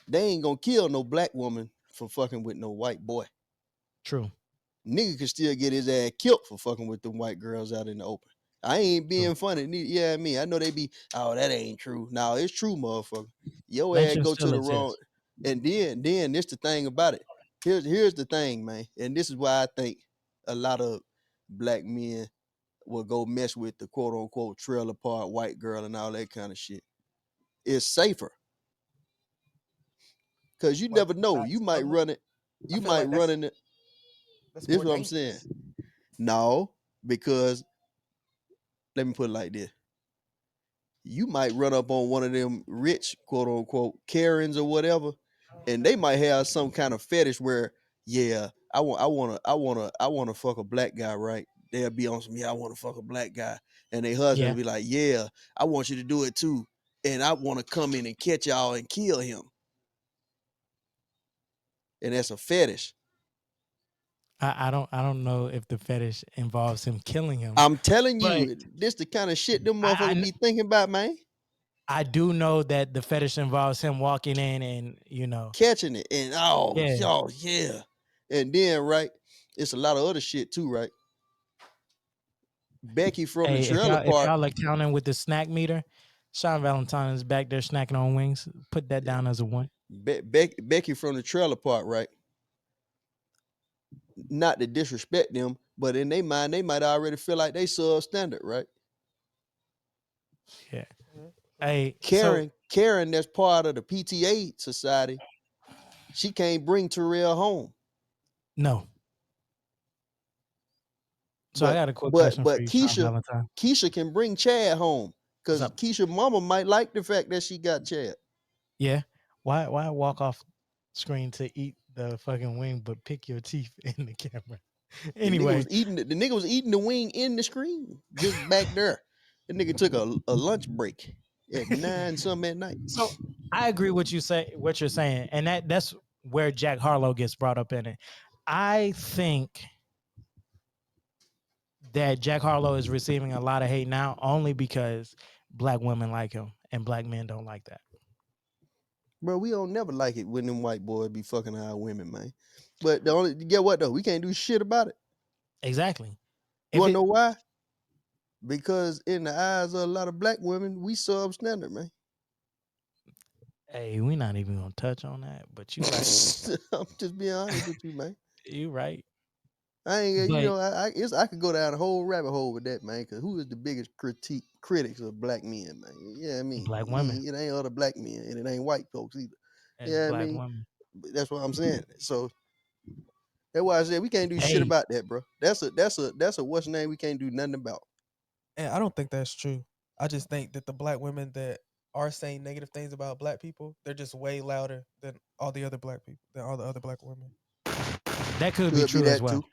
they ain't gonna kill no black woman for fucking with no white boy. true. Nigga can still get his ass killed for fucking with them white girls out in the open. I ain't being funny. Yeah, I mean, I know they be, oh, that ain't true. No, it's true, motherfucker. Your ass Lynching go to still the wrong. exists. And then this the thing about it. Here's the thing, man. And this is why I think a lot of black men will go mess with the quote unquote trailer park white girl and all that kind of shit. It's safer. Cause you why never know. not You might smuggling? run it. I You feel might like run in it. that's This is more what I'm saying. dangerous. No, because let me put it like this. You might run up on one of them rich, quote unquote, Karens or whatever, and they might have some kind of fetish where, yeah, I wanna fuck a black guy, right? They'll be on some, yeah, I wanna fuck a black guy. And their husband Yeah. will be like, yeah, I want you to do it too. And I wanna come in and catch y'all and kill him. And that's a fetish. I don't know if the fetish involves him killing him, I'm telling but you, this the kind of shit them I motherfuckers be thinking about, man. I do know that the fetish involves him walking in and Catching it and oh yeah. y'all yeah, and then right, it's a lot of other shit too, right? Becky from the Hey, trailer if park, y'all are counting with the snack meter, Sean Valentine is back there snacking on wings. Put that down as a 1. Becky from the trailer park, right? Not to disrespect them, but in their mind, they might already feel like they substandard, right? Yeah. Mhm. Hey, so Karen, that's part of the PTA society. She can't bring Terrell home, no. So I but got a quick question for you, Sean Keisha, Valentine. Keisha can bring Chad home What's because up? Keisha mama might like the fact that she got Chad. Yeah. Why walk off screen to eat the fucking wing but pick your teeth in the camera? The nigga Anyway, was eating the wing in the screen, just back there. The nigga took a lunch break at 9 something at night. so I agree what you're saying, and that's where Jack Harlow gets brought up in it. I think that Jack Harlow is receiving a lot of hate now only because black women like him and black men don't like that. Bro, we don't never like it when them white boys be fucking our women, man. But the only get what though? We can't do shit about it. Exactly. You If wanna it know why? Because in the eyes of a lot of black women, we substandard, man. Hey, we're not even gonna touch on that, but you right. I'm just being honest with you, man. You right. I ain't, But I could go down a whole rabbit hole with that, man. Cause who is the biggest critics of black men, man? Yeah, I mean, black women it ain't other black men, and it ain't white folks either. as Yeah, I black mean, women. that's what I'm saying. So that's why I said we can't do shit Hey, about that, bro. That's a what's name we can't do nothing about. And I don't think that's true. I just think that the black women that are saying negative things about black people, they're just way louder than all the other black people, than all the other black women. that could be Could be true as that well. too.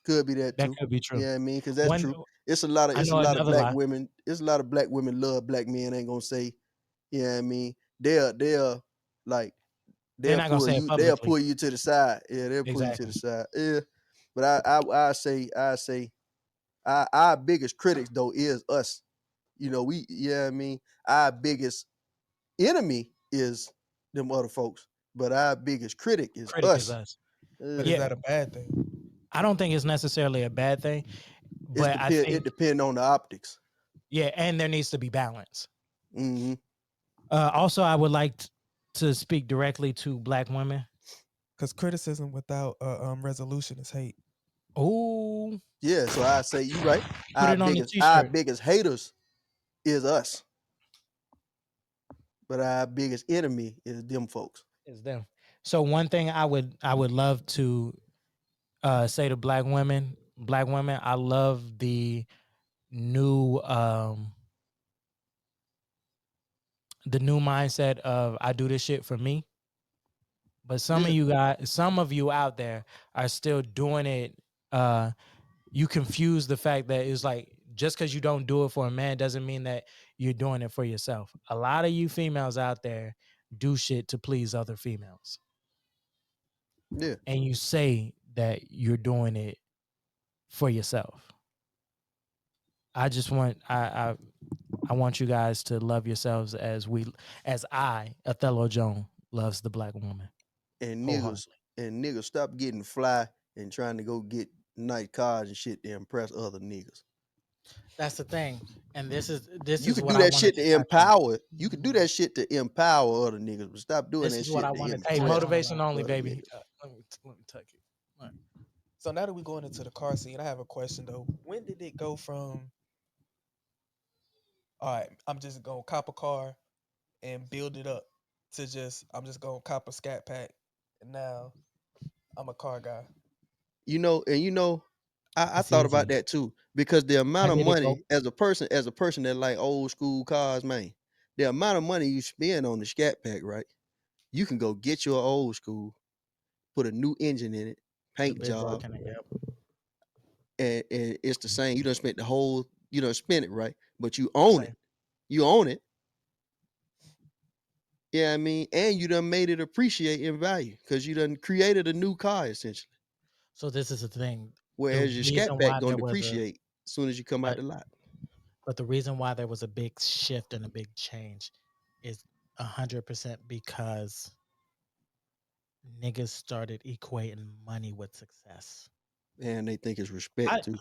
Could be that That too. could be true. Yeah, I mean, cause that's One, true. I It's a know lot of another black lie. women. It's a lot of black women love black men. Ain't gonna say, yeah, I mean, they'll like They're not gonna say it they'll publicly. pull you to the side. Yeah, they'll pull you to the Exactly. side. Yeah. But I say our biggest critics though is us. You know, I mean, our biggest enemy is them other folks, but our biggest critic is Critic is us. us. But is Uh, Yeah, that a bad thing? I don't think it's necessarily a bad thing. but I It think depends on the optics. Yeah, and there needs to be balance. Mm-hmm. Also, I would like to speak directly to Black women. Because criticism without resolution is hate. Oh, Yeah, so I say you right. put Our it on the biggest t-shirt. haters is us, but our biggest enemy is them folks. It's them. So one thing I would love to say to Black women, I love the new mindset of I do this shit for me. But some of you out there are still doing it. You confuse the fact that it's like just because you don't do it for a man doesn't mean that you're doing it for yourself. A lot of you females out there do shit to please other females, Yeah, and you say that you're doing it for yourself. I just want I want you guys to love yourselves as I, Othello Jones, loves the Black woman. and Wholeheartedly. niggas stop getting fly and trying to go get nice cars and shit to impress other niggas. That's the thing, and this You is could what do I that wanted shit to to touch on. empower. You could do that shit to empower other niggas, but stop doing This that is what I shit to wanted to Hey, touch impress on. motivation only, other baby. niggas. Let me tuck it. Right. So now that we're going into the car scene, I have a question though. When did it go from, all right, I'm just gonna cop a car and build it up, to just I'm just gonna cop a scat pack and now I'm a car guy? I It's thought about easy. that too because the amount When of did it go? money as a person that like old school cars, man, the amount of money you spend on the scat pack, right? You can go get your old school, put a new engine in it, The paint big job, work in it. Yep. and it's the same. You don't spend you don't spend it, right? But you own it. Same. You own it. Yeah, I mean, and you done made it appreciate in value because you done created a new car essentially. So this is the thing. The Whereas your scat reason pack why gonna there was a depreciate as soon as you come out but the lot. but the reason why there was a big shift and a big change is 100% because niggas started equating money with success. And they think it's I respect too.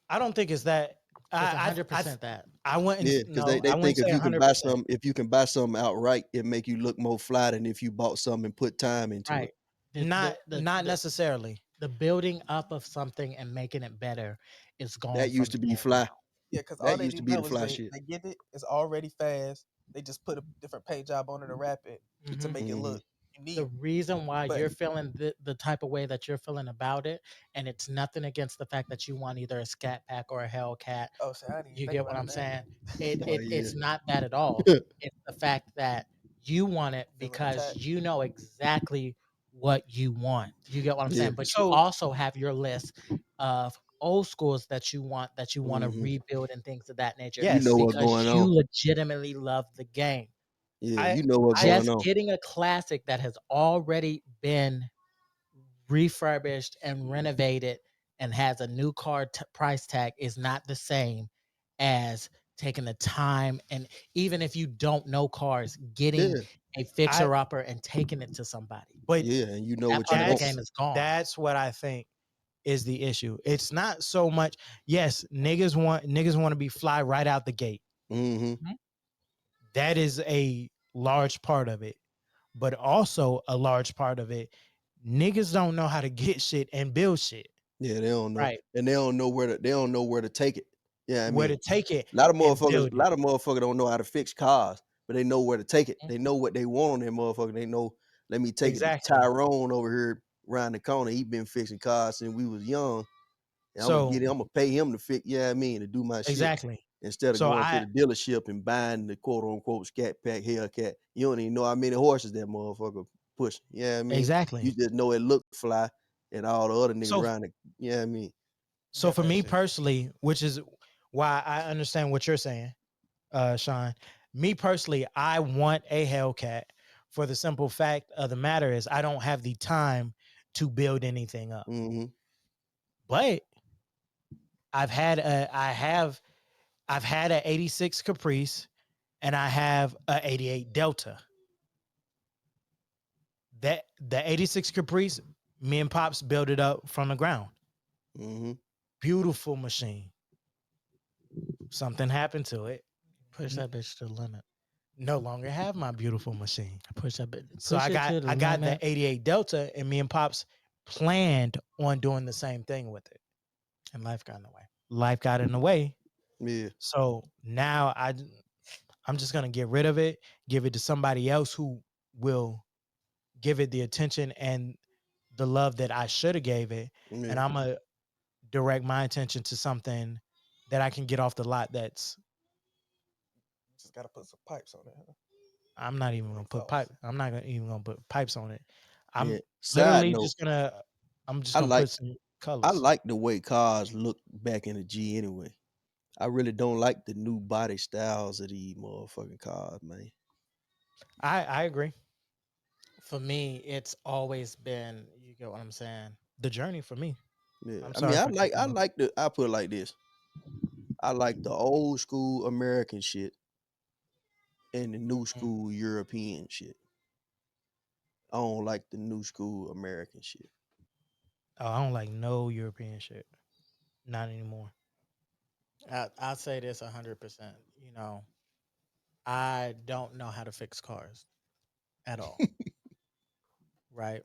I don't think it's that. It's I 100% that. I wouldn't Yeah, because no. they I think wouldn't say 100%. if you can buy something outright, it make you look more fly than if you bought something and put time into it. Right. The Not the not the necessarily. the building up of something and making it better is gone That used from to be today fly. now. Yeah, because all That they used to do be the now is fly shit. they get it, it's already fast. They just put a different paint job on it to wrap it to Mhm. make it Hmm. look The unique. reason why But you're feeling the type of way that you're feeling about it, and it's nothing against the fact that you want either a Scat Pack or a Hellcat. oh shit, I didn't even You think get what about I'm that. saying? Oh yeah. It's not that at all. It's the fact that you want it Feeling because attached. you know exactly what you want. You get what I'm Yeah. saying? But you so also have your list of old schools that you want to Hmm. rebuild and things of that nature You know yes, what's because going you on. legitimately love the game. Yeah, I you know what's I going Just on. getting a classic that has already been refurbished and renovated and has a new car price tag is not the same as taking the time, and even if you don't know cars, getting Yeah, a I fixer upper and taking it to somebody. but yeah, and you know That what you part of the want. game is gone. that's what I think is the issue. It's not so much. Yes, niggas want to be fly right out the gate. Hmm. Mhm. That is a large part of it, but also a large part of it. Niggas don't know how to get shit and build shit. Yeah, they don't know, Right. and they don't know where to take it. Yeah, I Where to mean, take it a lot of and motherfuckers, build it. don't know how to fix cars, but they know where to take it. Mhm. They know what they want on that motherfucker. They know, let me take it to Exactly. Tyrone over here around the corner. He been fixing cars since we was young. And So I'm gonna pay him to fix, yeah, I mean, to do my shit exactly. instead of So going to I the dealership and buying the quote unquote scat pack Hellcat. You don't even know how many horses that motherfucker pushing. Yeah, I mean, you exactly. just know it look fly, and all the other niggas So around it. Yeah, I mean, so Got for that me shit. personally, which is why I understand what you're saying, Sean. Me personally, I want a Hellcat for the simple fact of the matter is I don't have the time to build anything up. mm-hmm, But I've had a 86 Caprice and I have a 88 Delta. The 86 Caprice, me and Pops built it up from the ground. mm-hmm. beautiful machine. Something happened to it. Push that bitch to the limit. No longer have my beautiful machine. Push that bitch. So Push it to the I got limit. the 88 Delta, and me and Pops planned on doing the same thing with it. And life got in the way. Life got in the way. Yeah. So now I'm just gonna get rid of it, give it to somebody else who will give it the attention and the love that I should have gave it, and Yeah. I'm gonna direct my attention to something that I can get off the lot. That's Just gotta put some pipes on it. Huh? I'm not even gonna put pipe. Exhaust. I'm not even gonna put pipes on it. Yeah. I'm Side literally note, just gonna. I'm just I gonna put like some I colors. like the way cars look back in the G anyway. I really don't like the new body styles of these motherfucking cars, man. I agree. For me, it's always been, you get what I'm saying? The journey for me. Yeah. I'm I mean, sorry for cutting I you off. like the I put it like this. I like the old school American shit and the new school European shit. I don't like the new school American shit. Oh, I don't like no European shit. Not anymore. I'll say this 100%. You know, I don't know how to fix cars at all, right?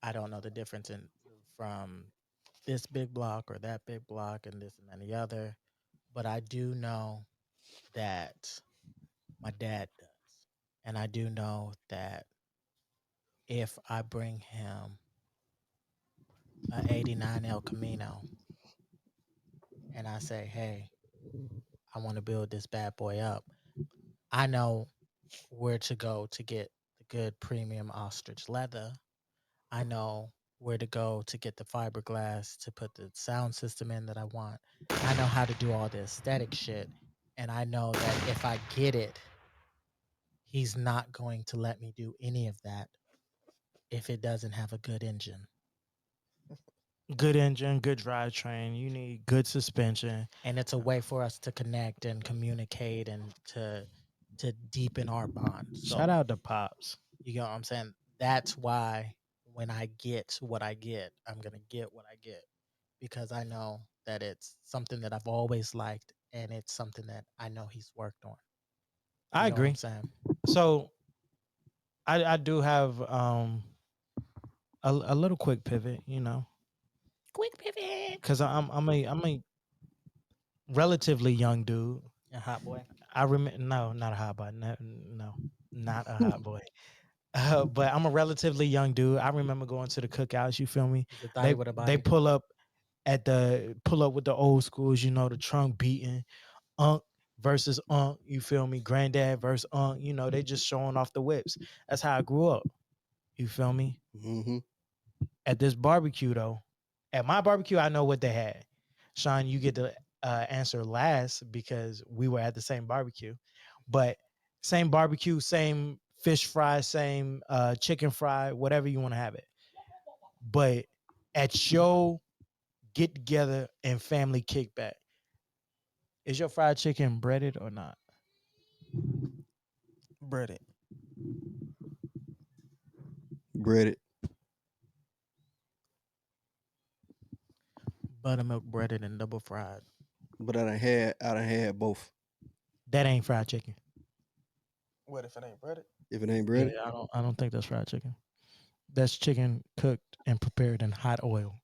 I don't know the difference in from this big block or that big block and this and then the other, but I do know that my dad does. And I do know that if I bring him a 89 El Camino and I say, "Hey, I want to build this bad boy up," I know where to go to get the good premium ostrich leather. I know where to go to get the fiberglass to put the sound system in that I want. I know how to do all the aesthetic shit. And I know that if I get it, he's not going to let me do any of that if it doesn't have a good engine. Good engine, good drivetrain. You need good suspension. And it's a way for us to connect and communicate and to deepen our bond. So Shout out to Pops. you know what I'm saying? That's why when I get what I get, I'm gonna get what I get. Because I know that it's something that I've always liked and it's something that I know he's worked on. I You know what I'm agree. saying? So I do have a little quick pivot, you know, Quick pivot. because I'm a relatively young dude. A hot boy. I remember no, not a hot boy. No, no, not a hot boy. But I'm a relatively young dude. I remember going to the cookouts. You feel me? He's a thotty with a They body. pull up with the old schools. You know, the trunk beating, Unc versus Unc. You feel me? Granddad versus Unc. You know, they just showing off the whips. That's how I grew up. You feel me? Mm-hmm. At this barbecue though, at my barbecue, I know what they had. Sean, you get to answer last because we were at the same barbecue, but same barbecue, same fish fry, same chicken fry, whatever you want to have it. But at your get together and family kickback, is your fried chicken breaded or not? Breaded. Breaded. Buttermilk breaded and double fried. But I done had both. That ain't fried chicken. What if it ain't breaded? If it ain't Yeah, breaded, I don't think that's fried chicken. That's chicken cooked and prepared in hot oil.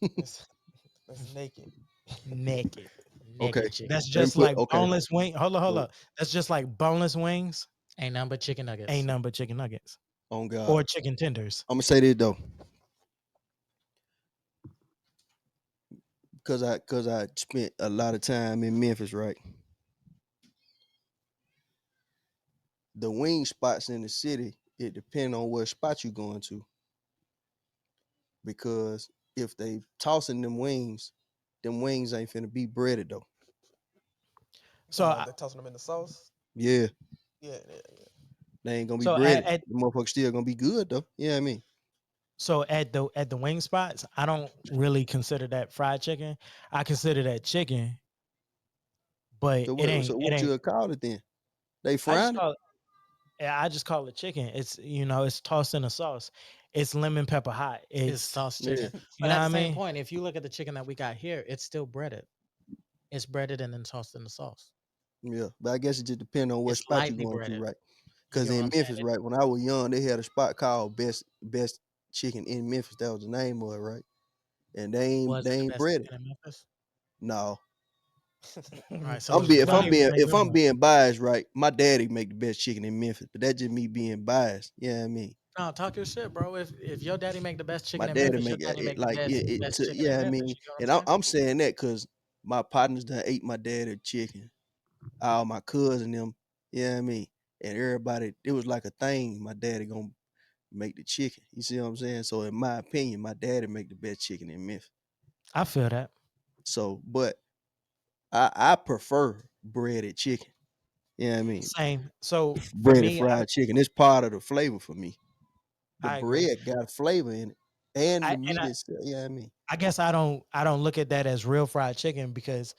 It's, it's naked. Naked. okay. Naked chicken. That's Let me just put like okay. boneless wing. Hold Look, up. That's just like boneless wings. Ain't nothing but chicken nuggets. Ain't nothing but chicken nuggets on God. or chicken tenders. I'm gonna say this though. Cause I spent a lot of time in Memphis, right? The wing spots in the city, it depends on what spot you going to. Because if they tossing them wings ain't finna be breaded though. You So, talking about they tossing them in the sauce? Yeah, Yeah, yeah, yeah. they ain't gonna be so breaded. The motherfucker still gonna be good though. Yeah, I mean. at the wing spots, I don't really consider that fried chicken. I consider that chicken, but So it what ain't. you call it then? They I just frying it? call it. Yeah, I just call it chicken. It's it's tossed in a sauce. it's lemon pepper hot. It's It's sauce Yeah, chicken. you But know at what the I same mean? point, if you look at the chicken that we got here, it's still breaded. It's breaded and then tossed in the sauce. yeah. But I guess it just depends on what It's spot you lightly going to, breaded. right? You Because get what in I'm saying? Memphis, right, when I was young, they had a spot called Best Chicken in Memphis. That was the name of it, right? And Was they it the ain't best breaded. chicken in Memphis? No, All right, so was if I'm Resignation. being biased, right, my daddy make the best chicken in Memphis, but that's just me being biased. Yeah, I mean, No, talk your shit, bro. If your daddy make the best my chicken in daddy Memphis, your make daddy it make the like best chicken in yeah, I Memphis. mean, You get what I'm and saying? I'm saying that because my partners done ate my daddy chicken, all my cousins them. Yeah, I mean, and everybody, it was like a thing. My daddy gonna make the chicken. You see what I'm saying? So in my opinion, my daddy make the best chicken in Memphis. I feel that. So, but I prefer breaded chicken. Yeah, I mean, Same. So for breaded me, fried chicken. It's part of the flavor for me. The I agree. bread got flavor in it, and the I and meat I, itself. Yeah, I mean, I guess I don't look at that as real fried chicken because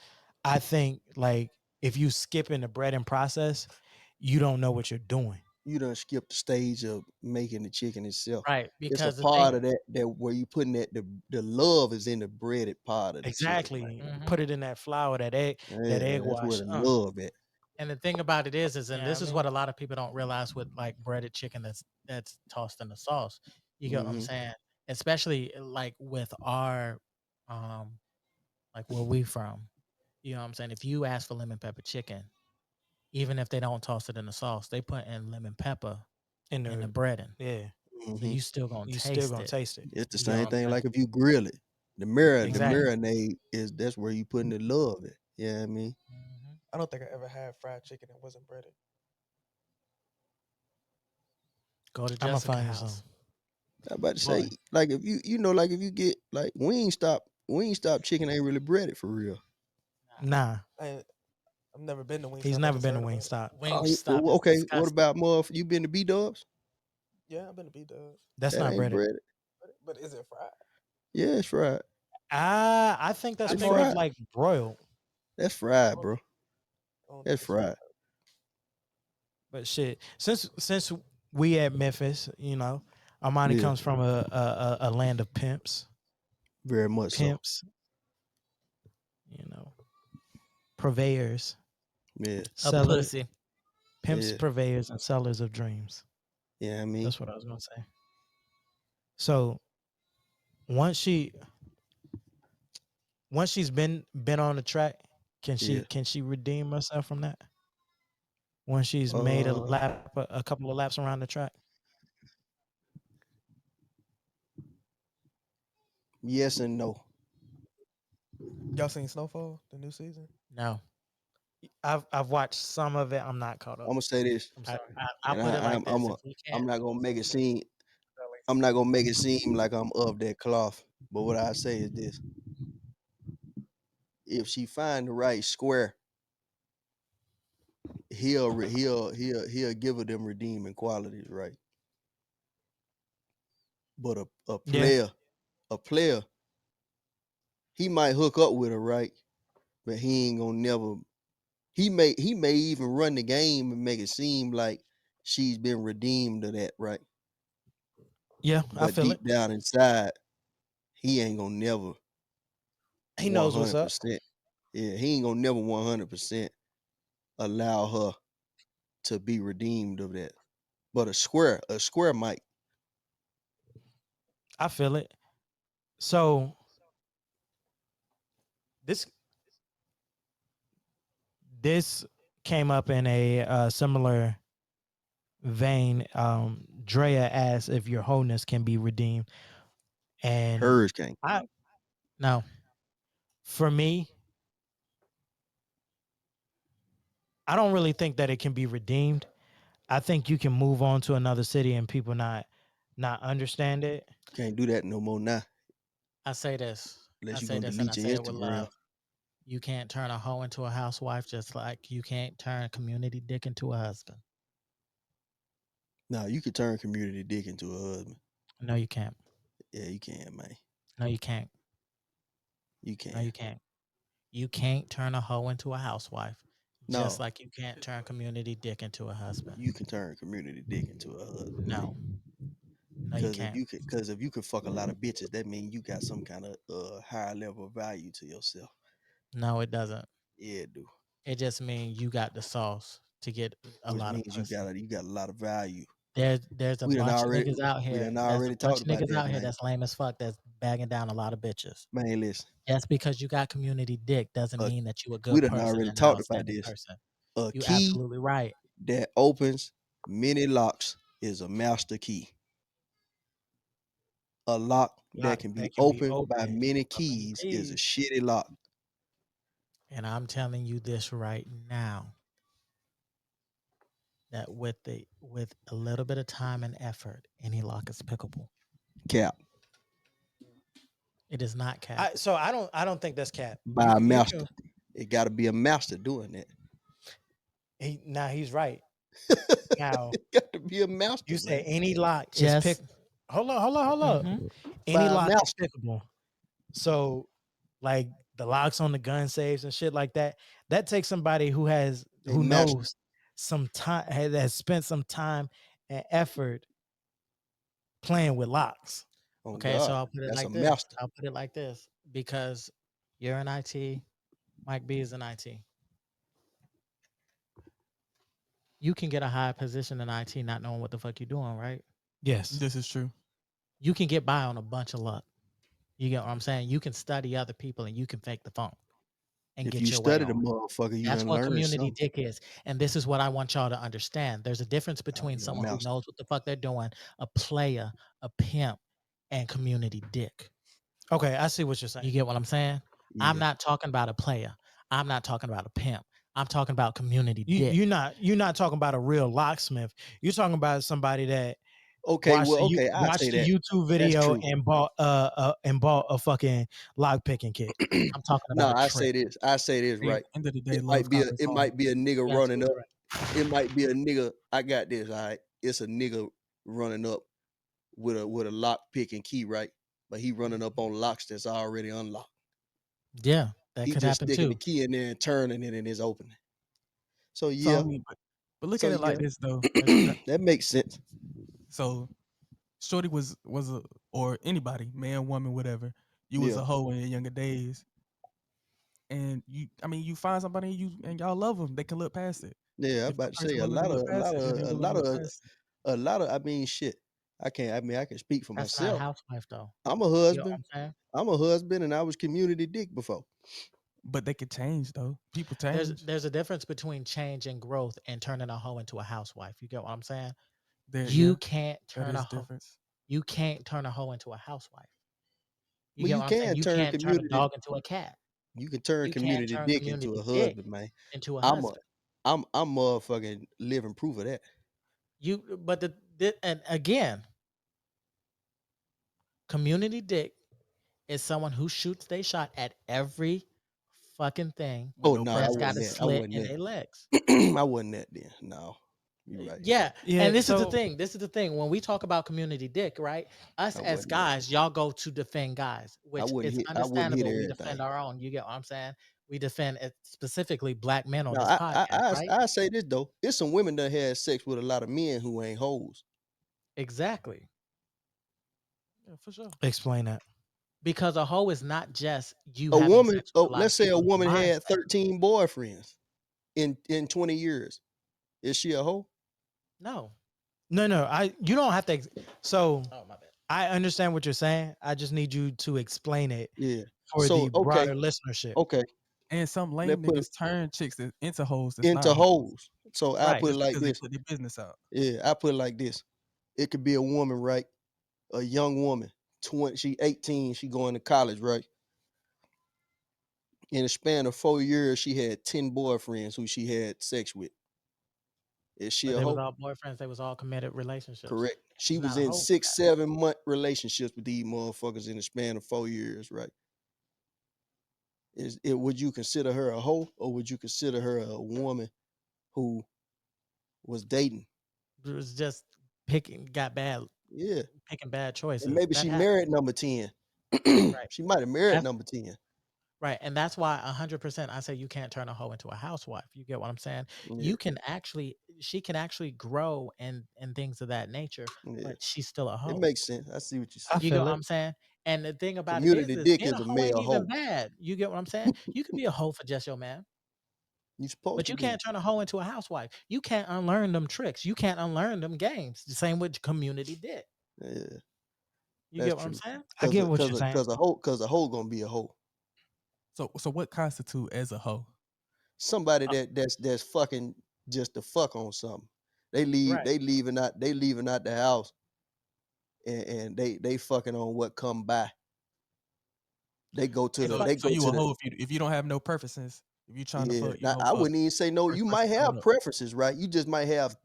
I think like if you skip in the breading process, you don't know what you're doing. you done skip the stage of making the chicken itself. Right, It's a because the part thing. of that where you putting that the love is in the breaded part of the chicken, man. Exactly. Hmm. Put it in that flour, that egg Yeah, that's where wash. the love at. And the thing about it is, and Yeah, I this is what mean, a lot of people don't realize with like breaded chicken that's tossed in the sauce. You get what I'm Hmm. saying? Especially like with our, um, like where we from. You know what I'm saying? If you ask for lemon pepper chicken, even if they don't toss it in the sauce, they put in lemon pepper in in the the breading. yeah, So Hmm. you still gonna you still taste gonna it. taste it. It's the You get what same I'm thing saying? like if you grill it. The Exactly. Hmm. marinade is that's where you putting the love at. Yeah, I mean, Hmm. I don't think I ever had fried chicken that wasn't breaded. Go to I'm gonna Jessica find you house, some. I about to boy. say like if like if you get like Wingstop chicken ain't really breaded for real. Nah, I, I've never been to he's Wingstop. I never just been to heard about it. Wingstop. Wing Well, stop is okay, what disgusting. about you been to B Dubs? Yeah, I've been to B Dubs. That's That not ain't breaded. breaded. But is it fried? Yeah, it's fried. I think that's I It's think more of fried. like broiled. That's I fried, don't bro. think I don't think That's it's fried. fried. But shit, since we at Memphis, Armani Yeah, comes from a land of very much so. pimps, you know, purveyors, Yeah, a seller, pussy. pimps, yeah, purveyors, and sellers of dreams. yeah. I mean, That's what I was gonna say. So once she once she's been on the track, yeah. can she redeem herself from that? Once she's made Uh, a couple of laps around the track. yes and no. Y'all seen Snowfall, the new season? No, I've watched some of it. I'm not caught I'm up. gonna say this, I'm I, sorry. I'll and put it like I'm this: if we I'm can't, not gonna make it seem I'm not gonna make it seem like I'm of that cloth. But what I say is this: if she find the right square, he'll give her them redeeming qualities, right? But Yeah. a player, he might hook up with her, right? But he ain't gonna never. He may even run the game and make it seem like she's been redeemed of that, right? Yeah, I But feel it. deep down inside, he ain't gonna never He knows what's up. 100%. Yeah, he ain't gonna never 100% allow her to be redeemed of that. But a square might. I feel it. So this this came up in a similar vein. Drea asked if your wholeness can be redeemed, and Hers can't. I, no. for me, I don't really think that it can be redeemed. I think you can move on to another city and people not understand it. Can't do that no more now. I say this. I Unless you're say gonna this, and I delete your say it with Instagram. love. You can't turn a hoe into a housewife, just like you can't turn community dick into a husband. Nah, you could turn community dick into a husband. No, you can't. Yeah, you can, man. No, you can't. You No, can. you can't. You can't turn a hoe into a housewife, just No, like you can't turn community dick into a husband. you can turn community dick into a husband, man. No, No, you can't. Because if you could fuck a lot of bitches, that means you got some kind of higher level of value to yourself. No, it doesn't. Yeah, it do. It just means you got the sauce to get a Which lot of means you pussy. got a lot of value. There's a We done bunch of already niggas out we here. done There's a already bunch talked of about niggas that, out here man. that's lame as fuck. That's bagging down a lot of bitches. Man, listen. Just because you got community dick doesn't Uh, mean that you a we good done person already and an talked about outstanding this. person. A You key absolutely right. that opens many locks is a master key. A lock that Lock can be that can be opened by opened many by many keys is a keys. shitty lock. And I'm telling you this right now, that with a little bit of time and effort, any lock is pickable. Cap It is not cap. So I don't think that's cap. by a You master. can It got to be a master doing that. he's right. Now It got to be a master, you say man. any lock is Just pick. Hold on. mhm. Any By a lock is master. pickable. So like the locks on the gun safes and shit like that, that takes somebody who A master. knows some time has spent some time and effort playing with locks. Oh Okay, so God, I'll put it that's a like this. master. I'll put it like this because you're in IT, Mike B is in IT. You can get a high position in IT not knowing what the fuck you're doing, right? Yes. This is true. You can get by on a bunch of luck. You get what I'm saying? You can study other people and you can fake the phone and If get you your way study the on. motherfucker, you That's done what learn community something. dick is. And this is what I want y'all to understand. There's a difference Oh, between you a someone who master. knows what the fuck they're doing, a player, a pimp, and community dick. Okay, I see what you're saying. You get what I'm saying? I'm Yeah. not talking about a player. I'm not talking about a pimp. I'm talking about community dick. You're not talking about a real locksmith. You're talking about somebody that Okay, well, okay, I watched say the that. YouTube That's video true. and bought a fucking lock picking kit. I'm talking No, about a I trick. say this. I say this At the right. end of the day, It love might be conquers all. a nigga You're running up. absolutely right. It might be a nigga. I got this. All right. It's a nigga running up with a lock picking key, right? But he running up on locks that's already unlocked. Yeah, that He could just happen sticking the too. key in there and turning it and it's opening. So So I yeah. mean, but look So at it yeah. like this though. There's That makes sense. so Shorty was a, or anybody, man, woman, whatever. You was Yeah. a hoe in your younger days, and I mean, you find somebody and y'all love them. They can look past it. Yeah, I'm If the about to say person willing to look past it, then they're a willing to lot look of past it. a lot of I mean shit. I can speak for That's not a myself. housewife though. I'm a You know what husband. I'm saying? I'm a husband and I was community dick before. But they could change though. People There's change. there's a difference between change and growth and turning a hoe into a housewife. You get what I'm saying? There, You yeah, can't that turn a is hoe. difference. You can't turn a hoe into a housewife. You Well, get you what I'm saying? can You turn can't turn a community dog into a cat. you can turn You can't community turn dick into a community dick husband, man. into a I'm a husband. I'm motherfucking living proof of that. But and again, community dick is someone who shoots they shot at every fucking thing With Oh no no, I that's pressure. got wasn't a that. I slit wasn't in their legs. that. I wasn't that then. No. You're right. Yeah, and Yeah, this is the so thing. This is the thing. When we talk about community dick, right? Us I as wasn't that. guys, y'all go to defend guys, which is I wouldn't hit understandable. We defend everything. our own. You get what I'm saying? We defend specifically black men on No, this podcast, right? I say this though. It's some women that had sex with a lot of men who ain't hoes. Exactly. Yeah, for sure. explain that. Because a hoe is not just you A having woman, sex with oh, a lot of let's say a people. It's a woman had mindset. 13 boyfriends in 20 years. Is she a hoe? No. No, you don't have to. So Oh my bad. I understand what you're saying. I just need you to explain it Yeah. for So the broader listenership. okay. And some lame Let's put it niggas turn chicks into hoes that's not into hoes hoes. So I Right. put it just like because they this. put their business out. Yeah, I put it like this. It could be a woman, right? A young woman, 20, she 18, she going to college, right? In a span of 4 years, she had 10 boyfriends who she had sex with. Is she But a they was hoe? all boyfriends. They was all committed relationships. Correct. She She's was not a in hoe for 6, 7 month relationships with these motherfuckers in the span of 4 years, right? Would you consider her a hoe or would you consider her a woman who was dating? that. It was just got bad, Yeah. picking bad And choices. maybe That she happened. married number 10. Right. She might have married Def- number 10. Right. And that's why 100% I say you can't turn a hoe into a housewife. You get what I'm saying? Yeah, You can actually, she can actually grow and things of that nature, yeah. but she's still a It hoe. makes sense. I see what you're I saying. You get feel what it. I'm saying? And the thing about it Community is dick being a is a hoe ain't male even hoe. bad. You get what I'm saying? You could be a hoe for just your man, You supposed but to you be. can't turn a hoe into a housewife. You can't unlearn them tricks. You can't unlearn them games. The same with community dick. Yeah, You that's get what I'm true. saying? I Cause get a what cause you're a saying. cause a hoe cause a hoe gonna be a hoe. So what constitute as a hoe? Somebody Uh, that's fucking just to fuck on something. They leave right. they leaving out the house and they fucking on what come by. They go to They the So fuck. they so go you to a the hoe if you don't have no preferences. If you trying to yeah. fuck, you Now gonna I fuck. wouldn't even say no. First You person might showed have up. preferences, right? You just might have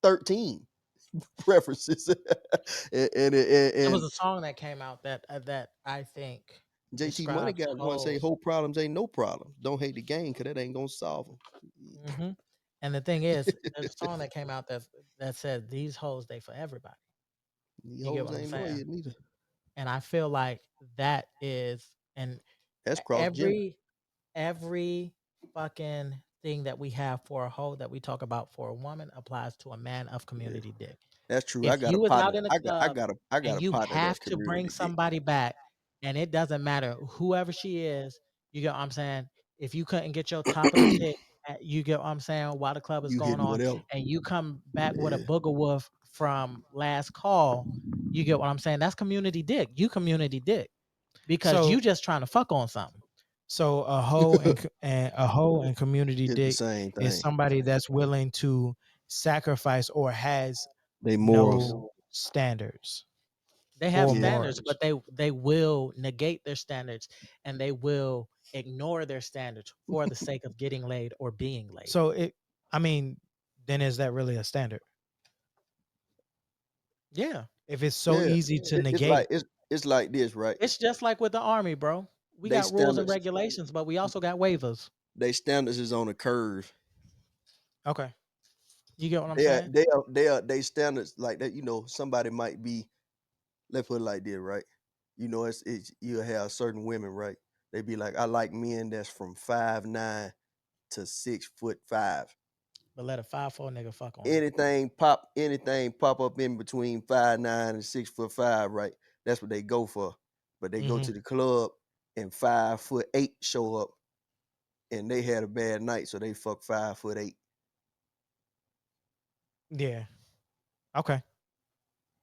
13 preferences. There was And a song that came out that I think JT Money describes got one say hoes. whole problems ain't no problems. Don't hate the game because that ain't gonna solve them. Hmm. And the thing is, there's a song that came out that said these hoes they for everybody. The You get hoes what I'm ain't saying? loyal neither. And I feel like that is and That's cross gender. every fucking thing that we have for a hoe that we talk about for a woman applies to a man of Yeah, community dick. that's true. I If got a you was out partner. in a I club got I got and a you partner that's have to bring community dick. somebody back, and it doesn't matter whoever she is, you get what I'm saying? If you couldn't get your top of the pick, you get what I'm saying, while the club is You going hitting on, whatever. and you come back with a Yeah. booger wolf from last call, you get what I'm saying? That's community dick. You community dick because So you just trying to fuck on something. so a hoe and a hoe and community It's the dick same is thing. somebody that's willing to sacrifice or has They morals. no standards They have or Yeah. standards, morals. but they will negate their standards and they will ignore their standards for the sake of getting laid or being laid. So I mean, then is that really a standard? Yeah. If it's so Yeah. easy to It's negate, like it's like this, right? It's just like with the army, bro. We They got rules and standards regulations, but we also got waivers. they standards is on a curve. okay. You get what I'm saying? They standards like that, somebody might be, let's put it like this, right? It's you have certain women, right? They be like, I like men that's from 5'9" to 6'5". But let a 5'4" nigga fuck on them. Anything pop up in between 5'9" and 6'5", right? That's what they go for. But they go Hmm. to the club and 5'8" show up and they had a bad night, so they fuck 5'8". Yeah. Okay.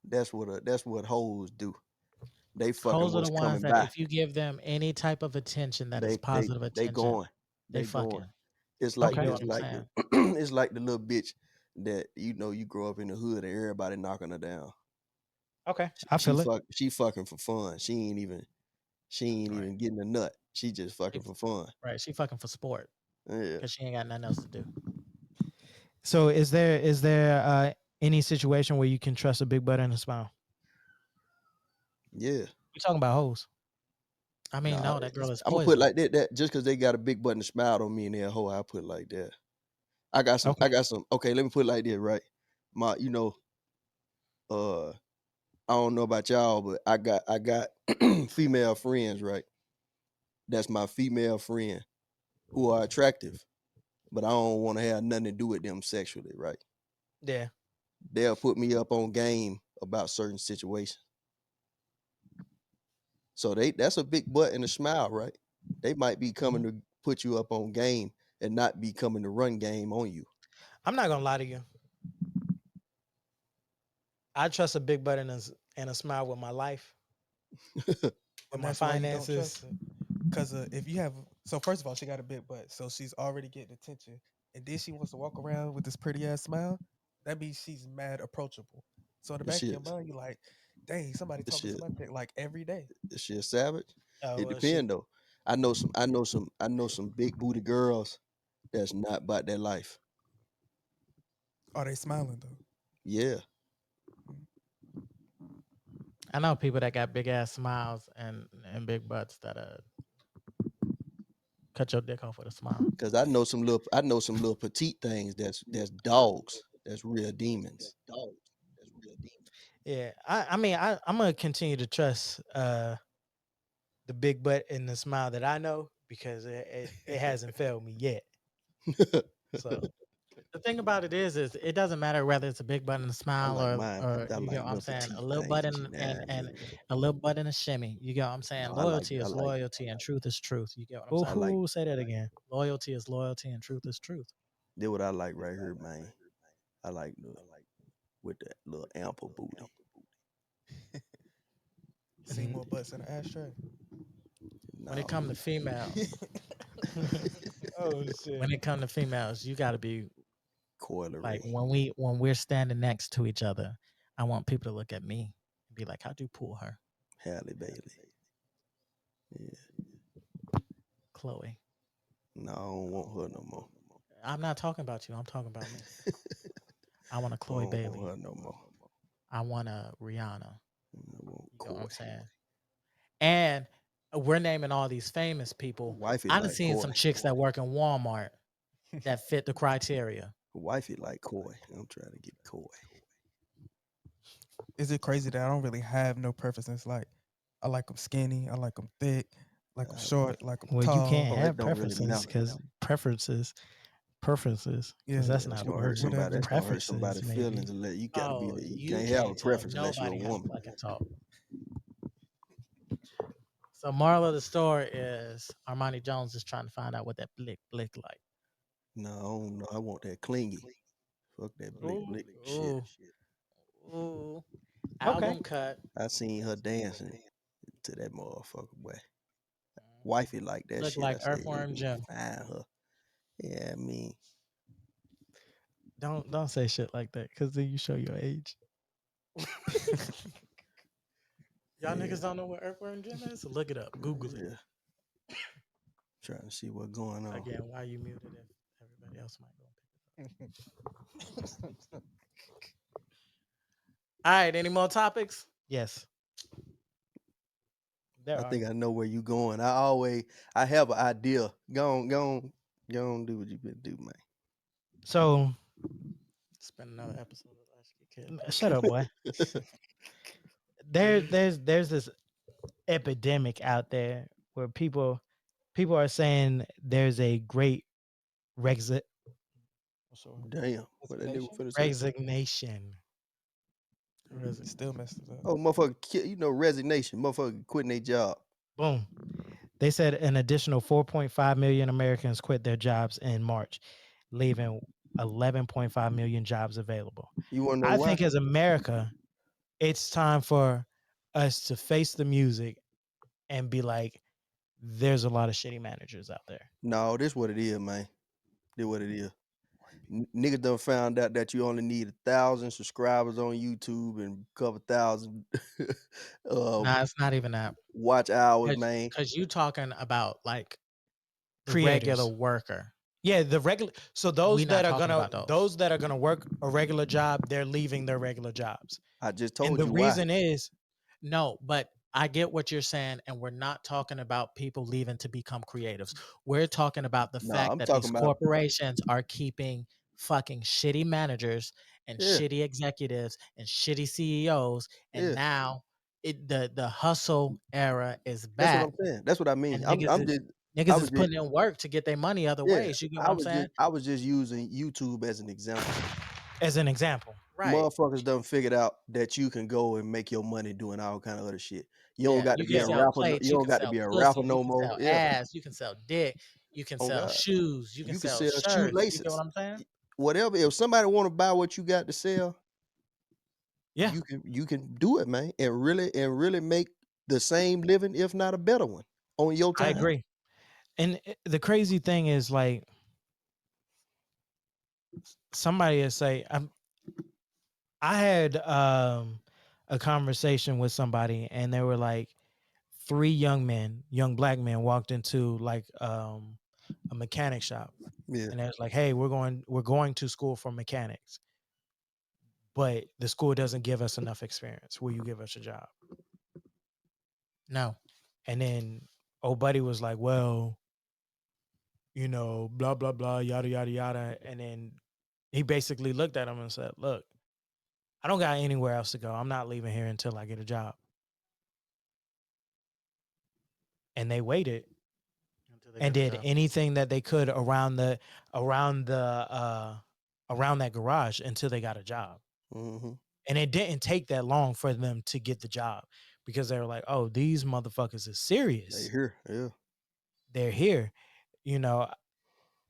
That's what hoes do. They fucking Hoes are what's the ones coming that by. if you give them any type of attention that is They they positive they attention, going. they They going. fucking. It's You like get Okay. what it's I'm like the saying? it's like the little bitch that you grow up in the hood and everybody knocking her down. Okay. She, I she feel it. fuck she fucking for fun. She ain't even Right. getting a nut. She just fucking She- for fun. Right. She fucking for sport Yeah. because she ain't got nothing else to do. So is there any situation where you can trust a big butt and a smile? Yeah. We're talking about hoes. I mean, Nah, no, that girl is I'm gonna put it poison. like that just because they got a big button smile on me and they're a hoe, I put it like that. I got some. I Okay. got some. Okay, let me put it like this, right? My, uh, I don't know about y'all, but I got female friends, right? That's my female friend who are attractive, but I don't want to have nothing to do with them sexually, right? Yeah. They'll put me up on game about certain situations. So that's a big butt and a smile, right? They might be coming Mhm. to put you up on game and not be coming to run game on you. I'm not gonna lie to you. I trust a big butt and a smile with my life, with And my that's why you don't finances. trust her. Because if you have, so first of all, she got a big butt, so she's already getting attention, and then she wants to walk around with this pretty ass smile. That means she's mad approachable. So in the Is back of she your mind, you're like, "Dang, somebody is talking she to my dick like every day." is she a savage? Oh It well, she. depends though. I know some big booty girls that's not about that life. Are they smiling though? Yeah, Mm. I know people that got big ass smiles and big butts that cut your dick off with a smile. because I know some little petite things that's dogs. That's real demons. Yeah. I mean I'm gonna continue to trust the big butt and the smile that I know because it hasn't failed me yet. So The thing about it is it doesn't matter whether it's a big butt and a I smile like mine. or I you get like what I'm little saying, a petite little butt things and shit. and a little butt and a shimmy. You get what I'm saying? No, Loyalty I is like loyalty and truth is truth. You get what I'm oh, I saying? like say that again. Loyalty is loyalty and truth is truth. that what I like right here, man. I like the with that little ample booty. See more butts in the ashtray. When it No, comes to females, Oh shit. when it comes to females, you got to be Coily like Ray, when we're standing next to each other. I want people to look at me and be like, "How'd you pull her, Halle Bailey. Yeah. Chloe?" No, I don't want her no more. I'm not talking about you. I'm talking about me. I want a I Chloe don't want Bailey. her no more. I want a Rihanna. I want You get what Coy. I'm saying? And we're naming all these famous people. Wifey I done like seen Coy. some chicks that work in Walmart that fit the criteria. Wifey like Coy. I'm trying to get Coy. Is it crazy that I don't really have no preferences? Like, I like them skinny, I like them thick, like them Uh, short, like them Well, you can't tall. oh, it have don't really preferences matter. because Yeah, that's Yeah, not it's a gonna hurt word. somebody. whatever. That's gonna hurt Preferences, somebody's maybe. feelings. And let you got to be. Oh, You you can't have a can't tell preference unless you're a nobody how to woman. fucking talk. So moral of the story is Armani Jones is trying to find out what that blick like. No, I don't know. I want that clingy. Fuck that blick Ooh, blick shit. ooh, ooh. Okay. Album cut. I seen her dancing to that motherfucker, boy. Wifey like that Look shit. like I say, let Earthworm me Jim. find her. Yeah, I mean, Don't say shit like that because then you show your age. Y'all yeah, niggas don't know what Earthworm Jim is? Look it up. Google it. yeah. Trying to see what's going on. Again, why you muted if everybody else might go pick it up. All right, any more topics? Yes. There I are. think I know where you going. I have an idea. Go on, do what you been do, man. So It's been another episode of Latchkey Kidz. shut up, boy. There's this epidemic out there where people are saying there's a great resi- Damn, what that nigga Resignation? finna say? resignation. Still messed it up. Oh, motherfucker, resignation. Motherfucker quitting their job. Boom. They said an additional 4.5 million Americans quit their jobs in March, leaving 11.5 million jobs available. You wanna know I why? think as America, it's time for us to face the music and be like, there's a lot of shitty managers out there. No, this what it is, man. This what it is. Niggas done found out that you only need 1,000 subscribers on YouTube and a couple thousand uh, Nah, it's not even that. watch hours, man. Because you talking about like the regular Creators. worker. Yeah, the regular. So We not talking about those. those that are gonna work a regular job, they're leaving their regular jobs. I just And told the you why. reason is No, but I get what you're saying, and we're not talking about people leaving to become creatives. We're talking about the No, fact I'm that these talking about corporations are keeping fucking shitty managers and yeah, shitty executives and shitty CEOs, and yeah. now the hustle era is That's what back, I'm saying. That's what I mean. and I'm just I niggas was is just putting in work to get their money other yeah. ways. You get what I'm saying? I was just using YouTube as an example. as an example. Right. Motherfuckers done figured out that you can go and make your money doing all kind of other shit. You don't Yeah, got to you be can a sell rapper. plates, You you don't can got to sell be a pussy, rapper you no can more. sell Yeah. ass, you can sell dick, you can Oh sell God. shoes, you can You can sell sell shirts. You get shoelaces. what I'm saying? Whatever. If somebody want to buy what you got to sell, Yeah. you can do it, man, and really make the same living, if not a better one, on your I time. agree. And the crazy thing is like somebody will say I had a conversation with somebody and they were like three young black men walked into like a mechanic shop Yeah. and they was like, "Hey, we're going to school for mechanics, but the school doesn't give us enough experience. Will you give us a job?" No. And then old buddy was like, "Well, blah blah blah, yada yada yada." And then he basically looked at him and said, "Look, I don't got anywhere else to go. I'm not leaving here until I get a job." and they waited Until they and got a did job. anything that they could around that garage until they got a job. Mm-hmm. And it didn't take that long for them to get the job because they were like, "Oh, these motherfuckers is They serious. here, yeah. They're here." You know,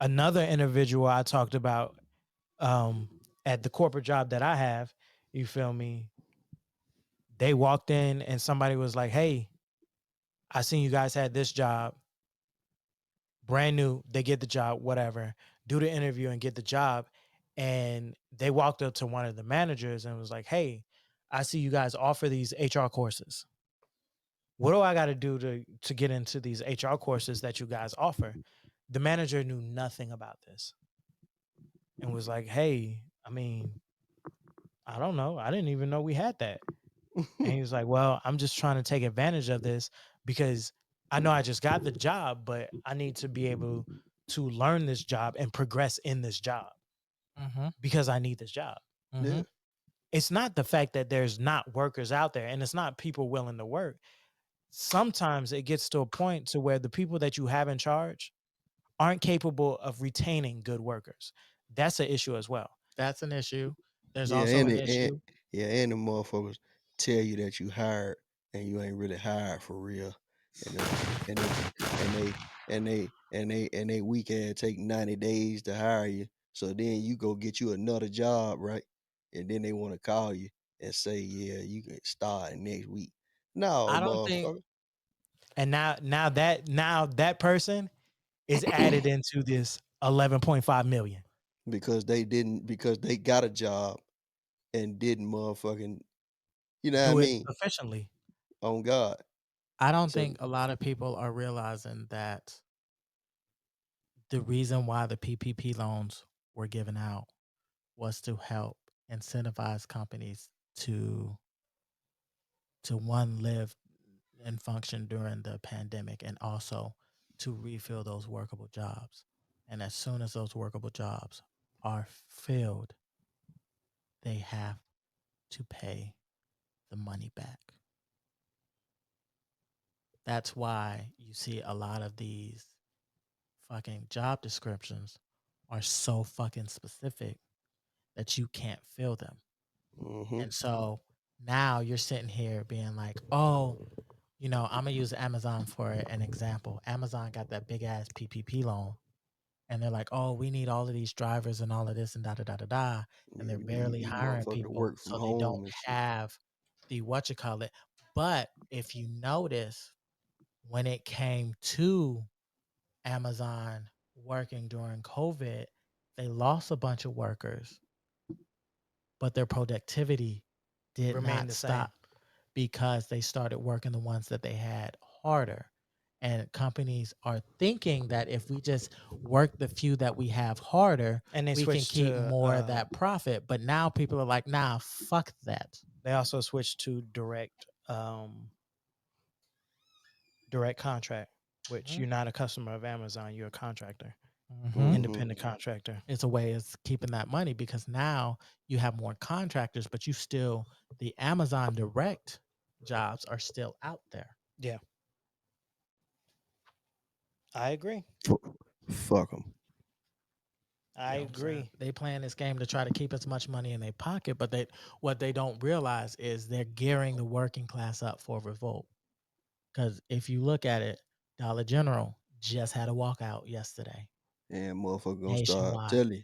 another individual I talked about at the corporate job that I have, you feel me? They walked in and somebody was like, "Hey, I seen you guys had this job. Brand new, they get the job, whatever, do the interview and get the job." And they walked up to one of the managers and was like, "Hey, I see you guys offer these HR courses. What do I got to do to get into these HR courses that you guys offer?" The manager knew nothing about this and was like, "Hey, I mean, I don't know. I didn't even know we had that." And he was like, "Well, I'm just trying to take advantage of this because I know I just got the job, but I need to be able to learn this job and progress in this job Mm-hmm. because I need this job." Mm-hmm. Yeah. It's not the fact that there's not workers out there and it's not people willing to work. Sometimes it gets to a point to where the people that you have in charge aren't capable of retaining good workers. That's an issue as well. That's an issue. There's Yeah, also and an it and issue. yeah, and the motherfuckers tell you that you hired and you ain't really hired for real. And and they and they and they weak ass take 90 days to hire you. So then you go get you another job, right? And then they want to call you and say, yeah, you can start next week. No, I don't think motherfucker. And now that person is added into this 11.5 million. Because they got a job and didn't motherfucking, you know what I Do it mean? efficiently. On God. I don't So think a lot of people are realizing that the reason why the PPP loans were given out was to help incentivize companies to one live and function during the pandemic and also to refill those workable jobs. And as soon as those workable jobs are filled, they have to pay the money back. That's why you see a lot of these fucking job descriptions are so fucking specific that you can't fill them. mhm. And so now you're sitting here being like, "Oh, I'm gonna use Amazon for an example. Amazon got that big ass PPP loan, and they're like, "Oh, we need all of these drivers and all of this and da da da da da," and Yeah, they're we need barely these hiring motherfuckers to people, work from so they don't home and shit. have the what you call it. But if you notice, when it came to Amazon working during COVID, they lost a bunch of workers, but their productivity did Remain not the same. stop because they started working the ones that they had harder. And companies are thinking that if we just work the few that we have harder, And they we can switched keep to more of that profit. But now people are like, nah, fuck that. they also switched to direct contract, which Mhm. you're not a customer of Amazon, you're a contractor, Mhm. Mhm. independent contractor. It's a way of keeping that money because now you have more contractors, but the Amazon direct jobs are still out there. Yeah. I agree. Fuck them. I You know what I'm saying? agree. They playing this game to try to keep as much money in their pocket, but what they don't realize is they're gearing the working class up for revolt. Because if you look at it, Dollar General just had a walkout yesterday And motherfucker gonna start nationwide. telling you,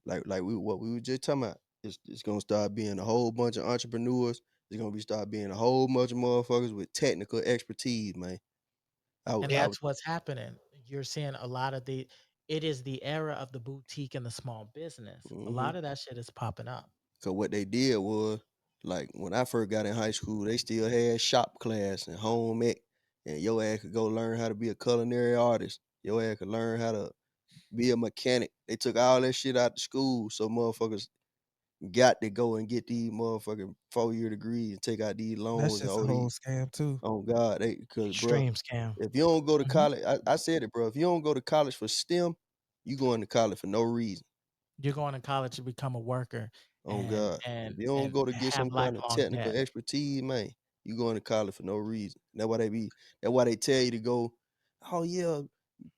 like what we were just talking about. It's gonna start being a whole bunch of entrepreneurs. It's gonna be start being a whole bunch of motherfuckers with technical expertise, man. And I Yeah. was that's what's happening. You're seeing a lot of it is the era of the boutique and the small business. A mm-hmm. lot of that shit is popping up. Cause what they did was, like when I first got in high school, they still had shop class and home ec, and your ass could go learn how to be a culinary artist. Your ass could learn how to be a mechanic. They took all that shit out of school, so motherfuckers got to go and get these motherfucking 4-year degrees and take out these That's loans and just a all whole these. scam too. Oh God, cause bro, Extreme scam. if you don't go to Mhm. college, I said it, bro. If you don't go to college for STEM, you going to college for no reason. You're going to college to become a worker Oh and God, if and you don't and go to get have some kind of lifelong technical debt. expertise, man, you going to college for no reason. That's why they tell you to go. Oh yeah,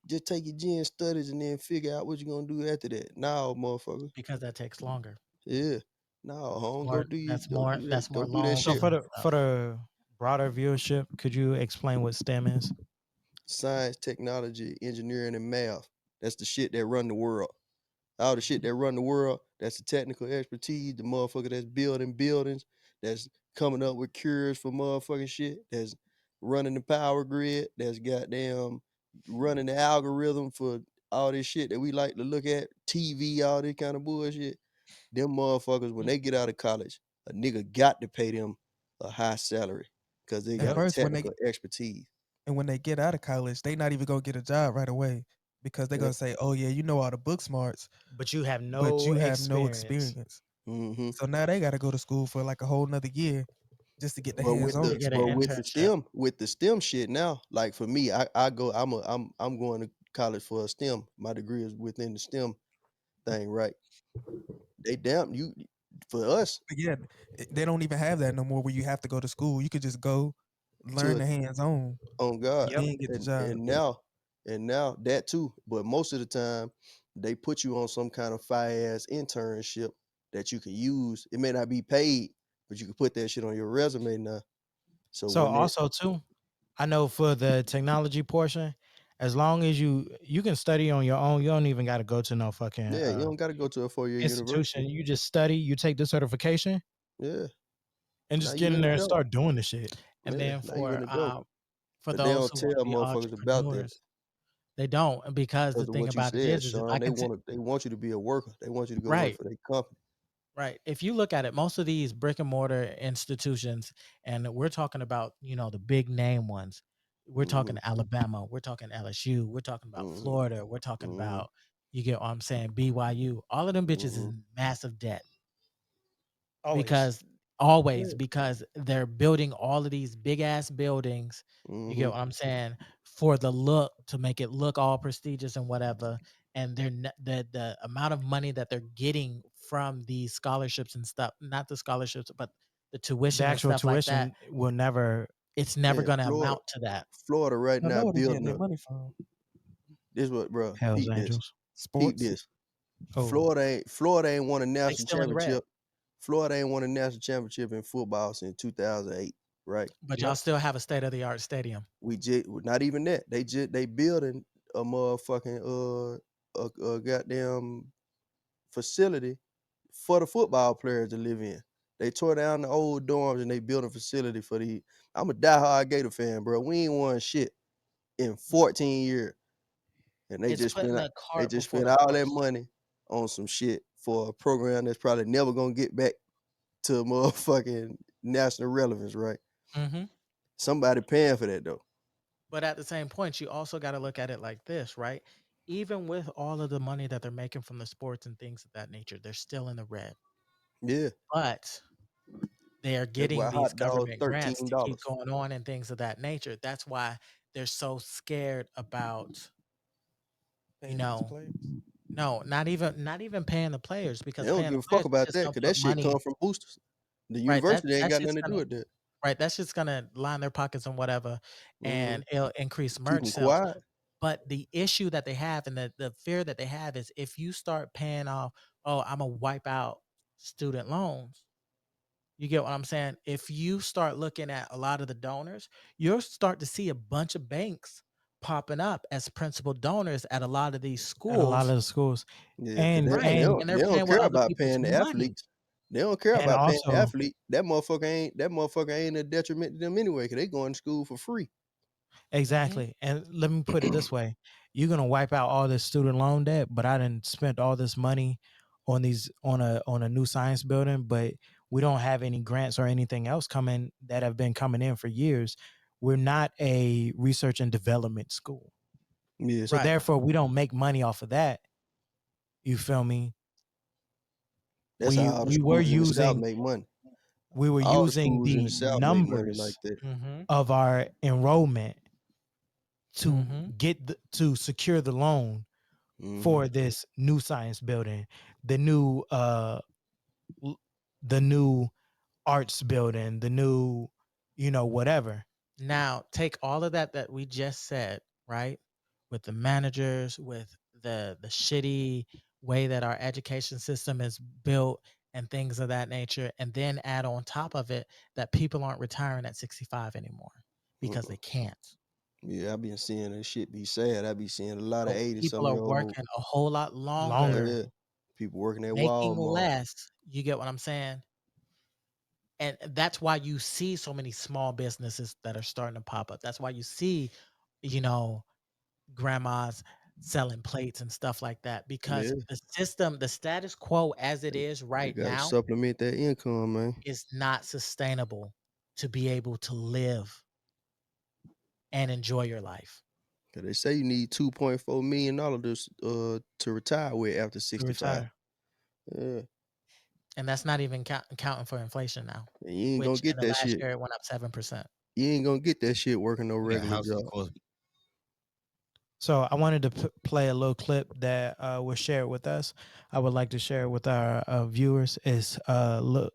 just take your gen studies and then figure out what you're gonna do after that. Now, motherfucker. because that takes longer. Yeah. No, home, go do That's go more do that. that's Go more do that long So shit. for term the stuff. for the broader viewership, could you explain what STEM is? Science, technology, engineering, and math. That's the shit that run the world. All the shit that run the world, that's the technical expertise, the motherfucker that's building buildings, that's coming up with cures for motherfucking shit, that's running the power grid, that's goddamn running the algorithm for all this shit that we like to look at, TV, all this kind of bullshit. Them motherfuckers, when they get out of college, a nigga got to pay them a high salary because they And got a first, technical expertise. when they get out of college, they not even gonna get a job right away because they're Yeah. gonna say, "Oh yeah, you know all the book smarts, But you have but no you have no experience. experience." Mm-hmm. So now they got to go to school for like a whole nother year just to get the But hands-on To get an with the experience. internship. STEM shit now, like for me, I go I'm going to college for a STEM. My degree is within the STEM thing, right? They damn you for us But yeah, they don't even have that no more where you have to go to school. You could just go learn to the hands-on, on God Yep. then get the and job. now that too. But most of the time they put you on some kind of fire ass internship that you can use. It may not be paid, but you can put that shit on your resume now. So So when that also too, I know for the technology portion, as long as you can study on your own, you don't even got to go to no fucking yeah, you don't got to go to a 4-year university. institution. You just study, you take the certification, Yeah, and now just get you in in the there and dope. start doing the shit. And Yeah, then now you in the dope. for But they those don't who tell want to be motherfuckers about that entrepreneurs, they don't, because the because of thing what you about it said, is if Sean. I can They want you to be a worker. They want you to go work right, for their company. right. If you look at it, most of these brick and mortar institutions, and we're talking about, the big name ones. We're Mm-hmm. talking Alabama, we're talking LSU, we're talking about Mm-hmm. Florida, we're talking Mm-hmm. about, you get what I'm saying, BYU. All of them bitches is Mm-hmm. in massive debt Always. because always Yeah. because they're building all of these big ass buildings. You Mm-hmm. get what I'm saying? For the look, to make it look all prestigious and whatever. And the amount of money that they're getting from these scholarships and stuff, not the scholarships, but the The tuition and actual stuff like that, tuition will never. it's never Man, gonna amount to that. Florida right I now know where they getting building their up. money from. This what, bro? Hell's Angels. Peep Sports. this. Oh, Florida ain't won a They national still in the red, championship. Florida ain't won a national championship in football since 2008. Right? but y'all yep. still have a state of the art stadium. We just not even that. They building a motherfucking a goddamn facility for the football players to live in. They tore down the old dorms and they built a facility for the. I'm a diehard Gator fan, bro. We ain't won shit in 14 years, and It's putting the they cart just before spent the all that horse. money on some shit for a program that's probably never gonna get back to motherfucking national relevance, right? Hmm. Somebody paying for that though. But at the same point, you also got to look at it like this, right? Even with all of the money that they're making from the sports and things of that nature, they're still in the red. Yeah, But they are that's getting why these hot dog government grants to keep $13. going on and things of that nature. That's why they're so scared about, you Paying these know, players. no, not even paying the players, They because don't paying give the a fuck players is about just that gonna because put that shit money, come from boosters. The right? That university ain't that got shit's nothing to do gonna with that. right. That's just gonna line their pockets and whatever, Mm-hmm. and it'll increase Keep merch them sales. quiet. But the issue that they have, and the fear that they have, is if you start paying off, oh, I'm gonna wipe out student loans. You get what I'm saying? If you start looking at a lot of the donors, you'll start to see a bunch of banks popping up as principal donors at a lot of these At a lot schools. of the schools, Yeah, because and Right. and And they they're don't paying with care other about people's paying the money. athletes. They don't care and about paying the also athlete. That motherfucker ain't a detriment to them anyway, because they going to school for free. Hmm. exactly. And let me put it this way: you're gonna wipe out all this student loan debt, but I didn't spent all this money on these on a new science building, but we don't have any grants or anything else coming that have been coming in for years. We're not a research and development school, Yeah. so Right. therefore we don't make money off of that. You feel me? That's how all the We were schools in the South using make money. All the using schools in the the South make money like numbers that. Hmm. of our enrollment to Hmm. to secure the loan Mm-hmm. for this new science building, the new l- the new arts building, the new whatever. Now, take all of that we just said. right? With the managers, with the shitty way that our education system is built and things of that nature, and then add on top of it that people aren't retiring at 65 anymore because they can't. Yeah, I been seeing that shit be sad. I be seeing a lot of So 80 people are something year old. working a whole lot longer, Longer. Yeah. People working at making Walmart. less. You get what I'm saying? And that's why you see so many small businesses that are starting to pop up. That's why you see, you know, grandmas selling plates and stuff like that, because Yeah. the system, the status quo as it is They right gotta now supplement that income, man. is not sustainable to be able to live and enjoy your life. 'Cause they say you need $2.4 million to retire with after To 65. retire. Yeah. And that's not even counting for inflation now, And you ain't gonna which in get the that last shit. year it went up 7%. You ain't gonna get that shit working no We got regular houses, of job. course. So I wanted to play a little clip that was shared with us. I would like to share it with our viewers. It's Lil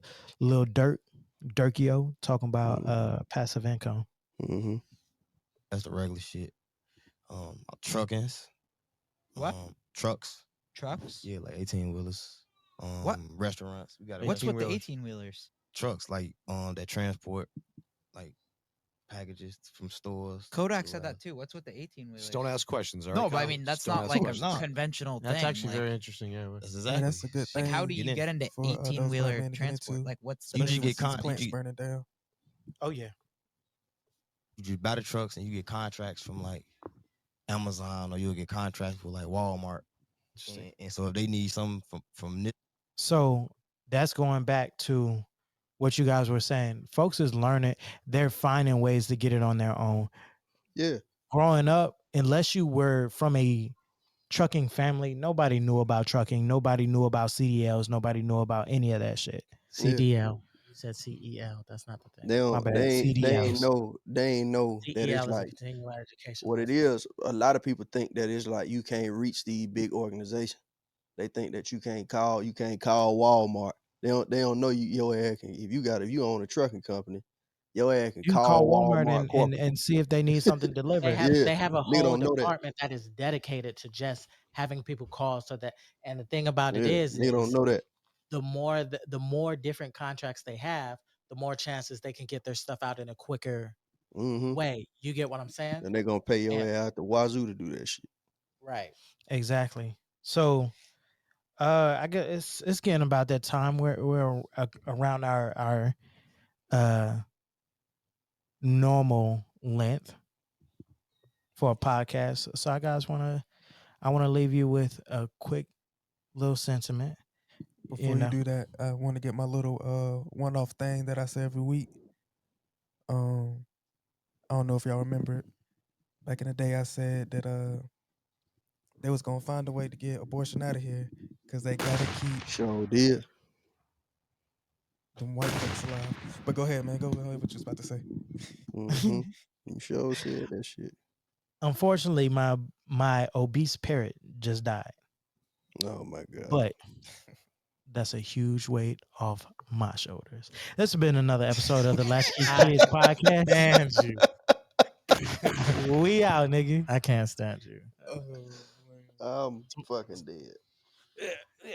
Durkio talking about passive income. Mm-hmm. That's the regular shit. Truckings. What? Trucks. Trucks? Yeah, like 18-wheelers. What? Restaurants. We got a What's with the 18-wheelers. 18-wheelers? trucks like that transport like packages from stores. Kodak said that too. What's with the 18-wheelers? Just don't ask questions, all right? No, but I Kyle? mean, Just that's don't not ask like a questions. conventional That's thing. actually like, very interesting. Yeah, That's Yeah, exactly. that's a good like, thing. how do you Get in. get into for those black 18-wheeler men to get transport? into, Like, what's the You especially just with get these con- plants you- burning down. Oh yeah. You just buy the trucks and you get contracts from like Amazon, or you'll get contracts with like Walmart. And so if they need something from this, So that's going back to what you guys were saying. Folks is learning. They're finding ways to get it on their own. Yeah. Growing up, unless you were from a trucking family, nobody knew about trucking. Nobody knew about CDLs. Nobody knew about any of that shit. CDL. You said CEL. That's not the thing. They My don't bad. they ain't CDLs. know that it's CEL is a like continuing education. what it is. A lot of people think that it's like you can't reach these big organizations. They think that you can't call Walmart. They don't know your ass can, if you own a trucking company, your ass can You can call call Walmart Walmart corporate. and see if they need something They delivered. have Yeah. they have a Nigga whole don't know that. department that is dedicated to just having people call, so that, and the thing about it Yeah. is Nigga don't know that. the more different contracts they have, the more chances they can get their stuff out in a quicker Mm-hmm. way. You get what I'm saying? And they gonna pay your And ass out the wazoo to do that shit. right. Exactly. So I guess it's getting about that time. We're around our normal length for a podcast. So I wanna leave you with a quick little sentiment. Before you do that, I want to get my little one-off thing that I say every week. I don't know if y'all remember it. Back in the day, I said that they was gonna find a way to get abortion out of here because they gotta keep Sure did. them white folks alive. But go ahead, man. Go ahead. What you was about to say? Mm-hmm. You sure said that shit. Unfortunately, my obese parrot just died. Oh my God. But that's a huge weight off my shoulders. This has been another episode of the Latchkey Kidz podcast. Stand you. We out, nigga. I can't stand you. Oh, man. I'm fucking dead. Yeah, yeah.